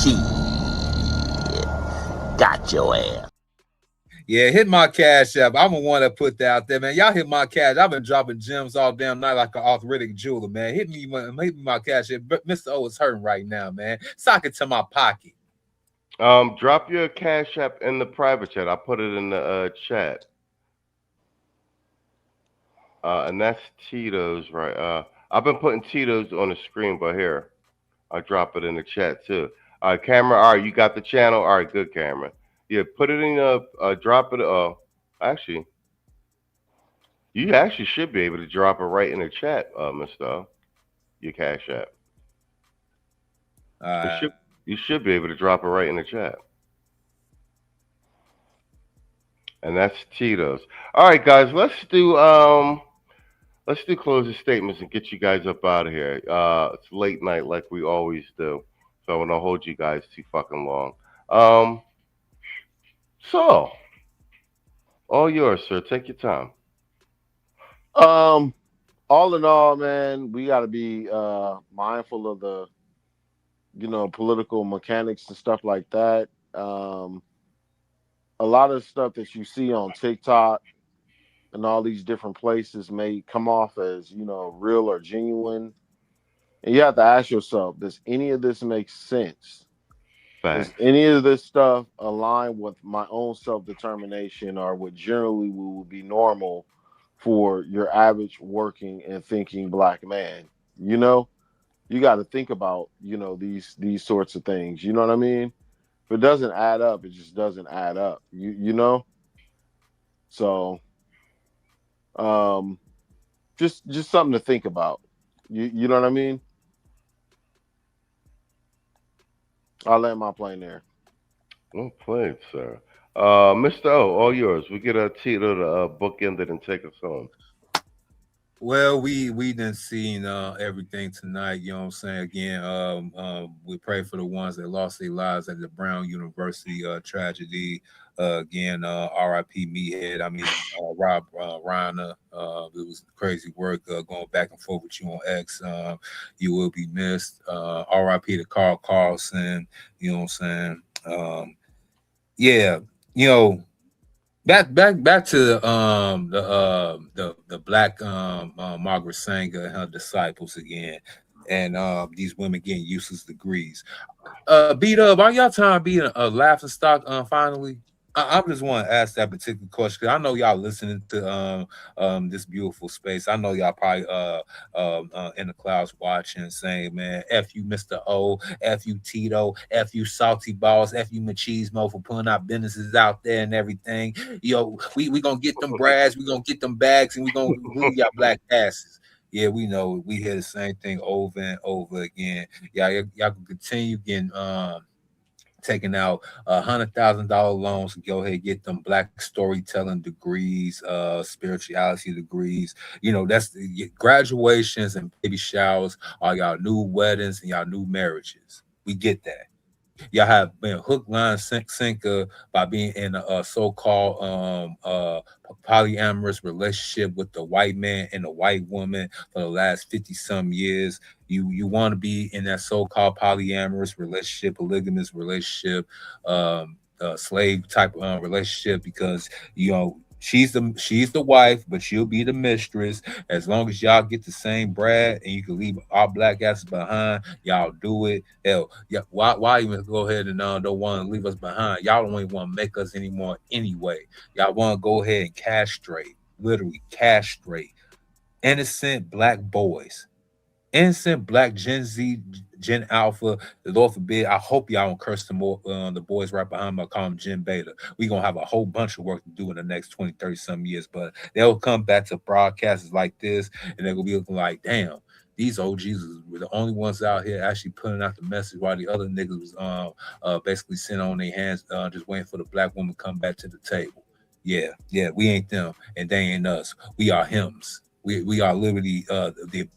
Shit. Got your ass. Yeah, hit my cash app. I'm the one that put that out there, man. Y'all hit my cash. I've been dropping gems all damn night like an arthritic jeweler, man. Hit me my cash app. Mr. O is hurting right now, man. Sock it to my pocket. Drop your cash app in the private chat. I put it in the chat. And that's Tito's, right? I've been putting Tito's on the screen, but here, I'll drop it in the chat too. All right, camera. All right, you got the channel. All right, good, camera. Yeah, put it in. Drop it. Actually, you actually should be able to drop it right in the chat, Mr. Your cash app. You should be able to drop it right in the chat. And that's Tito's. All right, guys, let's do closing statements and get you guys up out of here. It's late night like we always do, so I want to hold you guys too fucking long. So, all yours, sir. Take your time. All in all, man, we got to be mindful of the, political mechanics and stuff like that. A lot of stuff that you see on TikTok and all these different places may come off as, real or genuine. And you have to ask yourself, does any of this make sense? Does any of this stuff align with my own self-determination or what generally will be normal for your average working and thinking black man? You got to think about, these sorts of things. You know what I mean? If it doesn't add up, it just doesn't add up. You know? So just something to think about. You know what I mean? I'll land my plane there. Well played, sir. Mr. O, all yours. We get a Tito to bookend it and take us home. Well, we done seen everything tonight. You know what I'm saying? Again, we pray for the ones that lost their lives at the Brown University tragedy. Again, R.I.P. Meathead. I mean, Rob Reiner. It was crazy work going back and forth with you on X. You will be missed. R.I.P. to Carl Carlson. You know what I'm saying? Yeah, Back to the black Margaret Sanger and her disciples again, and these women getting useless degrees. Beat up, are y'all trying to be a laughing stock finally? I just want to ask that particular question because I know y'all listening to this beautiful space. I know y'all probably in the clouds watching, saying, "Man, F you, Mr. O, F you, Tito, F you, Salty Balls, F you, Machismo for putting our businesses out there and everything." We gonna get them brads, we gonna get them bags, and we gonna rule y'all black asses. Yeah, we know we hear the same thing over and over again. Y'all can continue getting taking out $100,000 loans to go ahead and get them black storytelling degrees, spirituality degrees. That's the graduations and baby showers are y'all new weddings and y'all new marriages. We get that. Y'all have been hook, line, sinker by being in a so-called polyamorous relationship with the white man and the white woman for the last 50-some years. You want to be in that so-called polyamorous relationship, polygamous relationship, slave type relationship because She's the wife, but she'll be the mistress. As long as y'all get the same bread and you can leave our black asses behind, y'all do it. Hell, yeah. Why even go ahead and don't want to leave us behind? Y'all don't even want to make us anymore anyway. Y'all want to go ahead and castrate, literally castrate innocent black boys. Innocent black Gen Z, Gen Alpha, the Lord forbid. I hope y'all don't curse the boys right behind me. I call them Gen Beta. We're going to have a whole bunch of work to do in the next 20, 30 some years, but they'll come back to broadcasts like this and they're going to be looking like, damn, these OGs were the only ones out here actually putting out the message while the other niggas was basically sitting on their hands, just waiting for the black woman to come back to the table. Yeah, we ain't them and they ain't us. We are hims. We are literally the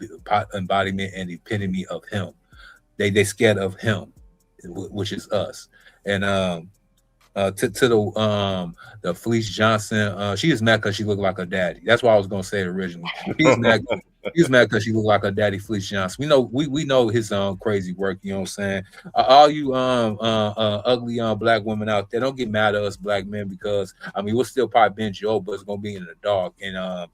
embodiment and the epitome of him. They scared of him, which is us. And to the Felice Johnson, she is mad because she looked like her daddy. That's what I was gonna say originally. She's mad because she looked like her daddy, Felice Johnson. We know his crazy work. You know what I'm saying? All you ugly black women out there, don't get mad at us black men, because I mean we'll still probably bend you over, but it's gonna be in the dark. And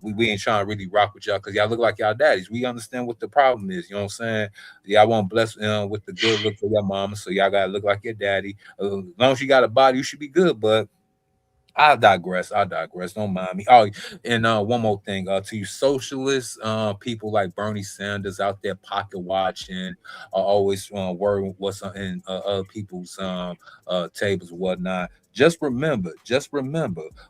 we ain't trying to really rock with y'all because y'all look like y'all daddies. We understand what the problem is. You know what I'm saying? Y'all want blessed with the good look for your mama, so y'all gotta look like your daddy. As long as you got a body, you should be good. But I digress. Don't mind me. Oh, and one more thing. To you socialist people like Bernie Sanders out there pocket watching, always worrying what's in other people's tables and whatnot. Just remember,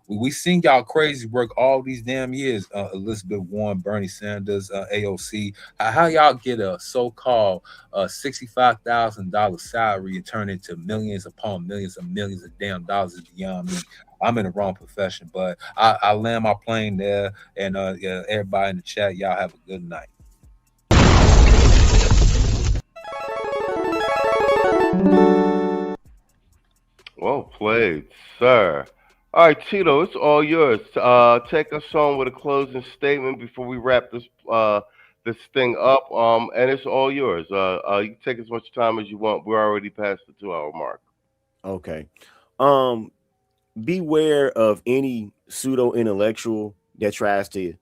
we seen y'all crazy work all these damn years. Elizabeth Warren, Bernie Sanders, AOC. How y'all get a so-called $65,000 salary and turn into millions upon millions of damn dollars is beyond me. I'm in the wrong profession, but I land my plane there. And everybody in the chat, y'all have a good night. Well played, sir. All right, Tito, it's all yours. Take us on with a closing statement before we wrap this thing up. And it's all yours. You can take as much time as you want. We're already past the 2-hour mark. Okay. Beware of any pseudo intellectual that tries to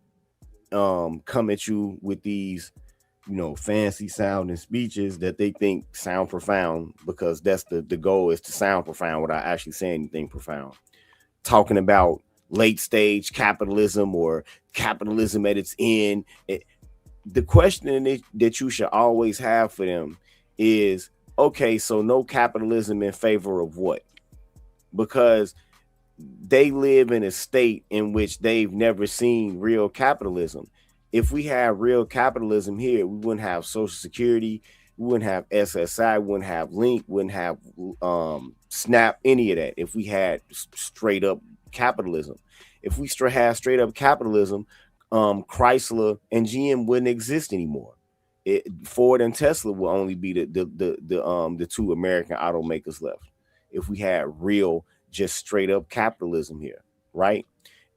come at you with these fancy sounding speeches that they think sound profound, because that's the goal, is to sound profound without actually saying anything profound. Talking about late stage capitalism or capitalism at its end. The question that you should always have for them is, okay, so no capitalism in favor of what? Because they live in a state in which they've never seen real capitalism. If we had real capitalism here, we wouldn't have Social Security, we wouldn't have SSI, we wouldn't have Link, wouldn't have SNAP, any of that. If we had straight up capitalism, if we had straight up capitalism, Chrysler and GM wouldn't exist anymore. Ford and Tesla will only be the two American automakers left. If we had real, just straight up capitalism here, right?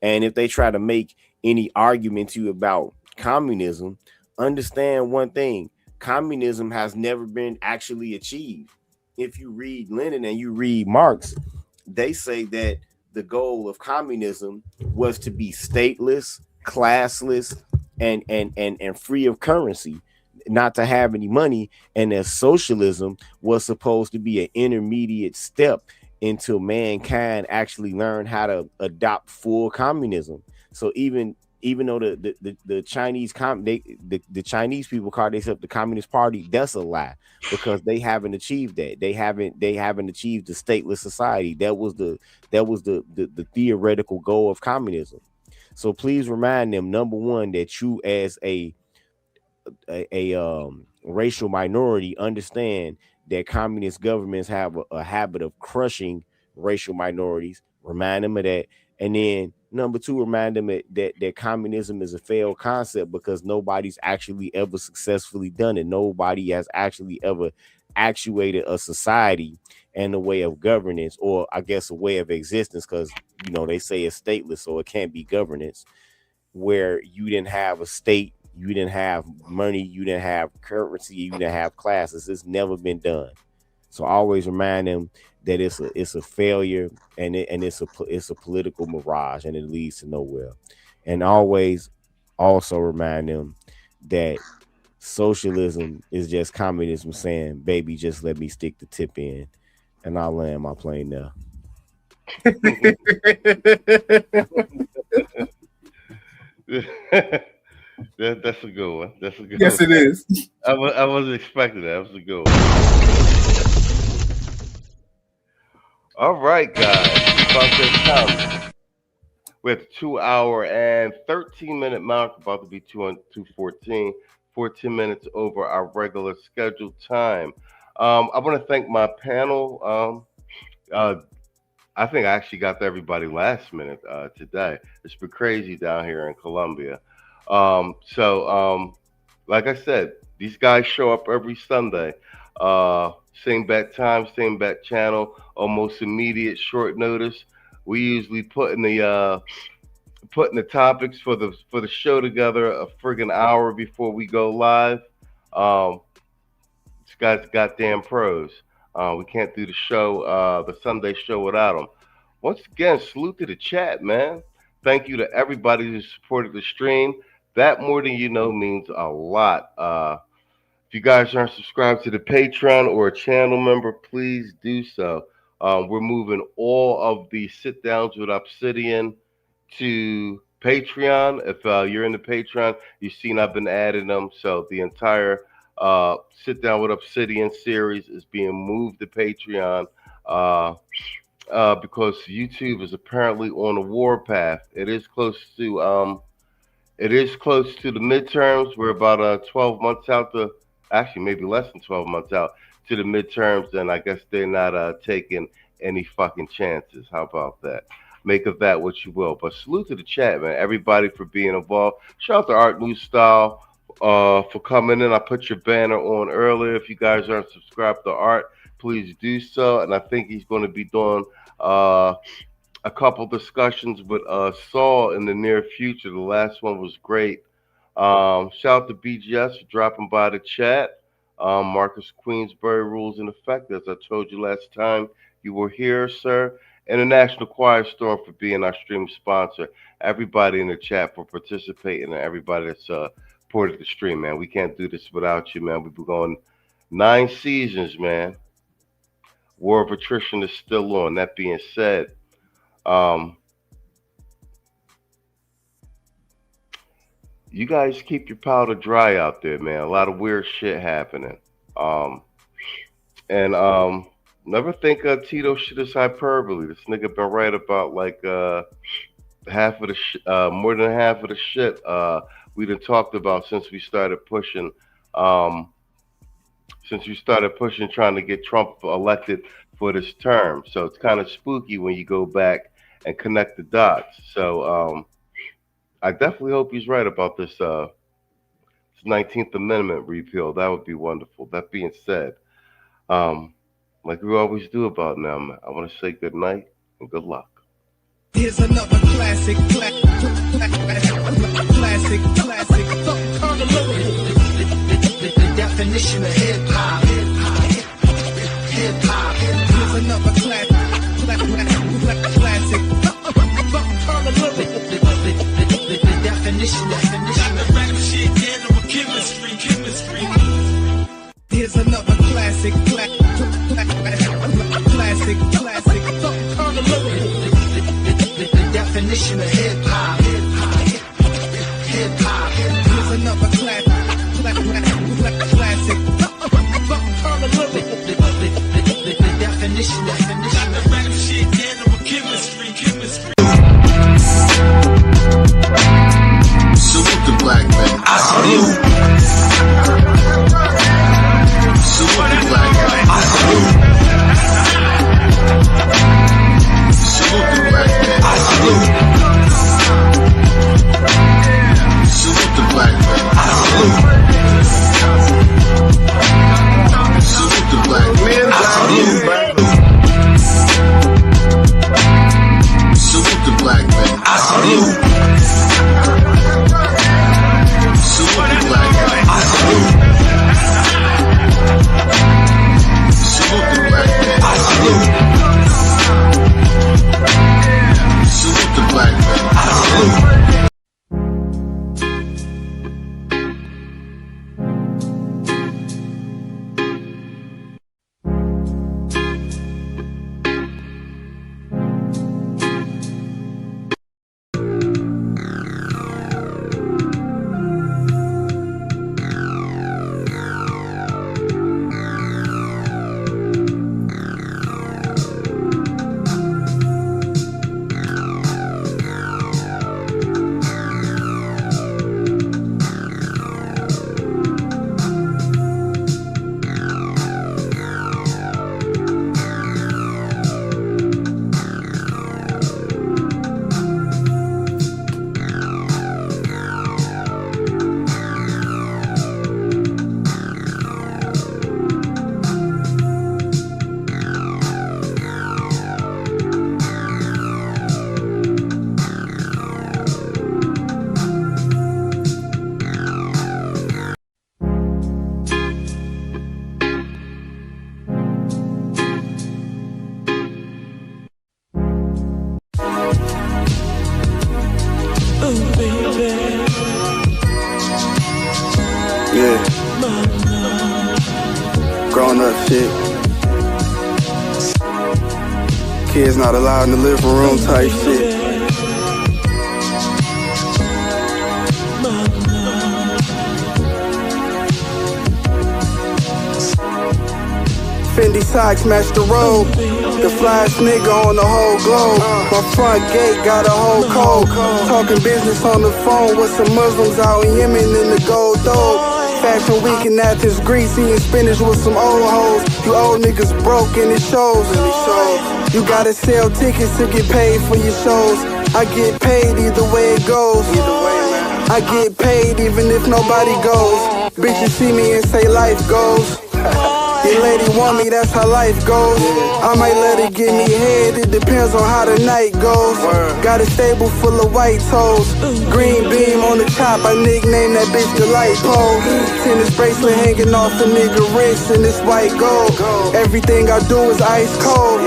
And if they try to make any argument to you about communism, understand one thing: communism has never been actually achieved. If you read Lenin and you read Marx, they say that the goal of communism was to be stateless, classless, and free of currency, not to have any money, and that socialism was supposed to be an intermediate step until mankind actually learned how to adopt full communism. So even though the Chinese the Chinese people call themselves the Communist Party, that's a lie, because they haven't achieved that. They haven't achieved the stateless society. That was the theoretical goal of communism. So please remind them, number one, that you as a racial minority understand that communist governments have a habit of crushing racial minorities. Remind them of that. And then number two, remind them that communism is a failed concept, because nobody's actually ever successfully done it. Nobody has actually ever actuated a society and a way of governance, or I guess a way of existence, because they say it's stateless, so it can't be governance, where you didn't have a state, you didn't have money, you didn't have currency, you didn't have classes. It's never been done. So always remind them that it's a failure, and it's a political mirage, and it leads to nowhere. And always also remind them that socialism is just communism saying, baby, just let me stick the tip in, and I'll land my plane there. That's a good one. That's a good Yes, one. it is. I wasn't expecting that. That was a good one. All right, guys. About this time. We have 2 hour and 13-minute mark, about to be 2:14, 14 minutes over our regular scheduled time. I want to thank my panel. I think I actually got to everybody last minute today. It's been crazy down here in Colombia. Like I said, these guys show up every Sunday. Same bat time, same bat channel, almost immediate, short notice. We usually putting the topics for the show together a friggin' hour before we go live. These guys are goddamn pros. We can't do the show, the Sunday show without them. Once again, salute to the chat, man. Thank you to everybody who supported the stream. That, more than you know, means a lot. If you guys aren't subscribed to the Patreon or a channel member, please do so. We're moving all of the sit downs with Obsidian to Patreon. If you're in the Patreon, you've seen I've been adding them. So the entire sit down with Obsidian series is being moved to Patreon because YouTube is apparently on a warpath. It is close to the midterms. We're about 12 months out to, actually maybe less than 12 months out to the midterms, and I guess they're not taking any fucking chances. How about that? Make of that what you will. But salute to the chat, man. Everybody for being involved. Shout out to Art New Style for coming in. I put your banner on earlier. If you guys aren't subscribed to Art, please do so. And I think he's going to be doing a couple discussions with Saul in the near future. The last one was great. Shout out to BGS for dropping by the chat. Marcus Queensbury, rules in effect, as I told you last time you were here, sir. International Quiet Storm for being our stream sponsor. Everybody in the chat for participating, and everybody that's supported the stream, man. We can't do this without you, man. We've been going 9 seasons, man. War of attrition is still on. That being said, you guys keep your powder dry out there, man. A lot of weird shit happening. Never think Tito shit is hyperbole. This nigga been right about like half of the more than half of the shit we done talked about since we started pushing. Trying to get Trump elected for this term. So it's kind of spooky when you go back and connect the dots. So I definitely hope he's right about this 19th Amendment repeal. That would be wonderful. That being said, like we always do about now, I want to say good night and good luck. Here's another classic. The definition of hip hop. Here's another classic. The definition of chemistry. Here's another classic. The definition of hip hop. Here's another classic. The definition of rap shit, animal chemistry. Salute the black man. I salute. Salute the black man. I salute. Salute the black man. I salute. Salute the black man. I salute. Salute the black man. I salute. shit. Kids not allowed in the living room type shit. Fendi socks match the robe. The flyest nigga on the whole globe. My front gate got a whole code. Talking business on the phone with some Muslims out in Yemen in the gold dome. Fashion week in Athens, Greece, eating spinach with some old hoes. You old niggas broke and it shows. You gotta sell tickets to get paid for your shows. I get paid either way it goes. I get paid even if nobody goes. Bitches see me and say life goes. Your lady want me, that's how life goes. I might let her give me head, it depends on how the night goes. Got a stable full of white toes. Green beam on the chop, I nicknamed that bitch the light pole. Tennis bracelet hanging off a nigga wrist and it's white gold. Everything I do is ice cold.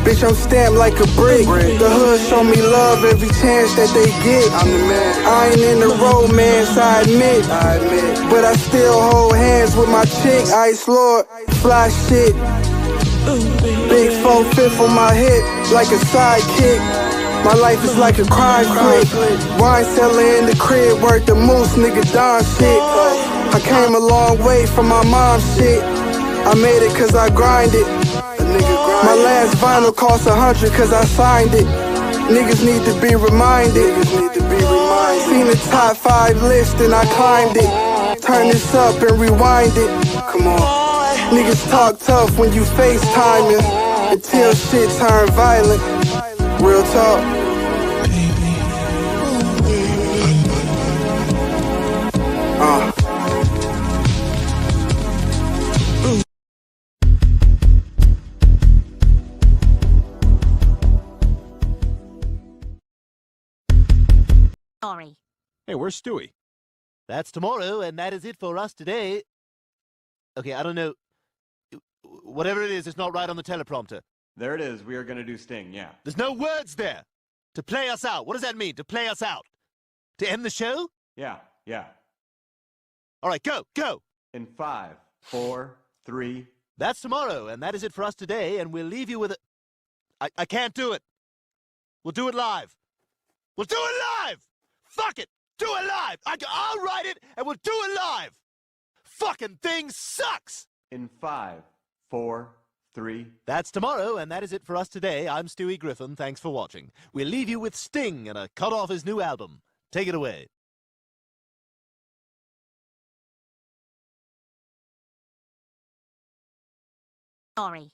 Bitch, I'm stamped like a brick. The hood show me love every chance that they get. I'm the man. I ain't in the romance, I admit. But I still hold hands with my chick. Ice Lord, fly shit. Big 4/5 on my hip, like a sidekick. My life is like a crime flick. Wine cellar in the crib, worth the moose, nigga Don shit. I came a long way from my mom's shit. I made it cause I grinded. My last vinyl cost 100 cause I signed it. Niggas need to be reminded. Seen the top 5 list and I climbed it. Turn this up and rewind it. Come on. Niggas talk tough when you FaceTiming until shit turn violent. Real talk. Sorry. Hey, where's Stewie? That's tomorrow, and that is it for us today. Okay, I don't know. Whatever it is, it's not right on the teleprompter. There it is. We are going to do Sting, yeah. There's no words there. To play us out. What does that mean, to play us out? To end the show? Yeah. All right, go. In 5, 4, 3. That's tomorrow, and that is it for us today, and we'll leave you with a... I can't do it. We'll do it live. We'll do it live! Fuck it! Do it live! I'll write it, and we'll do it live! Fucking thing sucks! In 5, 4, 3. That's tomorrow, and that is it for us today. I'm Stewie Griffin. Thanks for watching. We'll leave you with Sting and a cut off his new album. Take it away. Sorry.